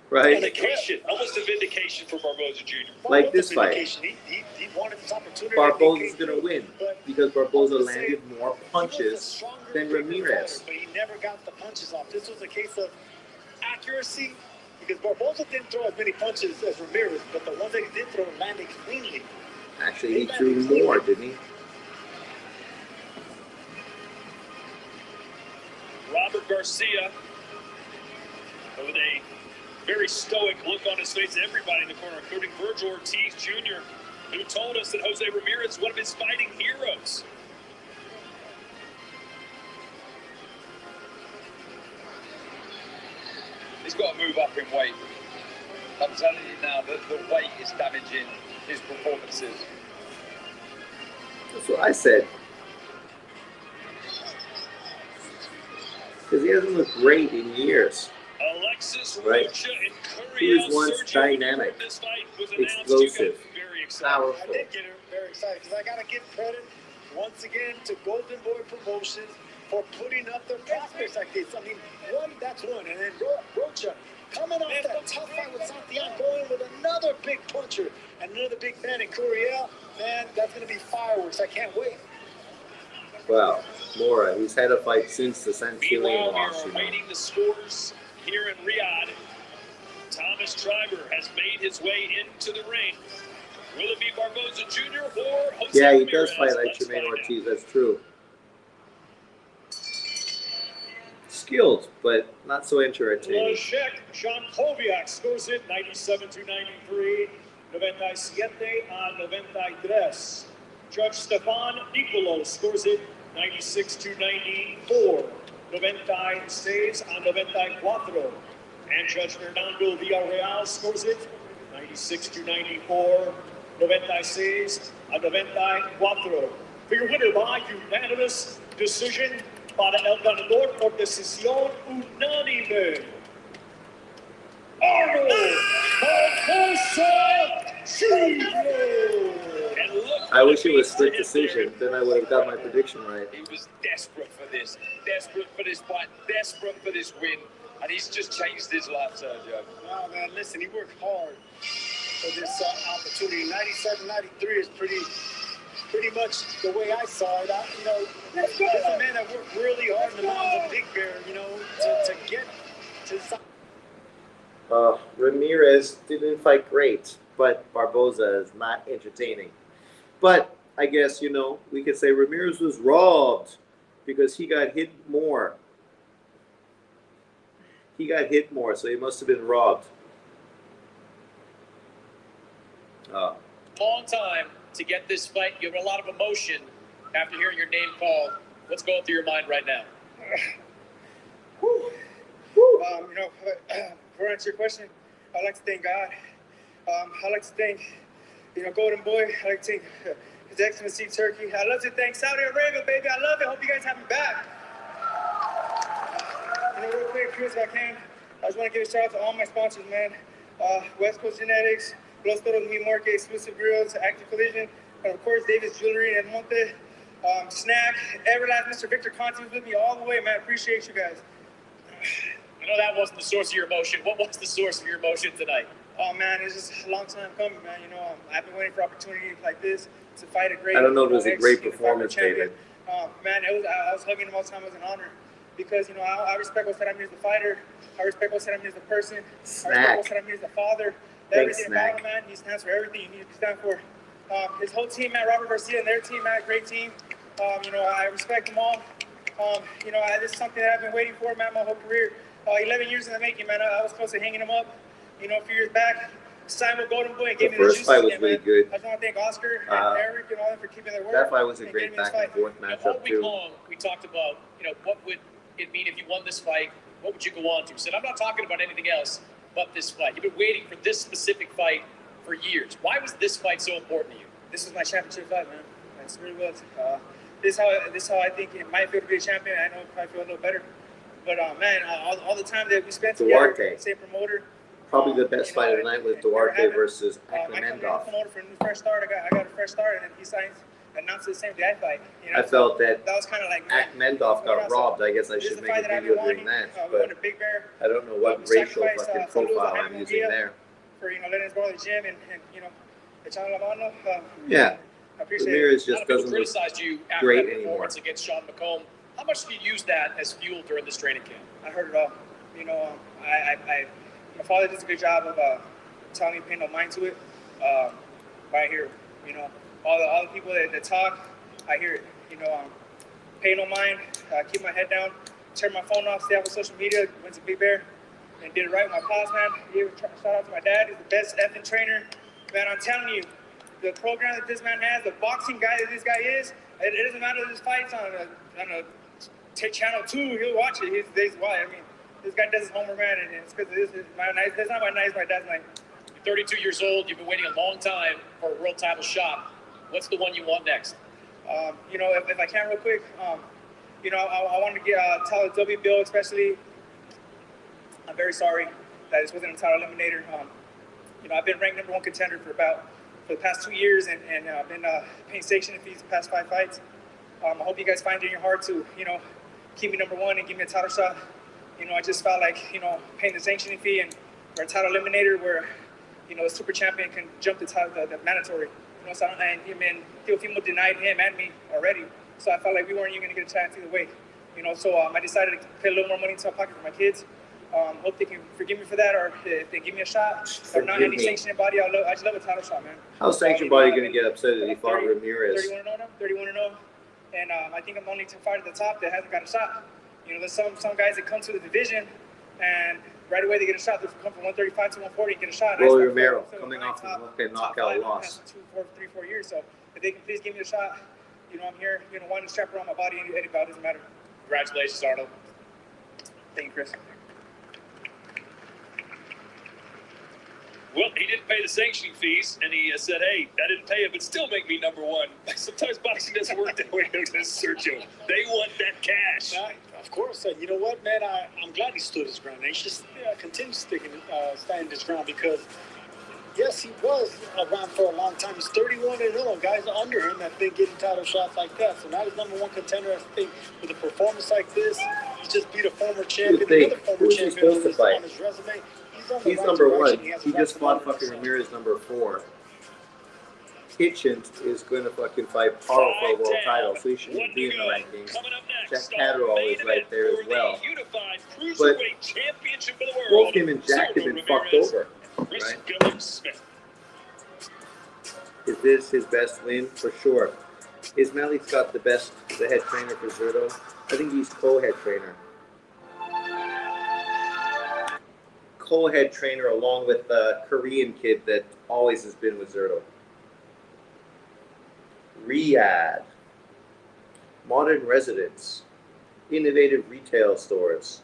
right? Vindication, almost a vindication for Barboza Jr. Like this fight. He wanted this opportunity. Barboza's going to win because Barboza landed more punches than Ramirez. But he never got the punches off. This was a case of accuracy because Barboza didn't throw as many punches as Ramirez, but the ones that he did throw landed cleanly. Actually, he threw more, didn't he? Robert Garcia with a very stoic look on his face. Everybody in the corner, including Virgil Ortiz Jr., who told us that Jose Ramirez is one of his fighting heroes. He's got to move up in weight. I'm telling you now, the weight is damaging his performances. That's what I said. Because he hasn't looked great in years. Alexis Right. Rocha and He was Curiel once Sergio, when you dynamic, heard this fight was announced, explosive, you got very excited. I powerful. did get very excited because I got to give credit once again to Golden Boy Promotions for putting up their prospects like this. I mean, that's one. And then Rocha coming off that tough fight with Santiago, going with another big puncher and another big man in Curiel. Man, that's going to be fireworks. I can't wait. Wow, Mora, he's had a fight since the Santillan Meanwhile, we loss. are You know. awaiting the scores here in Riyadh. Thomas Triber has made his way into the ring. Will it be Barboza Jr. or Jose Yeah, he Ramirez? does fight like Let's Jermaine find Ortiz, that's true. Skilled, but not so entertaining. Leszek Jankowiak scores it 97-93, 97-93. Judge Stefan Nicolo scores it 96-94, 96-94. And Judge Fernando Villarreal scores it 96-94, 96-94. For your winner by unanimous decision, para el ganador por decisión unánime, Arnold Barboza Jr. I wish it was split decision, then I would have got my prediction right. He was desperate for this fight, desperate for this win, and he's just changed his life, Sergio. No, man, listen, he worked hard for this opportunity. 97-93 is pretty much the way I saw it. This is a man that worked really hard in the mountains of Big Bear, to get to the Ramirez didn't fight great, but Barboza is not entertaining. But I guess, we could say Ramirez was robbed because he got hit more. He got hit more, so he must have been robbed. Long time to get this fight. You have a lot of emotion after hearing your name called. What's going through your mind right now? For answer your question, I'd like to thank God. I'd like to thank, Golden Boy. I'd like to thank His Excellency Turkey. I'd love to thank Saudi Arabia, baby. I love it. Hope you guys have me back. Real quick, Chris, if I can, I just want to give a shout out to all my sponsors, man. West Coast Genetics, Los Toros Mi Marque, Exclusive Grills, Active Collision, and of course, Davis Jewelry and Monte, Snack, Everlast, Mr. Victor Conti was with me all the way, man. Appreciate you guys. I know that wasn't the source of your emotion. What was the source of your emotion tonight? Oh, man, it's just a long time coming, man. I've been waiting for opportunities like this to fight a great. I don't know if it was a great performance, David. Man, I was hugging him all the time. It was an honor. Because, I respect Jose Ramirez the fighter. I respect Jose Ramirez the person. Snack. I respect Jose Ramirez the father. Thanks, Everything Snack. about him, man. He stands for everything you need to stand for. His whole team, man, Robert Garcia and their team, man, great team. I respect them all. This is something that I've been waiting for, man, my whole career. 11 years in the making, man. I was close to hanging him up. A few years back, signed with Golden Boy and gave The me the first juice fight was again, really man. good. I just want to thank Oscar and Eric and all them for keeping their word. That fight was a and great getting me this back and fight. forth All matchup, week too. long, we talked about, what would it mean if you won this fight? What would you go on to? Said, I'm not talking about anything else but this fight. You've been waiting for this specific fight for years. Why was this fight so important to you? This is my championship fight, man. It's really well. This is how I think it might feel to be a champion. I know it probably feel a little better. But, man, all the time that we spent Duarte. together, same promoter. Probably the best fight of the night was Duarte versus I come in Akmenov. promoter for a new fresh start. I got a fresh start, and then he signs, announced the same day I fight. I felt that that was kind of like, man, Akmenov got robbed. I guess I this is should the make fight a that I've video been doing wanting. that, We went but to Big Bear. I don't know what We racial sacrificed, fucking saludos a profile Jaime I'm using Munguia there. For letting us borrow the gym and echando la mano. Yeah, I appreciate Ramirez it. A lot just of people doesn't look criticized you after great that anymore. performance against Sean McComb. How much did you use that as fuel during this training camp? I heard it all. My father does a good job of telling me pay no mind to it. Right here, all the people that talk, I hear it. Pay no mind, keep my head down, turn my phone off, stay off of social media, went to Big Bear, and did it right with my pops, man. Shout out to my dad, he's the best effing trainer. Man, I'm telling you, the program that this man has, the boxing guy that this guy is, it doesn't matter if this fight's on a channel 2, he'll watch it. He's why. I mean, this guy does his homework, man, and it's because this is my night. That's not my night, it's my dad's night. 32 years old. You've been waiting a long time for a world title shot. What's the one you want next? You know, if I can real quick, you know, I want to tell WBO especially, I'm very sorry that this wasn't a title eliminator. You know, I've been ranked #1 contender for the past 2 years, and I've been paying sanction fees the past 5 fights. I hope you guys find it in your heart to, you know, keep me #1 and give me a title shot. You know, I just felt like, you know, paying the sanctioning fee and for a title eliminator where, you know, a super champion can jump the mandatory. You know, so and Teofimo denied him and me already. So I felt like we weren't even going to get a chance either way. You know, so I decided to put a little more money into my pocket for my kids. Hope they can forgive me for that, or if they give me a shot, or not any sanctioning body, I just love a title shot, man. How's sanctioned body going to get upset if he fought Ramirez? 31-0 now, 31-0. And I think I'm the only fighter at the top that hasn't got a shot. You know, there's some guys that come to the division and right away they get a shot. They come from 135 to 140 and get a shot. Rolly Romero coming off a knockout loss. 3-4 years. So if they can please give me a shot, you know, I'm here, you know, wanting to strap around my body any bout, doesn't matter. Congratulations, Arnold. Thank you, Chris. Well, he didn't pay the sanctioning fees, and he said, hey, I didn't pay it, but still make me #1. Sometimes boxing doesn't work that way, Sergio. They want that cash. Of course. You know what, man? I'm glad he stood his ground. He should continue standing his ground because, yes, he was around for a long time. He's 31-0. Guys under him have been getting title shots like that. So now he's #1 contender. I think with a performance like this, he just beat a former champion, another former champion on his resume. He's #1. He just fought fucking Ramirez #4. Hitchens is going to fucking fight Paul for a world title, so he shouldn't be in the rankings. Jack Catterall is right there as well. But both him and Jack have been fucked over, right? Is this his best win? For sure. Is Mally Scott the head trainer for Zurdo? I think he's co-head trainer. Co-head trainer along with the Korean kid that always has been with Zurdo. Riyadh. Modern residence. Innovative retail stores.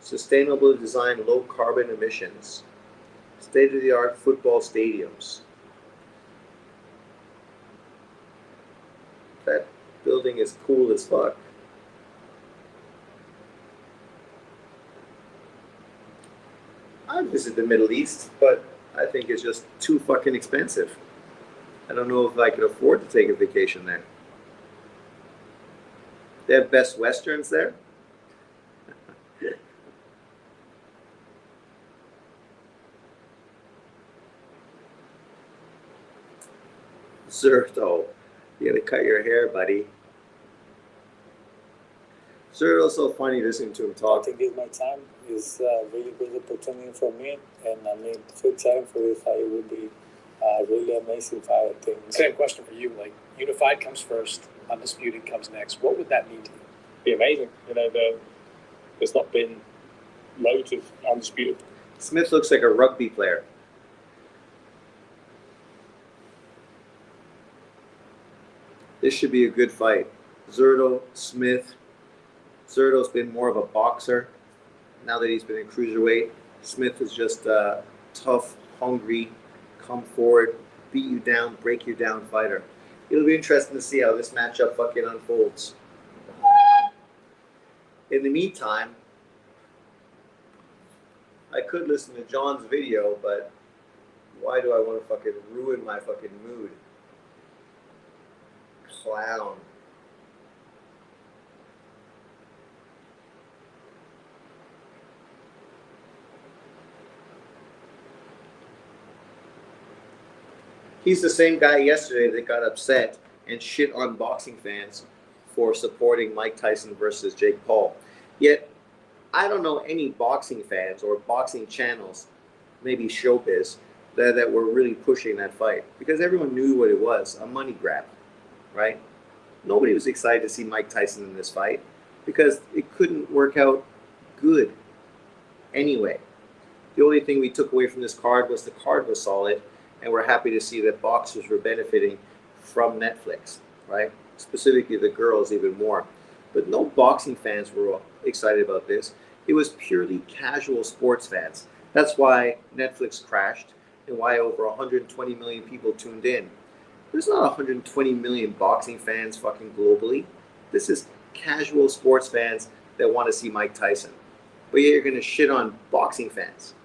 Sustainably designed low carbon emissions. State-of-the-art football stadiums. That building is cool as fuck. I visit the Middle East, but I think it's just too fucking expensive. I don't know if I could afford to take a vacation there. They have Best Westerns there. Zurdo, you gotta cut your hair, buddy. Zurdo's so funny listening to him talk. I think it's my time. It's a really good opportunity for me, and I mean, full time for this fight would be a really amazing fight, I think. Same question for you. Like, unified comes first, undisputed comes next. What would that mean to you? Be amazing. You know, there's not been loads of undisputed. Smith looks like a rugby player. This should be a good fight. Zurdo, Smith. Zurdo's been more of a boxer now that he's been in cruiserweight. Smith is just a tough, hungry, come forward, beat you down, break you down fighter. It'll be interesting to see how this matchup fucking unfolds. In the meantime, I could listen to John's video, but why do I want to fucking ruin my fucking mood? Clown. He's the same guy yesterday that got upset and shit on boxing fans for supporting Mike Tyson versus Jake Paul. Yet, I don't know any boxing fans or boxing channels, maybe showbiz, that were really pushing that fight. Because everyone knew what it was, a money grab, right? Nobody was excited to see Mike Tyson in this fight because it couldn't work out good anyway. The only thing we took away from this card was the card was solid, and we're happy to see that boxers were benefiting from Netflix, right? Specifically the girls even more. But no boxing fans were excited about this. It was purely casual sports fans. That's why Netflix crashed and why over 120 million people tuned in. There's not 120 million boxing fans fucking globally. This is casual sports fans that want to see Mike Tyson. But you're going to shit on boxing fans.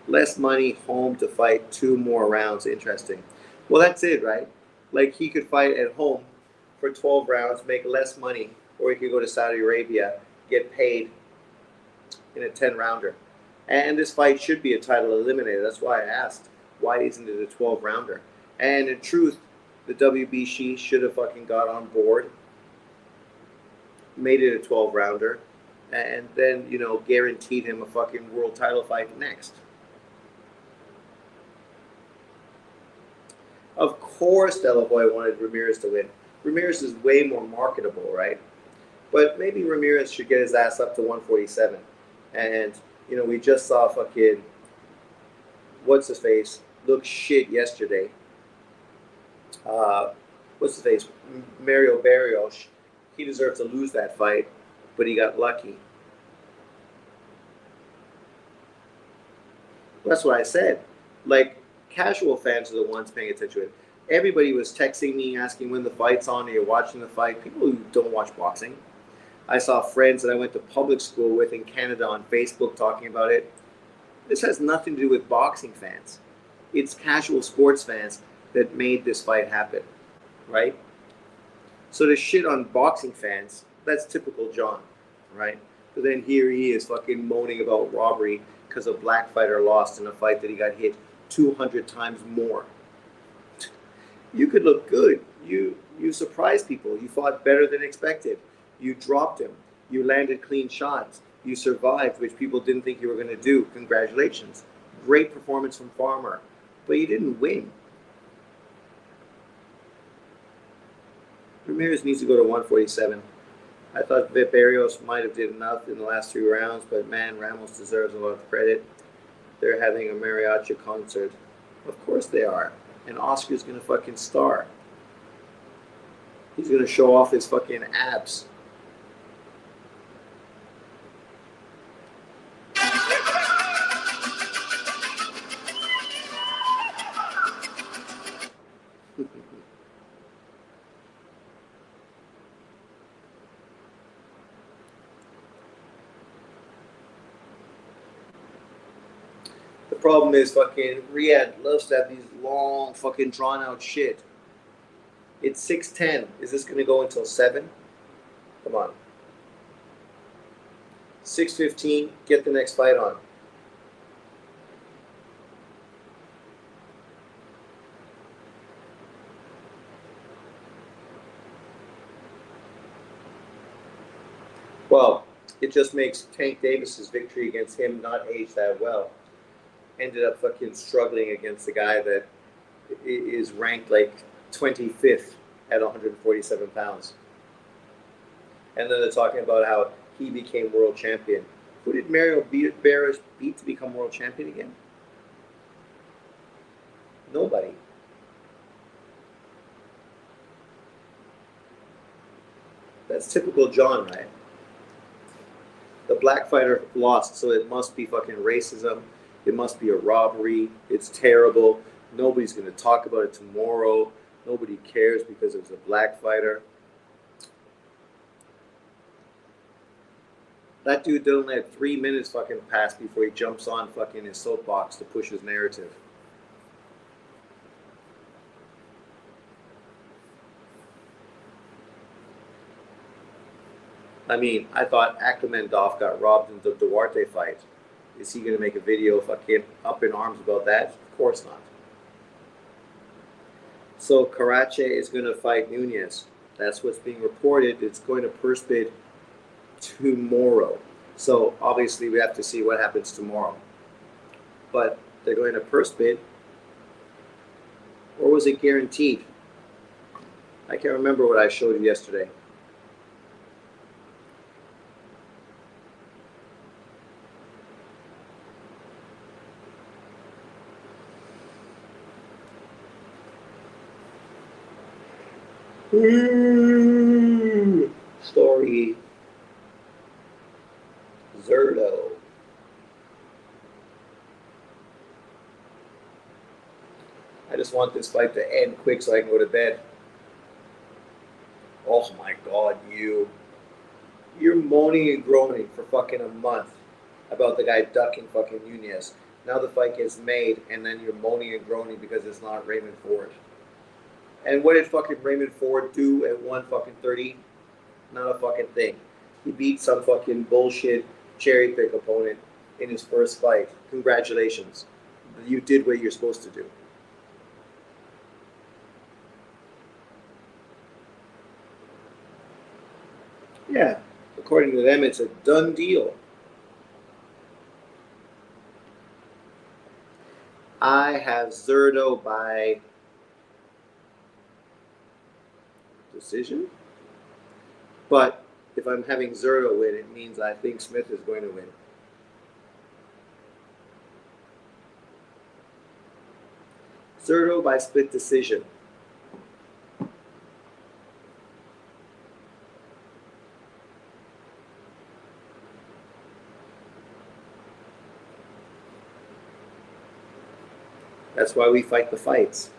Less money, home to fight 2 more rounds. Interesting. Well, that's it, right? Like he could fight at home for 12 rounds, make less money, or he could go to Saudi Arabia, get paid in a 10-rounder. And this fight should be a title eliminator. That's why I asked, why isn't it a 12-rounder? And in truth, the WBC should have fucking got on board, made it a 12-rounder, and then, guaranteed him a fucking world title fight next. Of course, De La Hoya wanted Ramirez to win. Ramirez is way more marketable, right? But maybe Ramirez should get his ass up to 147. And, we just saw fucking, what's-his-face, look shit yesterday. What's-his-face, Mario Barrios. He deserved to lose that fight, but he got lucky. That's what I said. Like, casual fans are the ones paying attention to it. Everybody was texting me, asking when the fight's on, or you're watching the fight. People who don't watch boxing. I saw friends that I went to public school with in Canada on Facebook talking about it. This has nothing to do with boxing fans. It's casual sports fans that made this fight happen, right? So to shit on boxing fans, that's typical John, right? But then here he is fucking moaning about robbery because a black fighter lost in a fight that he got hit 200 times more. You could look good. You surprised people. You fought better than expected. You dropped him. You landed clean shots. You survived, which people didn't think you were going to do. Congratulations. Great performance from Farmer. But you didn't win. Ramirez needs to go to 147. I thought Barrios might have did enough in the last 3 rounds, but man, Ramos deserves a lot of credit. They're having a mariachi concert. Of course they are. And Oscar's going to fucking star. He's going to show off his fucking abs. The problem is fucking Riyadh loves to have these long fucking drawn out shit. It's 6:10. Is this going to go until 7? Come on. 6:15. Get the next fight on. Well, it just makes Tank Davis's victory against him not age that well. Ended up fucking struggling against the guy that is ranked like 25th at 147 pounds. And then they're talking about how he became world champion. Who did Mario Barrios beat to become world champion again? Nobody. That's typical John, right? The black fighter lost, so it must be fucking racism. It must be a robbery. It's terrible. Nobody's going to talk about it tomorrow. Nobody cares because it was a black fighter. That dude don't let 3 minutes fucking pass before he jumps on fucking his soapbox to push his narrative. I mean, I thought Akhmedov got robbed in the Duarte fight. Is he going to make a video fucking up in arms about that? Of course not. So Karache is going to fight Nunez. That's what's being reported. It's going to purse bid tomorrow. So obviously we have to see what happens tomorrow. But they're going to purse bid. Or was it guaranteed? I can't remember what I showed you yesterday. Story. just want this fight to end quick so I can go to bed. Oh my God, you're moaning and groaning for fucking a month about the guy ducking fucking Nunez. Now the fight gets made, and then you're moaning and groaning because it's not Raymond Ford. And what did fucking Raymond Ford do at 130? Not a fucking thing. He beat some fucking bullshit cherry pick opponent in his first fight. Congratulations. You did what you're supposed to do. Yeah, according to them, it's a done deal. I have Zurdo by decision. But if I'm having Zurdo win, it means I think Smith is going to win. Zurdo by split decision. That's why we fight the fights.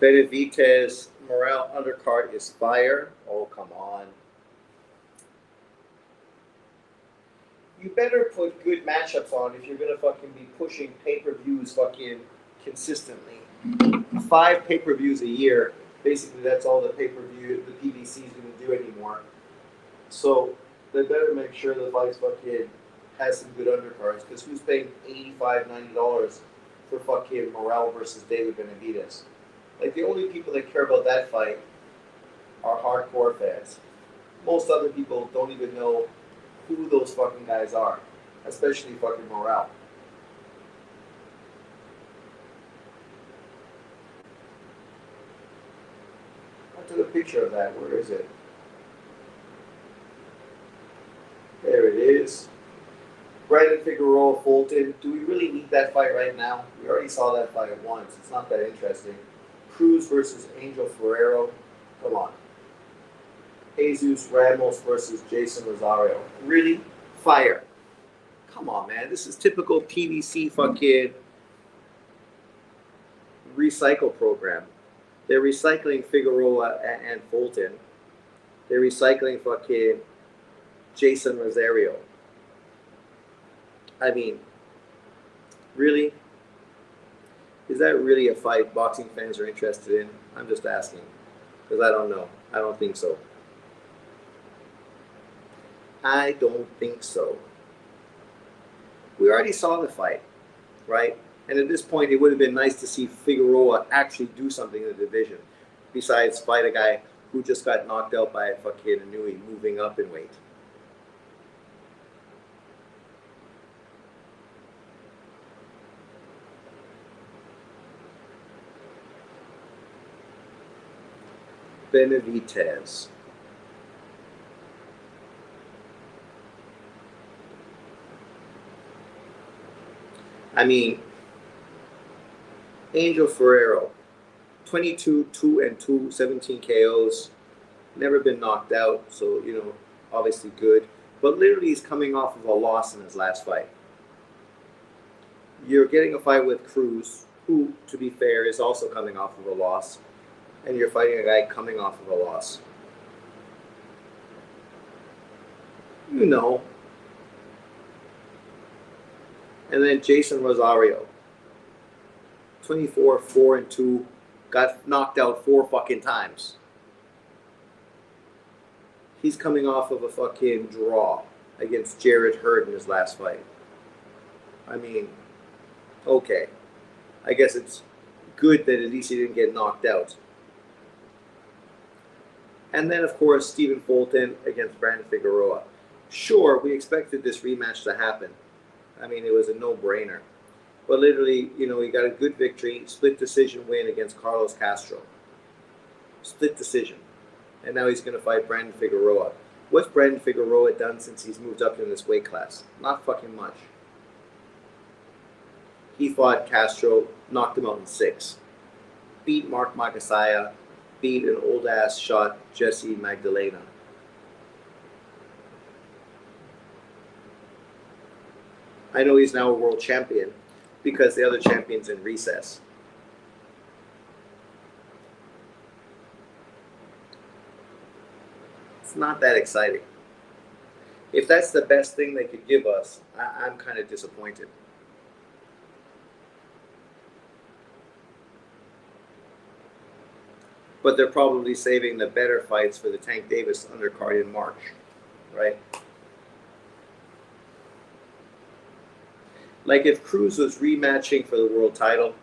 Benavidez Morale undercard is fire. Oh, come on. You better put good matchups on if you're going to fucking be pushing pay-per-views fucking consistently. 5 pay-per-views a year. Basically, that's all the pay-per-view the PBC is going to do anymore. So they better make sure the fights fucking has some good undercards, because who's paying $85, $90 for fucking Morale versus David Benavidez? Like, the only people that care about that fight are hardcore fans. Most other people don't even know who those fucking guys are, especially fucking Morale. I took a picture of that. Where is it? There it is. Brandon Figueroa, Fulton. Do we really need that fight right now? We already saw that fight once. It's not that interesting. Cruz versus Angel Ferrero. Come on. Jesus Ramos versus Jason Rosario. Really? Fire. Come on, man. This is typical PBC fucking recycle program. They're recycling Figueroa and Fulton. They're recycling fucking Jason Rosario. I mean, really? Is that really a fight boxing fans are interested in? I'm just asking, because I don't know. I don't think so. I don't think so. We already saw the fight, right? And at this point, it would have been nice to see Figueroa actually do something in the division, besides fight a guy who just got knocked out by fucking Inui moving up in weight. Benavidez. I mean, Angel Ferrero, 22, 2-2, 17 KOs, never been knocked out, so, you know, obviously good. But literally he's coming off of a loss in his last fight. You're getting a fight with Cruz, who, to be fair, is also coming off of a loss. And you're fighting a guy coming off of a loss. You know. And then Jason Rosario, 24, 4-2, got knocked out 4 fucking times. He's coming off of a fucking draw against Jared Hurd in his last fight. I mean, okay. I guess it's good that at least he didn't get knocked out. And then, of course, Stephen Fulton against Brandon Figueroa. Sure, we expected this rematch to happen. I mean, it was a no-brainer. But literally, you know, he got a good victory, split decision win against Carlos Castro. Split decision. And now he's going to fight Brandon Figueroa. What's Brandon Figueroa done since he's moved up in this weight class? Not fucking much. He fought Castro, knocked him out in 6. Beat Mark Makasaya. Beat an old-ass shot Jesse Magdalena. I know he's now a world champion because the other champion's in recess. It's not that exciting. If that's the best thing they could give us, I'm kind of disappointed. But they're probably saving the better fights for the Tank Davis undercard in March, right? Like if Cruz was rematching for the world title,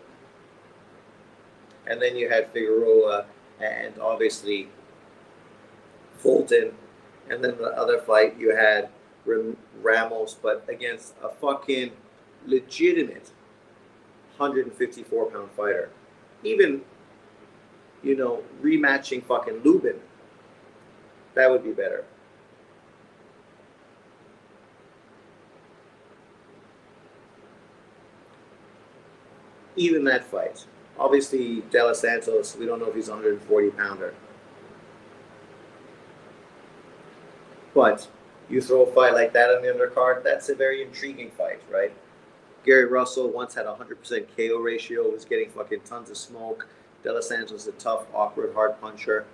and then you had Figueroa and obviously Fulton, and then the other fight you had Ramos, but against a fucking legitimate 154-pound fighter. Even, rematching fucking Lubin, that would be better. Even that fight. Obviously, De Los Santos, we don't know if he's a 140-pounder. But you throw a fight like that on the undercard, that's a very intriguing fight, right? Gary Russell once had a 100% KO ratio, was getting fucking tons of smoke. De Los Santos, a tough, awkward, hard puncher.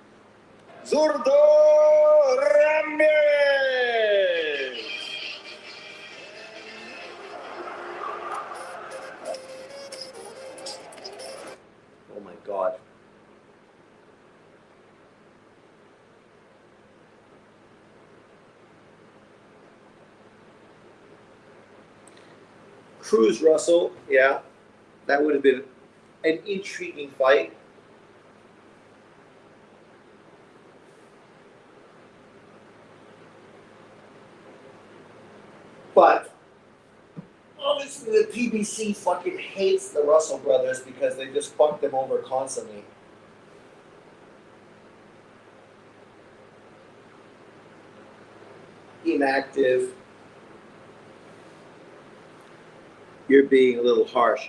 Zurdo Ramirez. Oh my God. Cruz Russell, yeah, that would have been an intriguing fight. But obviously the PBC fucking hates the Russell brothers because they just fuck them over constantly. Inactive. You're being a little harsh.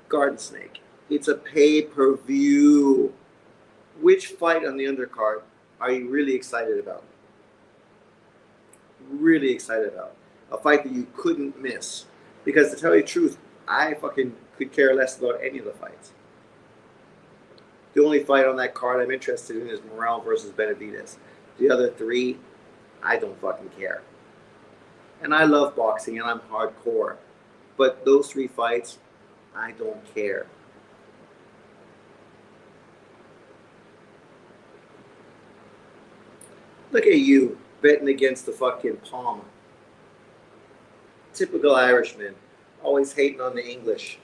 Garden Snake. It's a pay-per-view. Which fight on the undercard are you really excited about? Really excited about. A fight that you couldn't miss. Because to tell you the truth, I fucking could care less about any of the fights. The only fight on that card I'm interested in is Morrell versus Benavidez. The other three, I don't fucking care. And I love boxing and I'm hardcore. But those three fights, I don't care. Look at you, betting against the fucking palm. Typical Irishman, always hating on the English.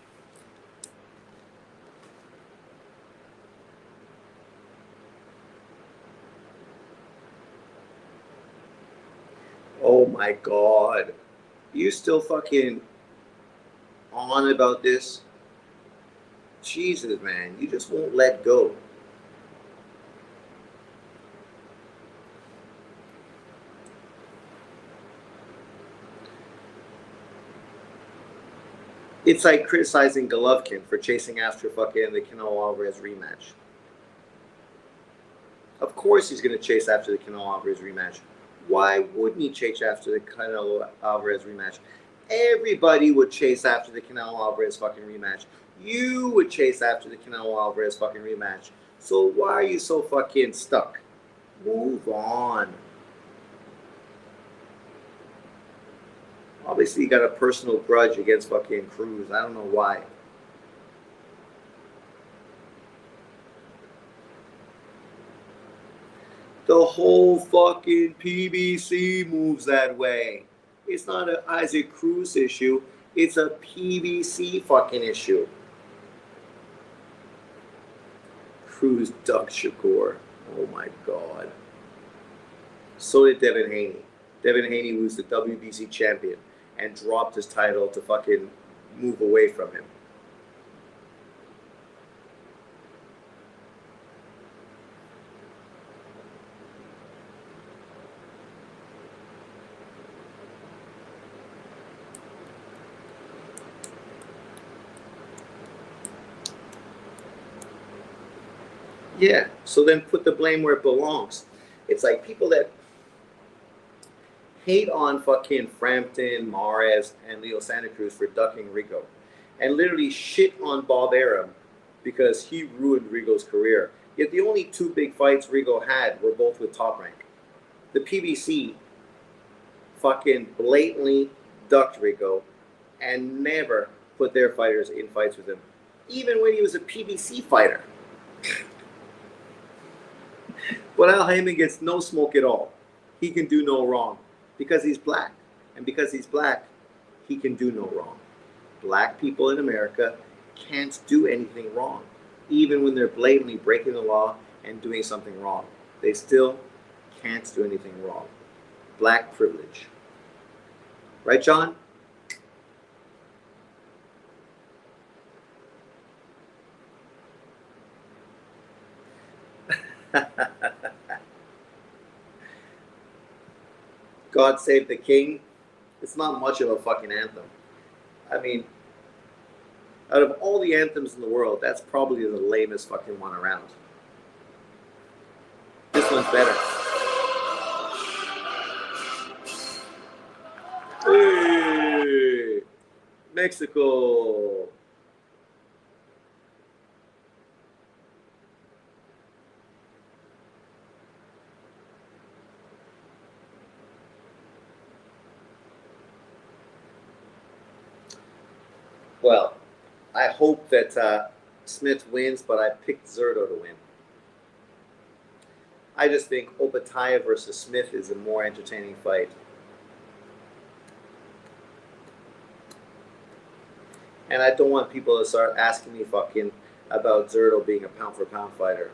Oh my God. You still fucking on about this? Jesus, man, you just won't let go. It's like criticizing Golovkin for chasing after fucking the Canelo Alvarez rematch. Of course he's going to chase after the Canelo Alvarez rematch. Why wouldn't he chase after the Canelo Alvarez rematch? Everybody would chase after the Canelo Alvarez fucking rematch. You would chase after the Canelo Alvarez fucking rematch. So why are you so fucking stuck? Move on. Obviously, you got a personal grudge against fucking Cruz. I don't know why. The whole fucking PBC moves that way. It's not an Isaac Cruz issue. It's a PBC fucking issue. Cruz ducked Shakur. Oh my God. So did Devin Haney. Devin Haney was the WBC champion and dropped his title to fucking move away from him. Yeah, so then put the blame where it belongs. It's like people that hate on fucking Frampton, Mares, and Leo Santa Cruz for ducking Rigo. And literally shit on Bob Arum because he ruined Rigo's career. Yet the only two big fights Rigo had were both with Top Rank. The PBC fucking blatantly ducked Rico and never put their fighters in fights with him, even when he was a PBC fighter. But Al Heyman gets no smoke at all. He can do no wrong because he's black. And because he's black, he can do no wrong. Black people in America can't do anything wrong, even when they're blatantly breaking the law and doing something wrong. They still can't do anything wrong. Black privilege. Right, John? God Save the King. It's not much of a fucking anthem. I mean, out of all the anthems in the world, that's probably the lamest fucking one around. This one's better. Hey, Mexico. Well, I hope that Smith wins, but I picked Zurdo to win. I just think Opataya versus Smith is a more entertaining fight. And I don't want people to start asking me fucking about Zurdo being a pound-for-pound fighter.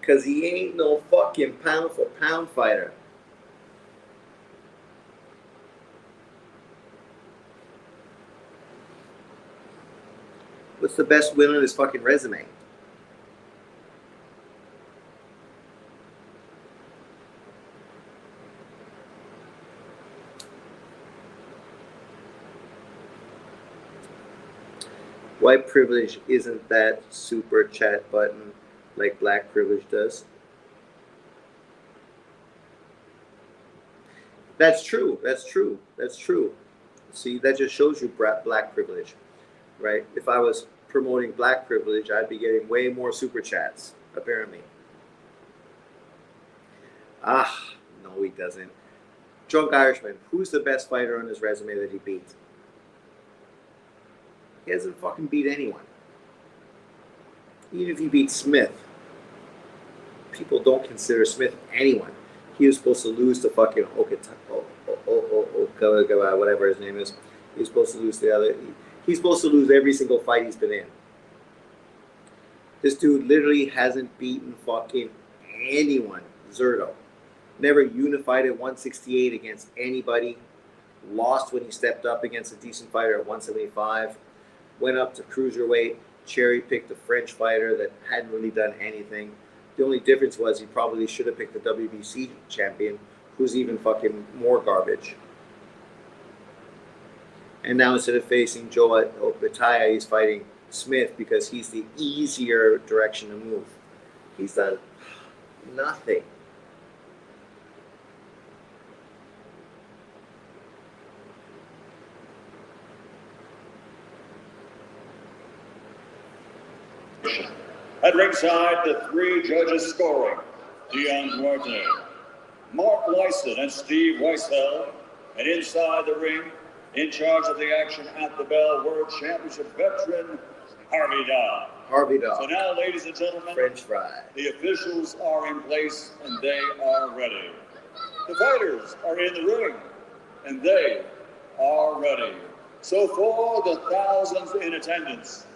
Because he ain't no fucking pound-for-pound fighter. What's the best win on his fucking resume? White privilege isn't that super chat button like black privilege does. That's true. That's true. That's true. See, that just shows you black privilege, right? If I was promoting black privilege, I'd be getting way more super chats, apparently. Ah, no, he doesn't. Drunk Irishman, who's the best fighter on his resume that he beat? He hasn't fucking beat anyone. Even if he beat Smith, people don't consider Smith anyone. He was supposed to lose to fucking whatever his name is. He was supposed to lose the other. He's supposed to lose every single fight he's been in. This dude literally hasn't beaten fucking anyone. Zurdo. Never unified at 168 against anybody. Lost when he stepped up against a decent fighter at 175. Went up to cruiserweight. Cherry-picked a French fighter that hadn't really done anything. The only difference was he probably should have picked the WBC champion, who's even fucking more garbage. And now instead of facing Joe Opataya, he's fighting Smith because he's the easier direction to move. He's done nothing. At ringside, the three judges scoring: Dion Duarte, Mark Lyson, and Steve Weisheld. And inside the ring, in charge of the action at the bell, World Championship veteran Harvey Daw. Harvey Daw. So now, ladies and gentlemen, French fry. The officials are in place and they are ready. The fighters are in the ring and they are ready. So for the thousands in attendance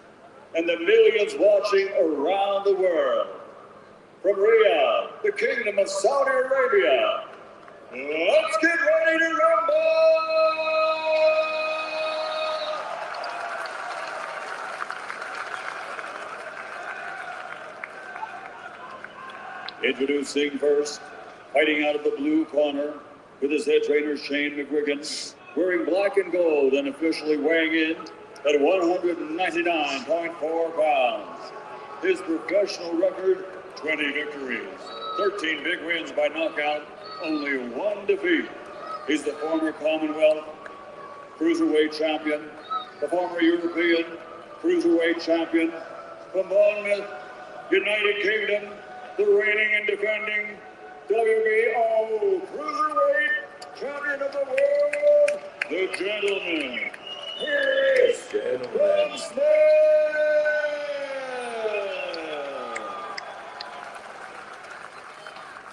and the millions watching around the world, from Riyadh, the Kingdom of Saudi Arabia, let's get ready to rumble! Introducing first, fighting out of the blue corner with his head trainer Shane McGuigan, wearing black and gold and officially weighing in at 199.4 pounds. His professional record, 20 victories, 13 big wins by knockout, only one defeat. He's the former Commonwealth Cruiserweight champion, the former European Cruiserweight champion, from Bournemouth, United Kingdom, the reigning and defending WBO Cruiserweight Champion of the World, the gentleman. Here is Billum Smith.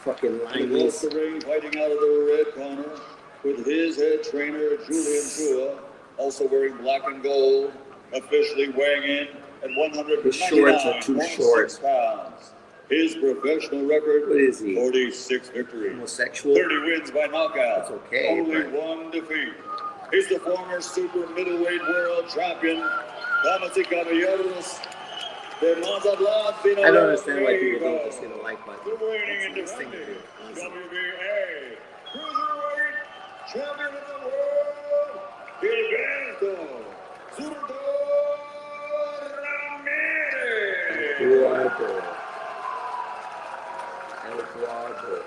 Fucking He lineys. walks the ring fighting out of the red corner with his head trainer, Julian Chua, also wearing black and gold, officially weighing in at His shorts are too short. 199.6 pounds. His professional record, What is he? 46 victories, Homosexual? 30 wins by knockout, That's okay, only but- one defeat. He's the former super middleweight world champion, Damas y Caballeros. I don't understand why people don't just hit a like button. The reigning and It's this thing to defending do. Easy. WBA Cruiserweight Champion of the World, Gilberto Zurdo Ramirez. Eduardo. Eduardo.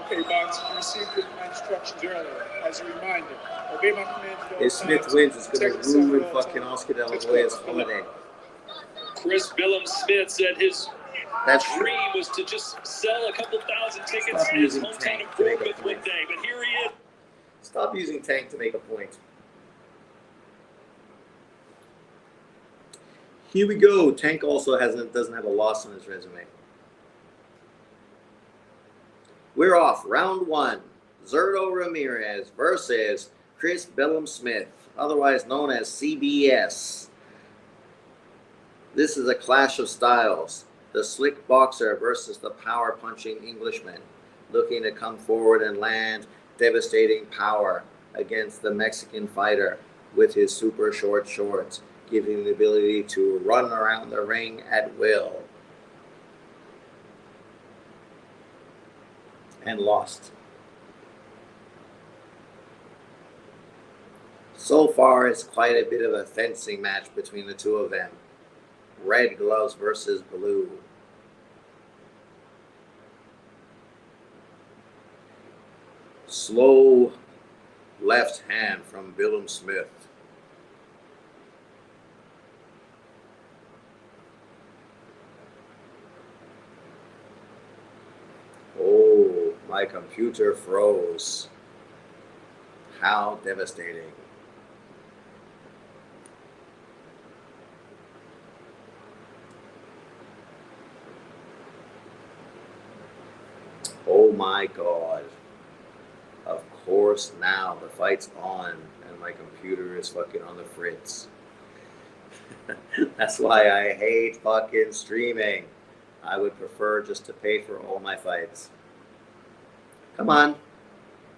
Okay, Box, you received my instructions earlier. As a reminder, obey my commands at all If Smith times. wins, it's going Protect to yourself ruin at all fucking times. Oscar De La Touch Hoya's gloves. holiday. Chris Billum Smith said his That's true. dream was to just sell a couple thousand tickets Stop in his using hometown Tank of to make a Bournemouth one point. day, but here he is. Stop using Tank to make a point. Here we go. Tank also doesn't have a loss on his resume. We're off. Round one. Zurdo Ramirez versus Chris Billum Smith, otherwise known as CBS. This is a clash of styles. The slick boxer versus the power-punching Englishman, looking to come forward and land devastating power against the Mexican fighter with his super short shorts, giving him the ability to run around the ring at will. And lost. So far, it's quite a bit of a fencing match between the two of them. Red gloves versus blue. Slow left hand from Billum Smith. Oh, my computer froze. How devastating. Oh my God. Of course now the fight's on and my computer is fucking on the fritz. That's why I hate fucking streaming. I would prefer just to pay for all my fights. Come on.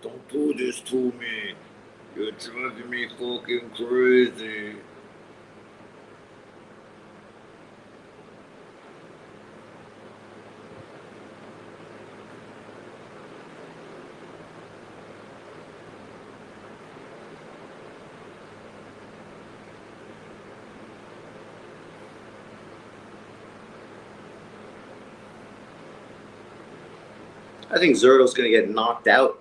Don't do this to me. You're driving me fucking crazy. I think Zurdo's going to get knocked out.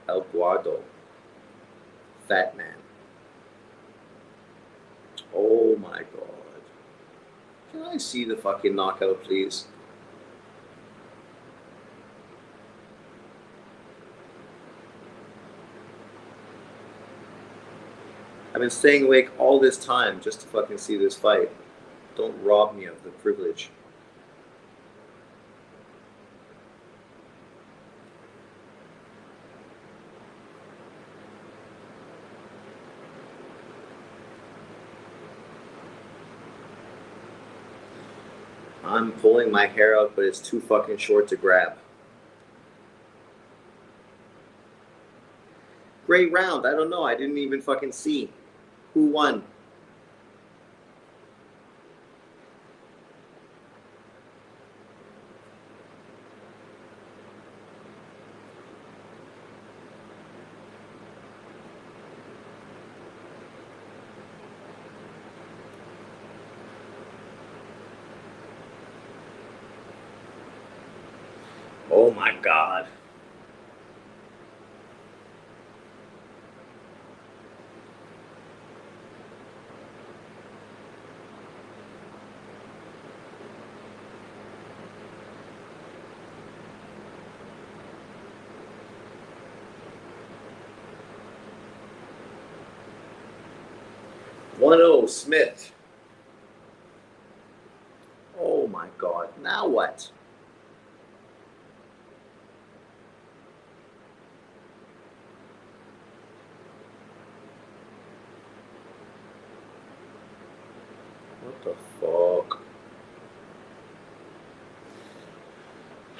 El Guardo. Fat man. Oh my God. Can I see the fucking knockout, please? I've been staying awake all this time just to fucking see this fight. Don't rob me of the privilege. I'm pulling my hair out, but it's too fucking short to grab. Great round. I don't know. I didn't even fucking see. Who won? Oh my God. One oh Smith. Oh my God. Now what? What the fuck?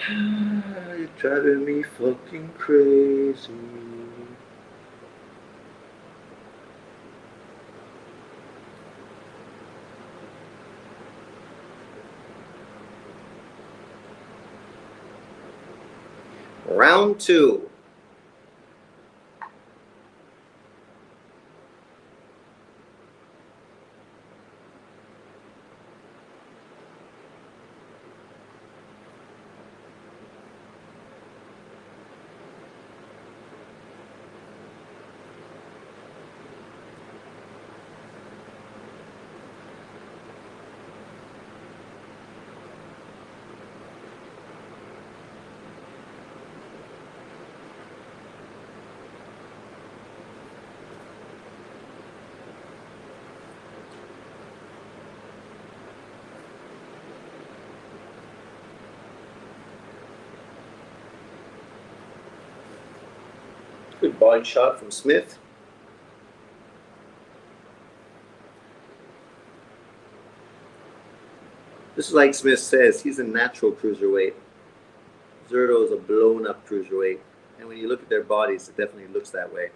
You're driving me fucking crazy. Round 2. Good body shot from Smith. This is like Smith says, he's a natural cruiserweight. Zurdo is a blown up cruiserweight. And when you look at their bodies, it definitely looks that way.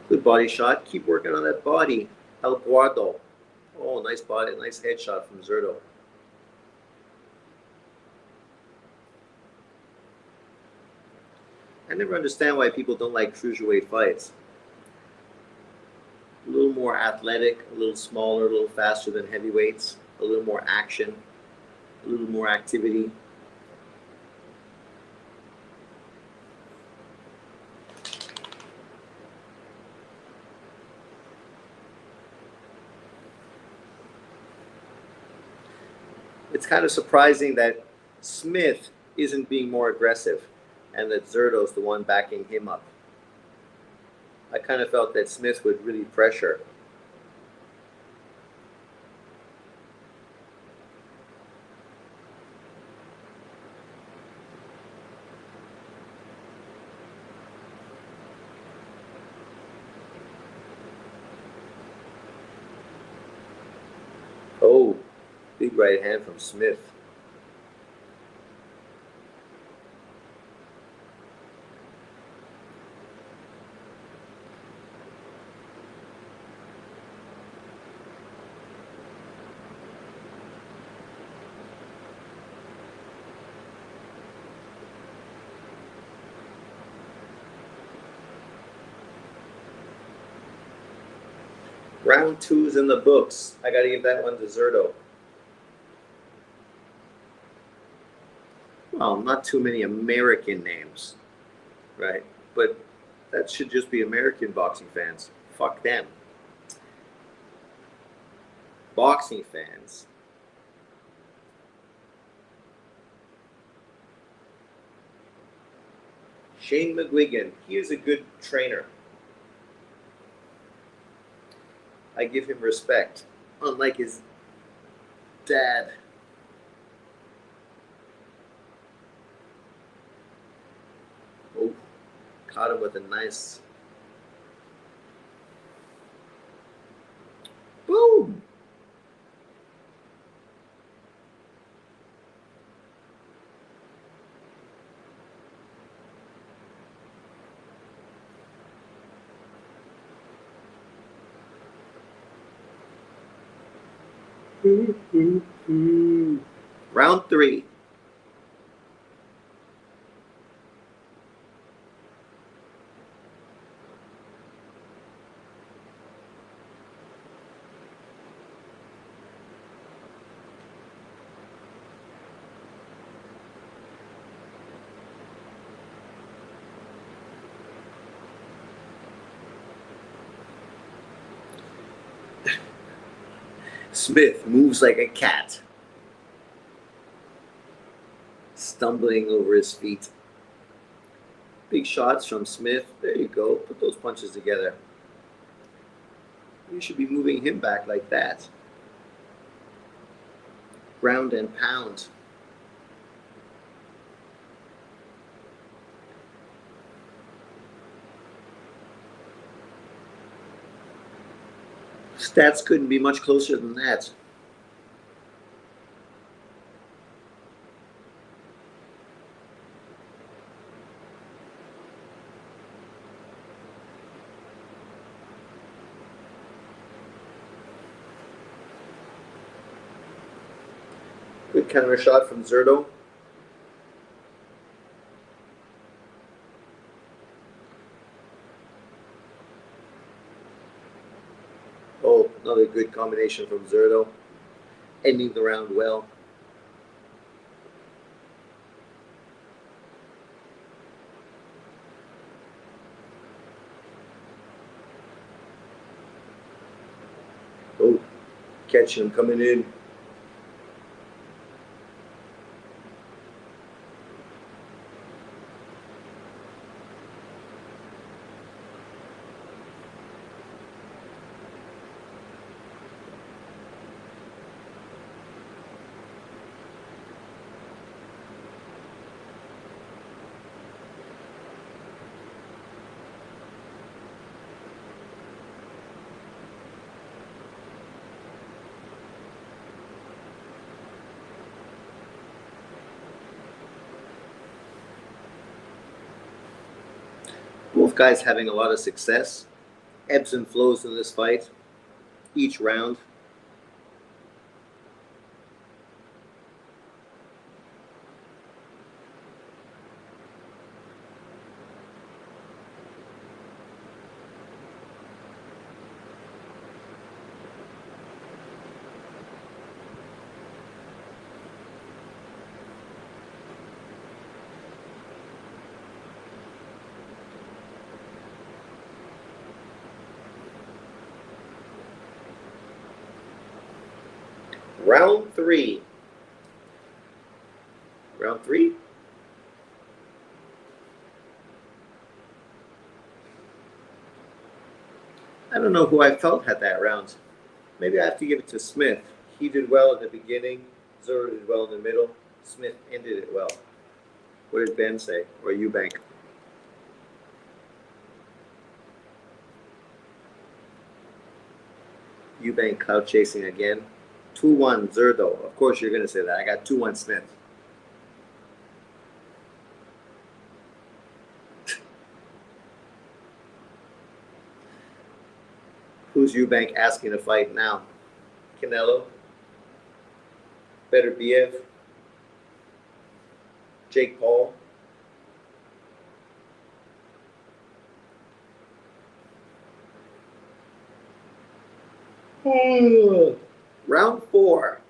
Good body shot. Keep working on that body. El Guardo. Oh, nice body, nice headshot from Zurdo. I never understand why people don't like cruiserweight fights. A little more athletic, a little smaller, a little faster than heavyweights, a little more action, a little more activity. It's kind of surprising that Smith isn't being more aggressive and that Zurdo's the one backing him up. I kind of felt that Smith would really pressure. Oh, big right hand from Smith. Round 2 is in the books. I got to give that one to Zurdo. Well, not too many American names, right? But that should just be American boxing fans. Fuck them. Boxing fans. Shane McGuigan, he is a good trainer. I give him respect, unlike his dad. Oh, caught him with a nice boom. Round 3. Smith moves like a cat, stumbling over his feet. Big shots from Smith. There you go. Put those punches together. You should be moving him back like that. Ground and pound. Stats couldn't be much closer than that. Good counter shot from Zurdo. Oh, another good combination from Zurdo. Ending the round well. Oh, catching him coming in. Both guys having a lot of success. Ebbs and flows in this fight. Each round. Round three. Round three? I don't know who I felt had that round. Maybe I have to give it to Smith. He did well at the beginning. Zurdo did well in the middle. Smith ended it well. What did Ben say? Or Eubank? Eubank cloud chasing again. 2-1 Zurdo. Of course you're going to say that. I got 2-1 Smith. Who's Eubank asking to fight now? Canelo? Beterbiev? Jake Paul? Round four.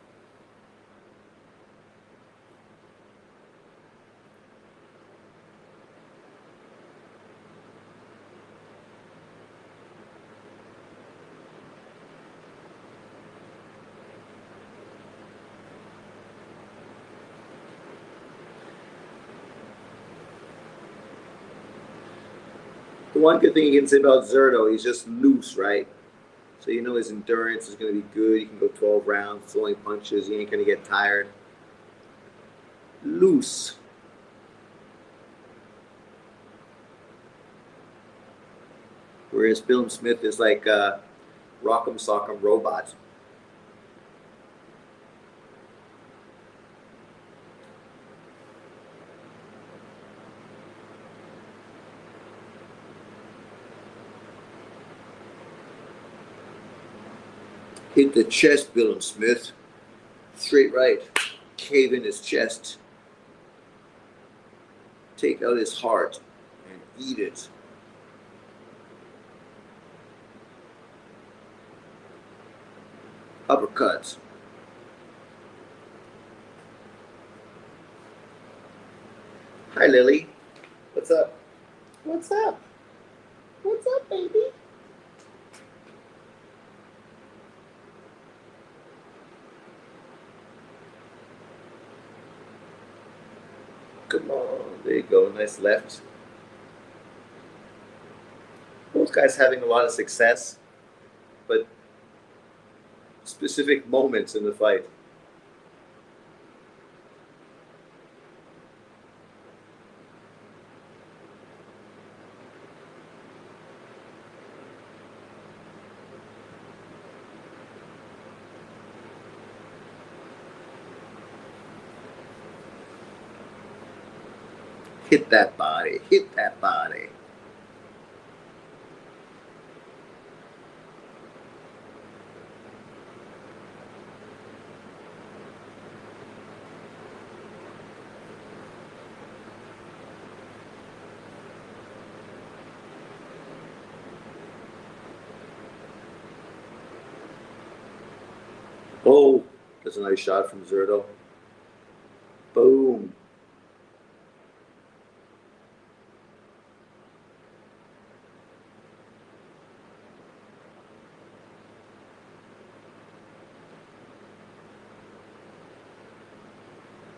The one good thing you can say about Zurdo, he's just loose, right? So you know his endurance is going to be good. He can go 12 rounds, throwing punches. He ain't going to get tired. Loose. Whereas Bill Smith is like a rock'em sock'em robot. Hit the chest, Bill Smith. Straight right. Cave in his chest. Take out his heart and eat it. Uppercuts. Hi, Lily. What's up? What's up? What's up, baby? Come on. There you go. Nice left. Both guys having a lot of success, but specific moments in the fight. Hit that body. Hit that body. Oh, that's a nice shot from Zurdo. Boom.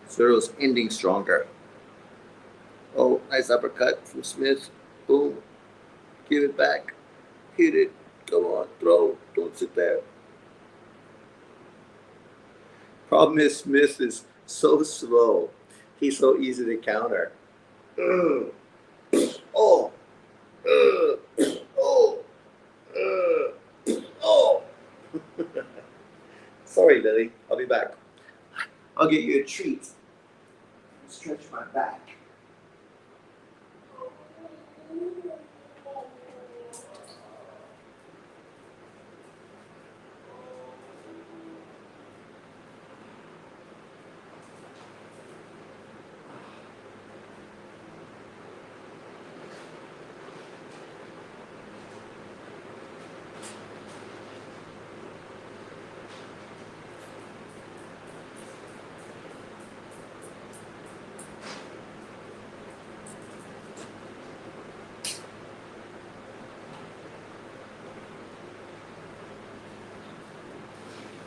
Zurdo's ending stronger. Oh, nice uppercut from Smith. Boom. Give it back. Hit it. Go on. Throw. Don't sit there. Problem is, Smith is so slow. He's so easy to counter. Oh. Oh. Oh. Sorry, Lily. I'll be back. I'll get you a treat. Stretch my back.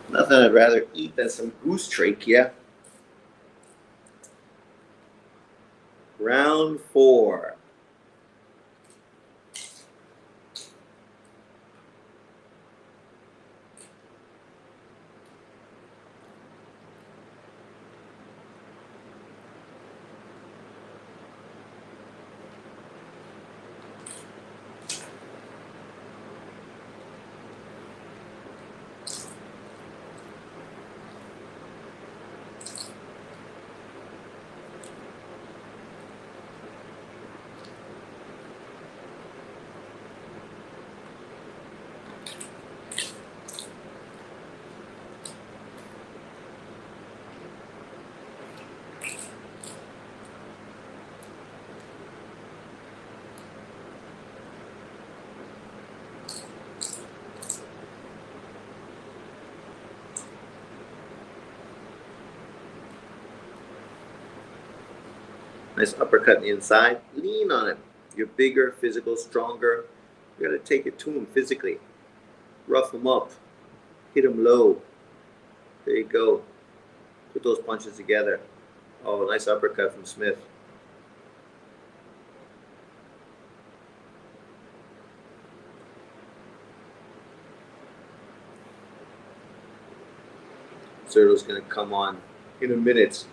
Nothing I'd rather eat than some goose trachea. Round 4. Nice uppercut in the inside. Lean on him. You're bigger, physical, stronger. You gotta take it to him physically. Rough him up. Hit him low. There you go. Put those punches together. Oh, nice uppercut from Smith. Zurdo's gonna come on in a minute.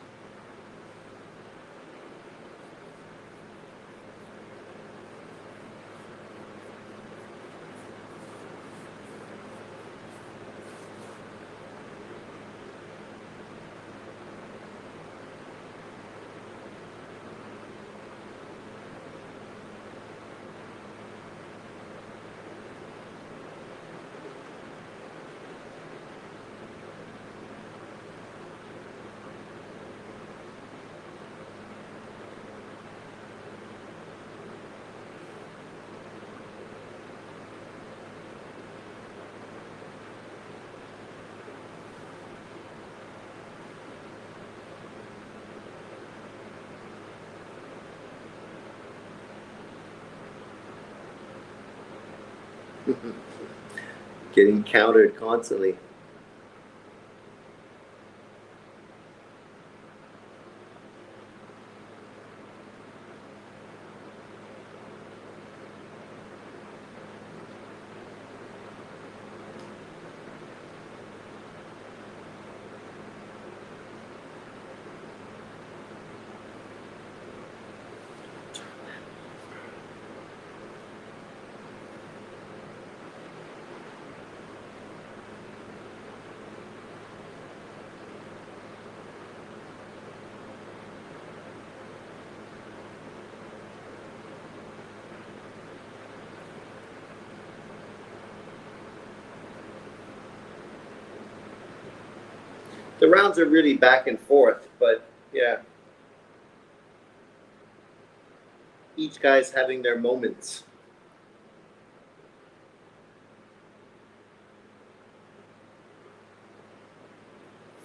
Getting countered constantly. The rounds are really back and forth, but yeah. Each guy's having their moments.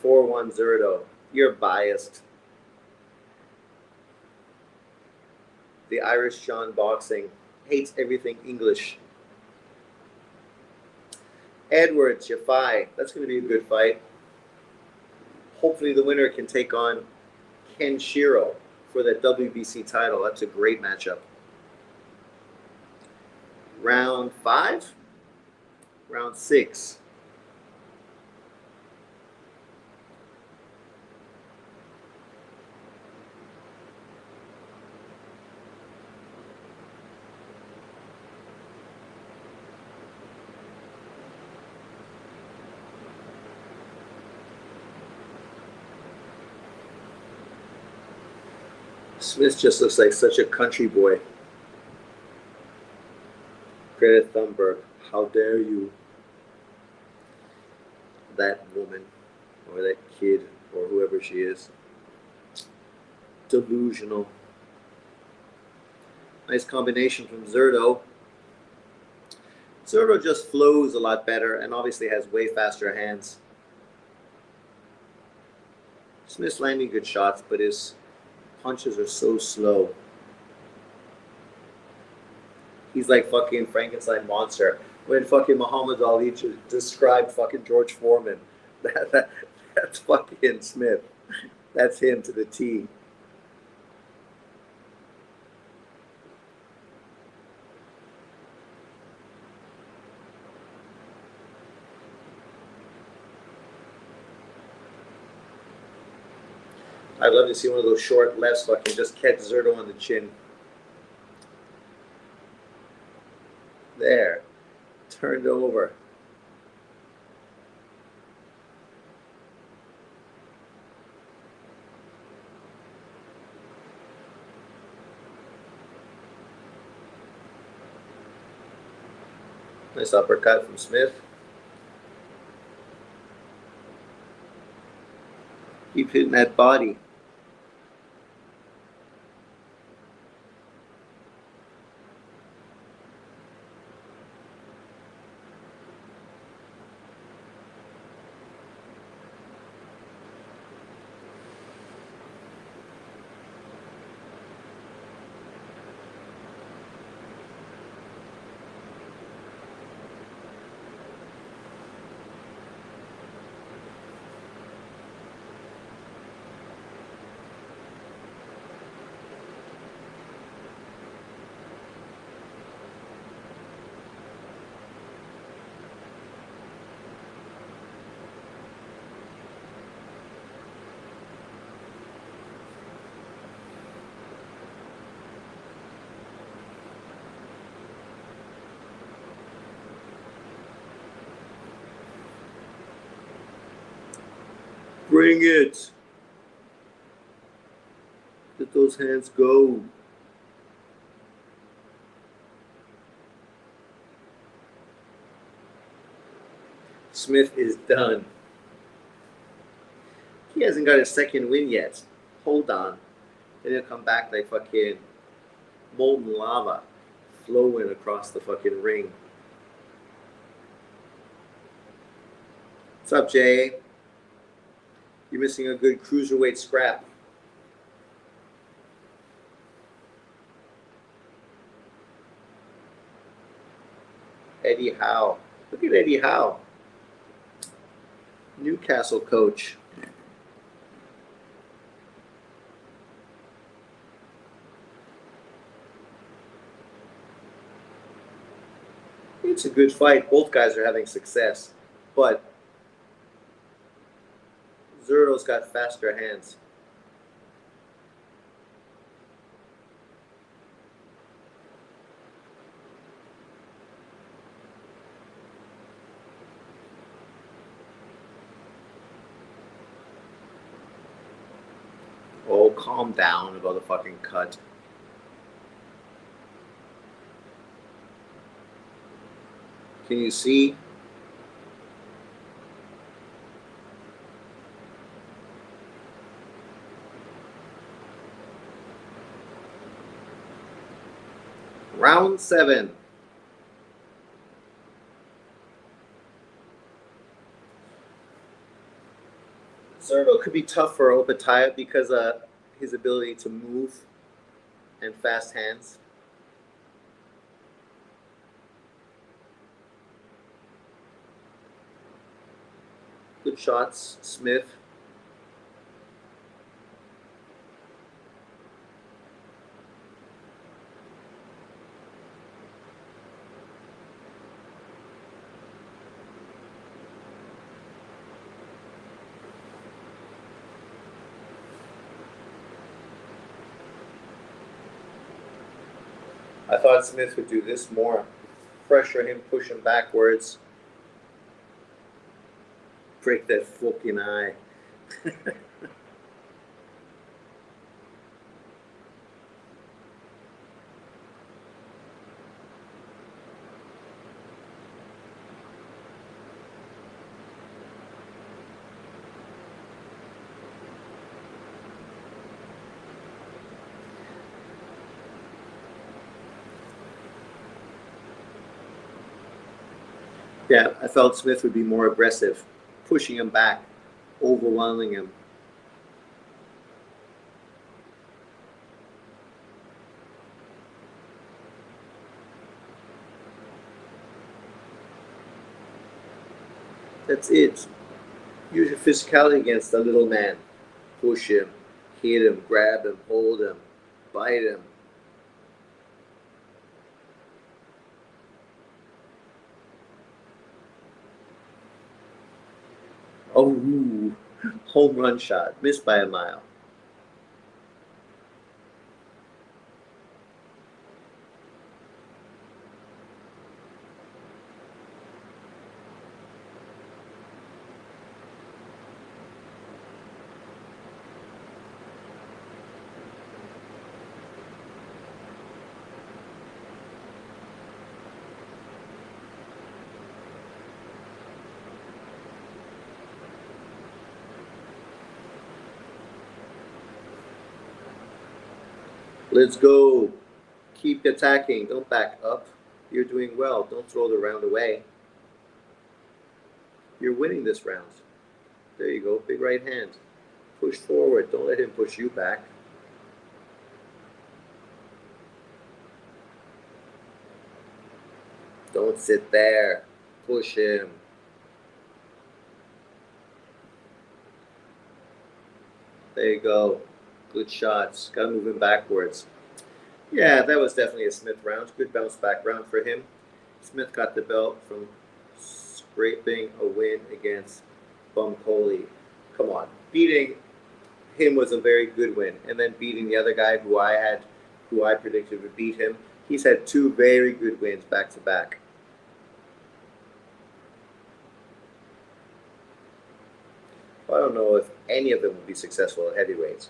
(4-1) Zurdo. You're biased. The Irish John Boxing hates everything English. Edwards, Jafai. That's going to be a good fight. Hopefully the winner can take on Ken Shiro for that WBC title. That's a great matchup. Round 5? Round 6. Smith just looks like such a country boy. Greta Thunberg, how dare you? That woman, or that kid, or whoever she is. Delusional. Nice combination from Zurdo. Zurdo just flows a lot better and obviously has way faster hands. Smith's landing good shots, but his punches are so slow. He's like fucking Frankenstein monster. When fucking Muhammad Ali described fucking George Foreman, that's fucking Smith. That's him to the T. I'd love to see one of those short lefts fucking just catch Zurdo on the chin. There. Turned over. Nice uppercut from Smith. Keep hitting that body. Bring it. Let those hands go. Smith is done. He hasn't got his second win yet. Hold on. Then he'll come back like fucking molten lava flowing across the fucking ring. What's up, Jay? You're missing a good cruiserweight scrap. Eddie Howe. Look at Eddie Howe. Newcastle coach. It's a good fight. Both guys are having success. But Zurdo's got faster hands. Oh, calm down about the fucking cut. Can you see? Round 7. Zurdo could be tough for Opataya because of his ability to move and fast hands. Good shots, Smith. I thought Smith would do this more. Pressure him, push him backwards. Break that fucking eye. Yeah, I felt Smith would be more aggressive, pushing him back, overwhelming him. That's it. Use your physicality against the little man. Push him, hit him, grab him, hold him, bite him. Oh, home run shot, missed by a mile. Let's go. Keep attacking. Don't back up. You're doing well. Don't throw the round away. You're winning this round. There you go. Big right hand. Push forward. Don't let him push you back. Don't sit there. Push him. There you go. Good shots. Got to move him backwards. Yeah, that was definitely a Smith round. Good bounce back round for him. Smith got the belt from scraping a win against Bumcoli. Come on. Beating him was a very good win. And then beating the other guy who I predicted would beat him. He's had 2 very good wins back to back. I don't know if any of them will be successful at heavyweights.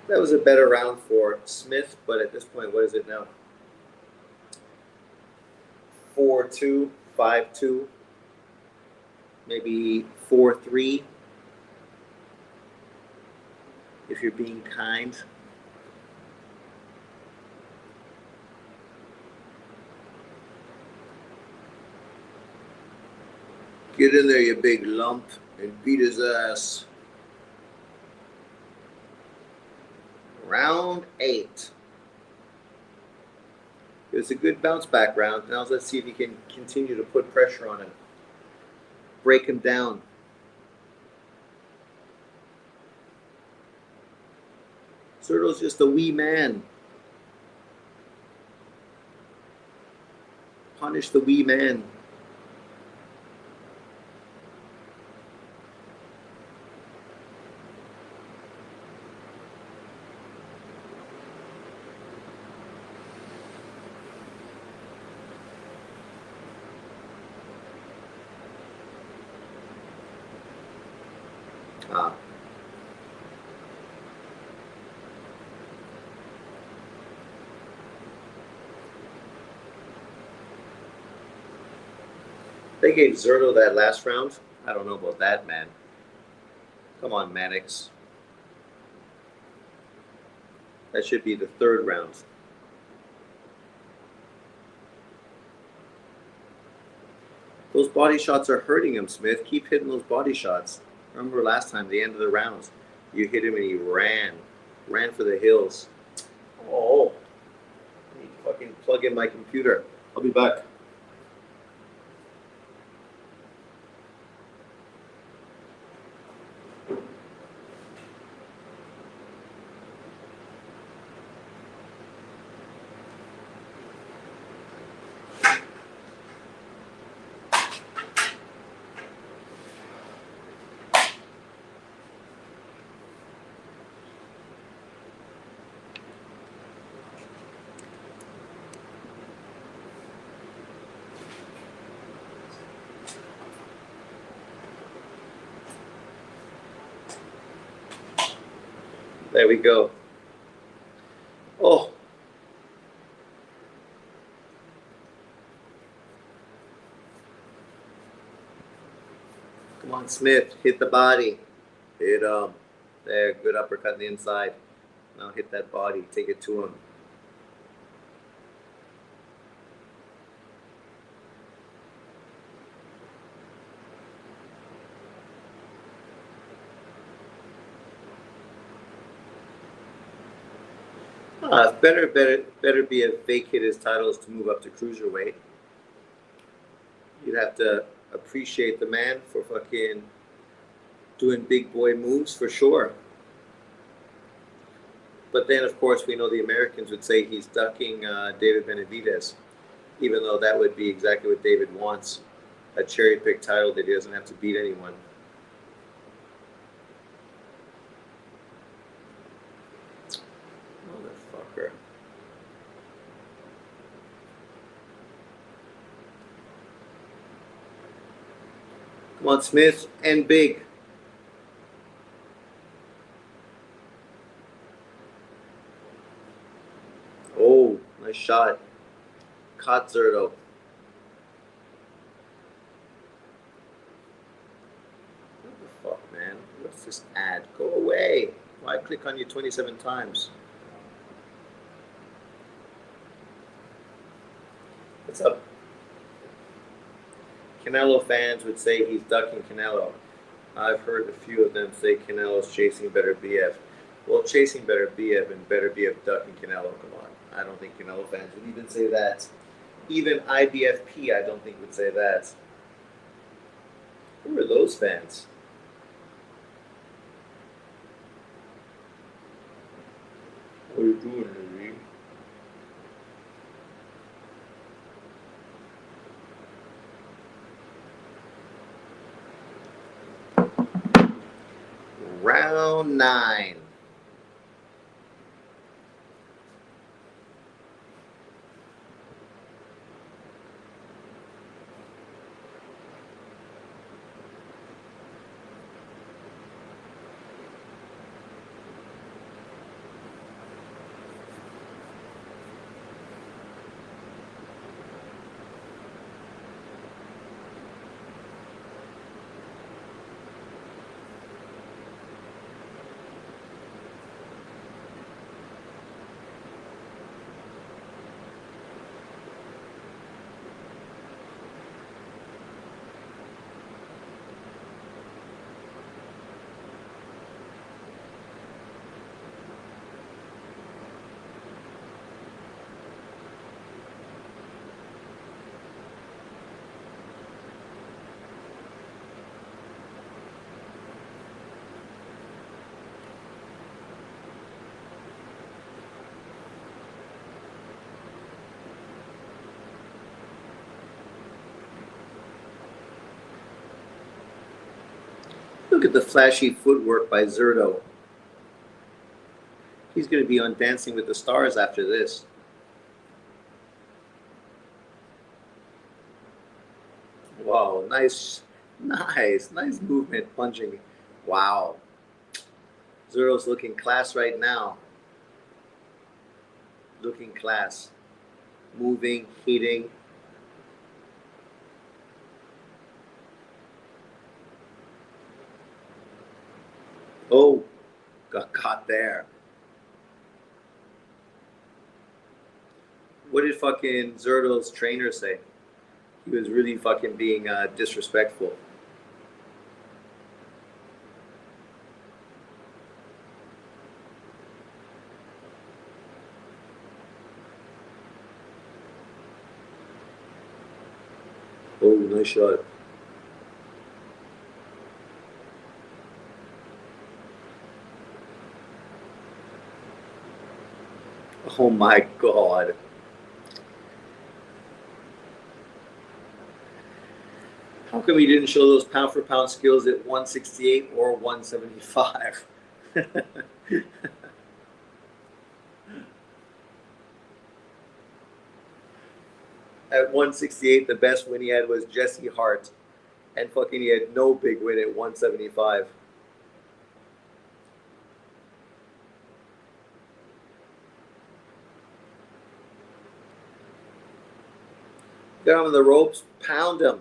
That was a better round for Smith, but at this point, what is it now? 4-2, 5-2, maybe 4-3, if you're being kind. Get in there, you big lump, and beat his ass. Round 8. It was a good bounce back round. Now let's see if he can continue to put pressure on him. Break him down. Zurdo's just a wee man. Punish the wee man. They gave Zurdo that last round. I don't know about that, man. Come on, Mannix. That should be the third round. Those body shots are hurting him, Smith. Keep hitting those body shots. Remember last time, the end of the rounds, you hit him and he ran for the hills. Oh, I need to fucking plug in my computer. I'll be back. There we go. Oh. Come on, Smith. Hit the body. Hit him. There, good uppercut on the inside. Now hit that body. Take it to him. Better be a vacate his titles to move up to cruiserweight. You'd have to appreciate the man for fucking doing big boy moves for sure. But then, of course, we know the Americans would say he's ducking David Benavidez, even though that would be exactly what David wants, a cherry-picked title that he doesn't have to beat anyone. Motherfucker. Come on, Smith and big. Oh, nice shot. Caught Zurdo. What the fuck, man? What's this ad? Go away. Why click on you 27 times? What's up? Canelo fans would say he's ducking Canelo. I've heard a few of them say Canelo's chasing Better BF. Well, chasing Better BF and Better BF ducking Canelo, come on. I don't think Canelo fans would even say that. Even IBFP, I don't think would say that. Who are those fans? What are you doing, Louis? Round 9. Look at the flashy footwork by Zurdo. He's going to be on Dancing with the Stars after this. Wow, nice movement, punching. Wow. Zurdo's looking class right now. Looking class. Moving, hitting. Oh, got caught there. What did fucking Zurdo's trainer say? He was really fucking being disrespectful. Oh, nice shot. Oh my God. How come he didn't show those pound for pound skills at 168 or 175? At 168, the best win he had was Jesse Hart. And fucking he had no big win at 175. Got him on the ropes, pound him.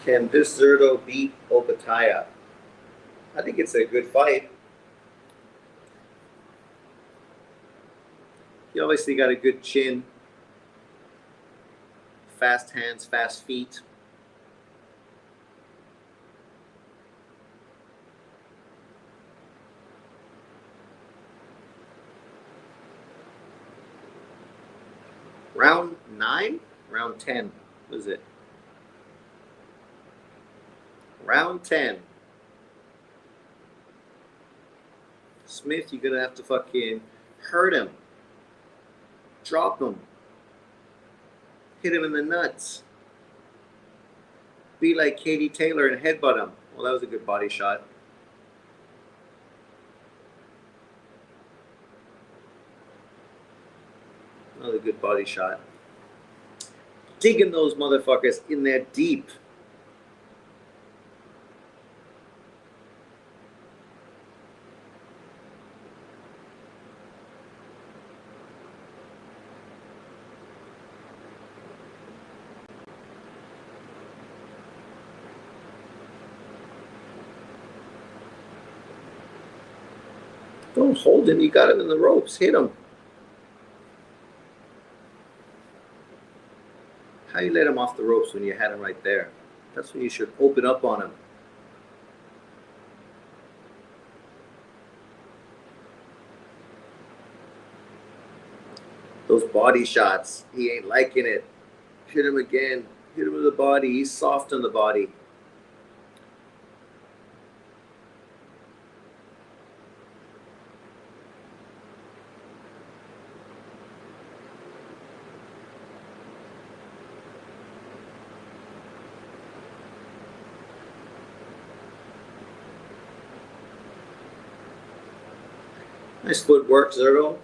Can this Zurdo beat Opataya? I think it's a good fight. He obviously got a good chin. Fast hands, fast feet. Round 9? Round 10. What is it? Round 10. Smith, you're going to have to fucking hurt him. Drop him. Hit him in the nuts. Be like Katie Taylor and headbutt him. Well, that was a good body shot. Another good body shot. Digging those motherfuckers in there deep. Don't hold him. You got him in the ropes. Hit him. How you let him off the ropes when you had him right there? That's when you should open up on him. Those body shots. He ain't liking it. Hit him again. Hit him with the body. He's soft on the body. Nice footwork, Zurdo.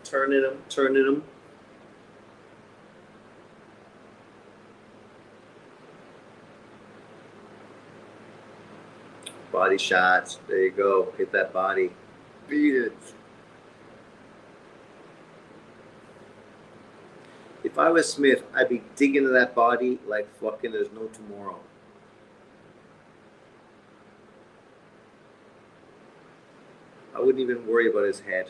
Turning him, turning him. Body shots. There you go. Hit that body. Beat it. If I was Smith, I'd be digging into that body like fucking there's no tomorrow. I wouldn't even worry about his head.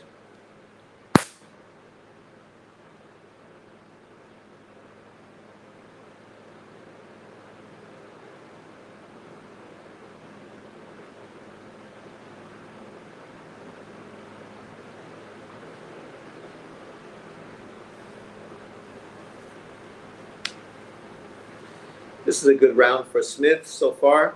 This is a good round for Smith so far.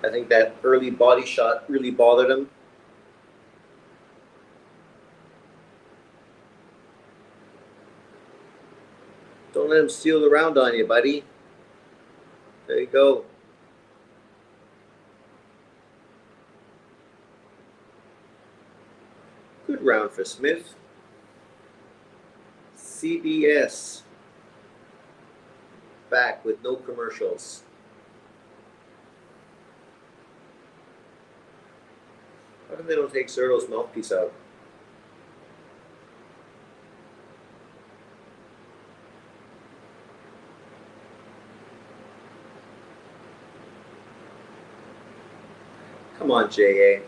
I think that early body shot really bothered him. let him steal the round on you, buddy. There you go. Good round for Smith. CBS. Back with no commercials. How come they don't take Zurdo's mouthpiece out? Come on, J.A.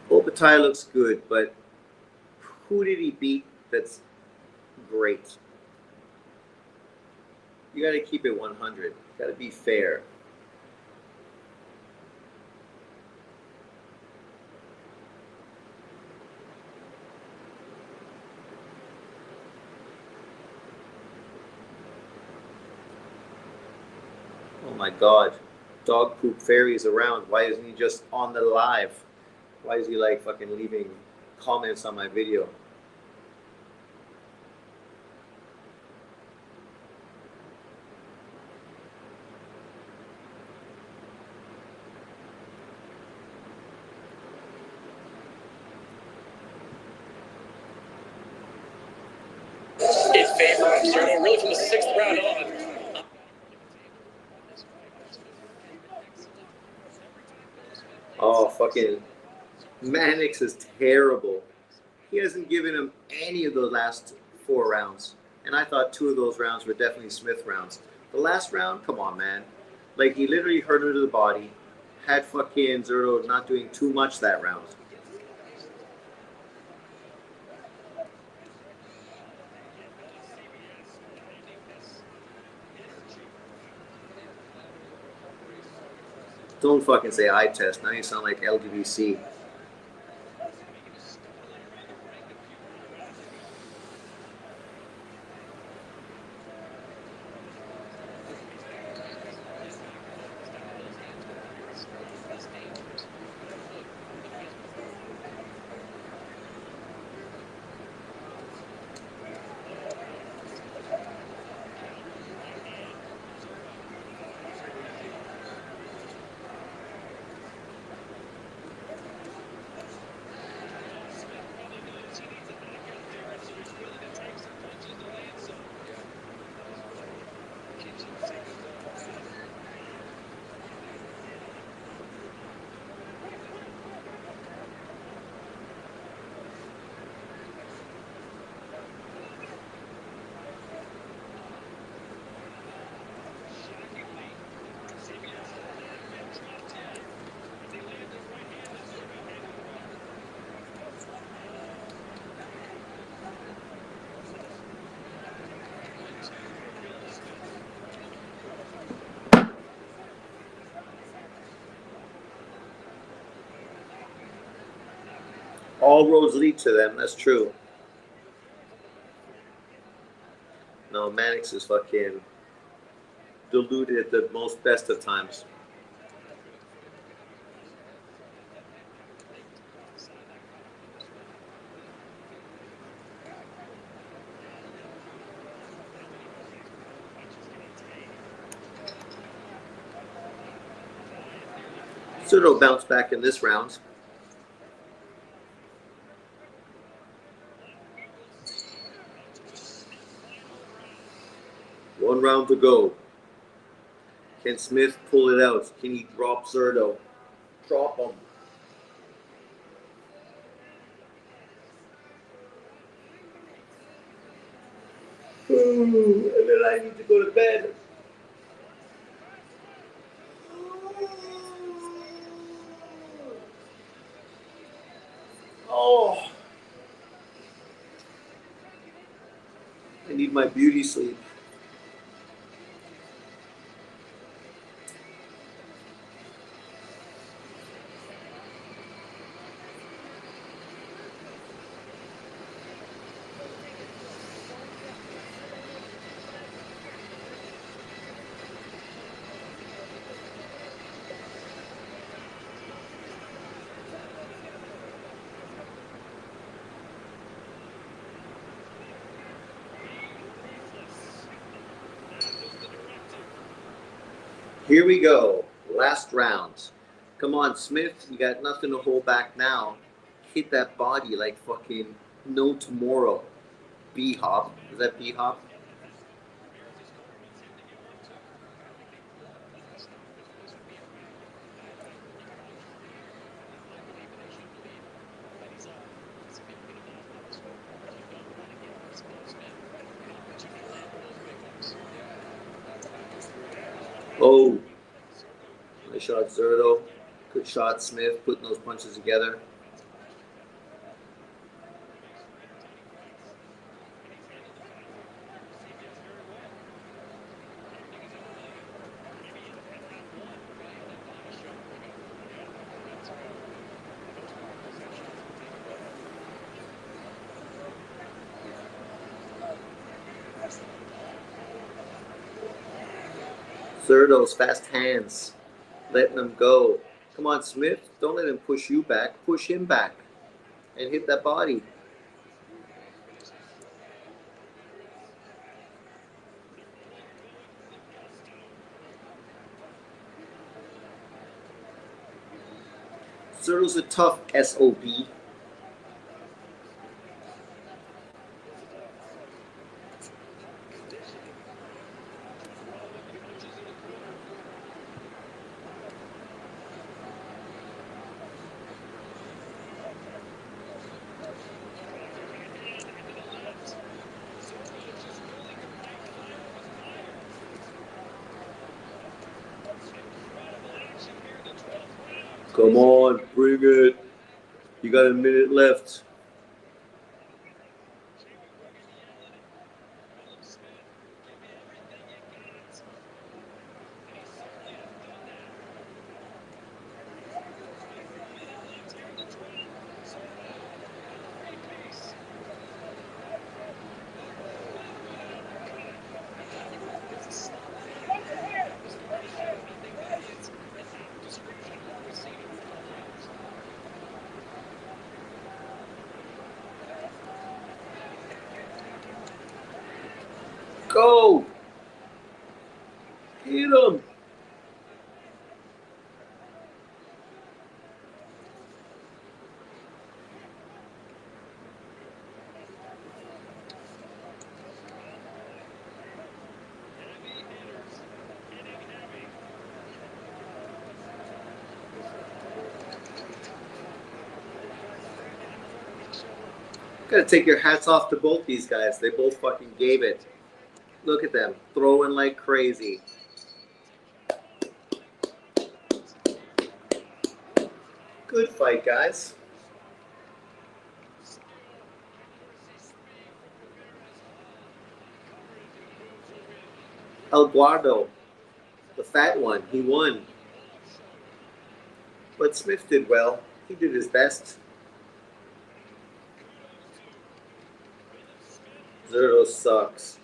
Zepeda looks good, but who did he beat that's great? You got to keep it 100. Got to be fair. Oh my God. Dog poop fairies around. Why isn't he just on the live? Why is he like fucking leaving comments on my video? In favor of Zurdo, really from the 6th round on. Oh, fucking Mannix is terrible. He hasn't given him any of the last 4 rounds. And I thought 2 of those rounds were definitely Smith rounds. The last round, come on, man. Like, he literally hurt him to the body. Had fucking Zurdo not doing too much that round. Don't fucking say eye test. Now you sound like LGBC. All roads lead to them. That's true. No, Mannix is fucking deluded at the most best of times. Zurdo bounced back in this round. One round to go. Can Smith pull it out? Can he drop Zurdo? Drop him. Ooh, and then I need to go to bed. Oh. I need my beauty sleep. Here we go. Last round. Come on, Smith. You got nothing to hold back now. Hit that body like fucking no tomorrow. B-hop. Is that B-hop? Oh. Nice shot, Zurdo. Good shot, Smith, putting those punches together. Zurdo's fast hands, letting them go. Come on, Smith. Don't let him push you back. Push him back and hit that body. Zurdo's a tough SOB. Come on, bring it. You got a minute left. Go! Hit him! Gotta take your hats off to both these guys. They both fucking gave it. Look at them, throwing like crazy. Good fight, guys. Eduardo, the fat one, he won. But Smith did well. He did his best. Zurdo sucks.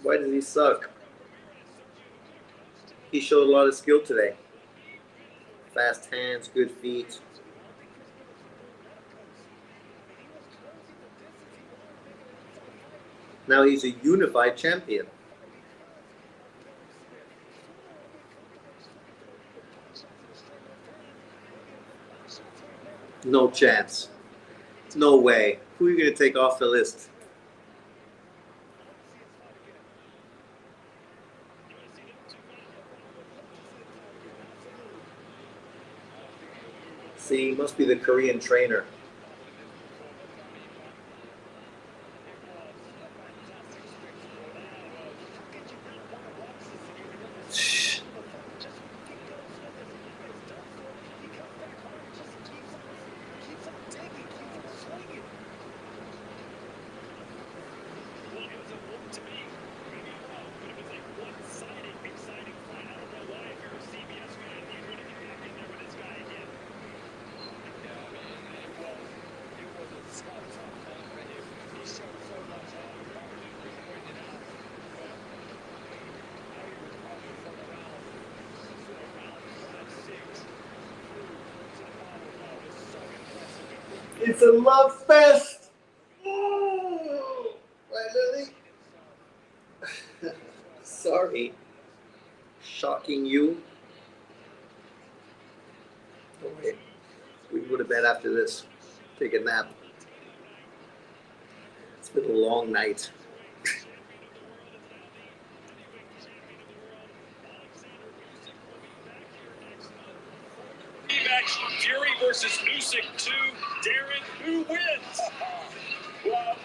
Why does he suck? He showed a lot of skill today. Fast hands, good feet. Now he's a unified champion. No chance. No way. Who are you going to take off the list? See, must be the Korean trainer. It's a love fest. Oh, right, Lily? Sorry. Shocking you. to bed after this. Take a nap. It's been a long night. Rematch Fury versus Usyk 2. Darren, who wins? Well,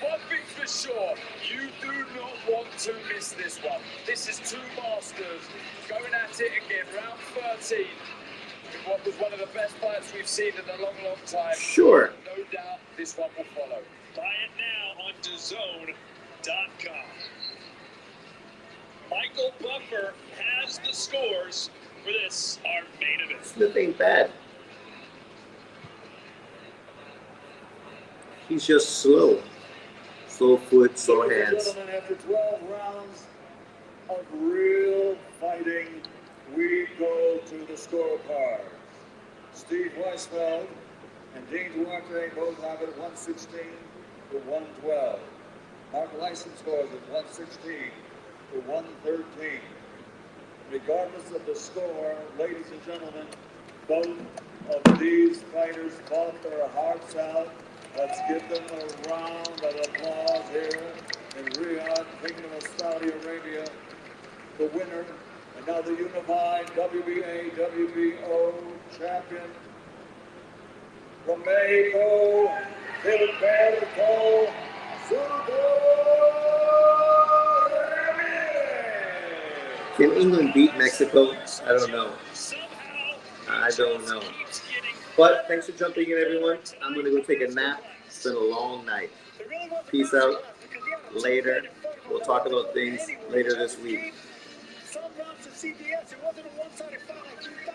one thing's for sure, you do not want to miss this one. This is two masters going at it again, round 13. In what was one of the best fights we've seen in a long, long time. Sure. No doubt this one will follow. Buy it now on DAZN.com. Michael Buffer has the scores for this, our main event. Smith ain't bad. He's just slow. Slow foot, slow hands. Gentlemen, after 12 rounds of real fighting, we go to the scorecard. Steve Weisfeld and Dean Duarte both have it at 116 to 112. Mark Lyson scores at 116 to 113. Regardless of the score, ladies and gentlemen, both of these fighters fought their hearts out. Let's give them a round of applause here in Riyadh, Kingdom of Saudi Arabia. The winner, and now the unified WBA, WBO champion from Mexico, Gilberto Zurdo. Can England beat Mexico? I don't know. I don't know. But thanks for jumping in, everyone. I'm going to go take a nap. It's been a long night. Peace out. Later. We'll talk about things later this week. Some rounds to CBS, it wasn't a one-sided fight like you thought.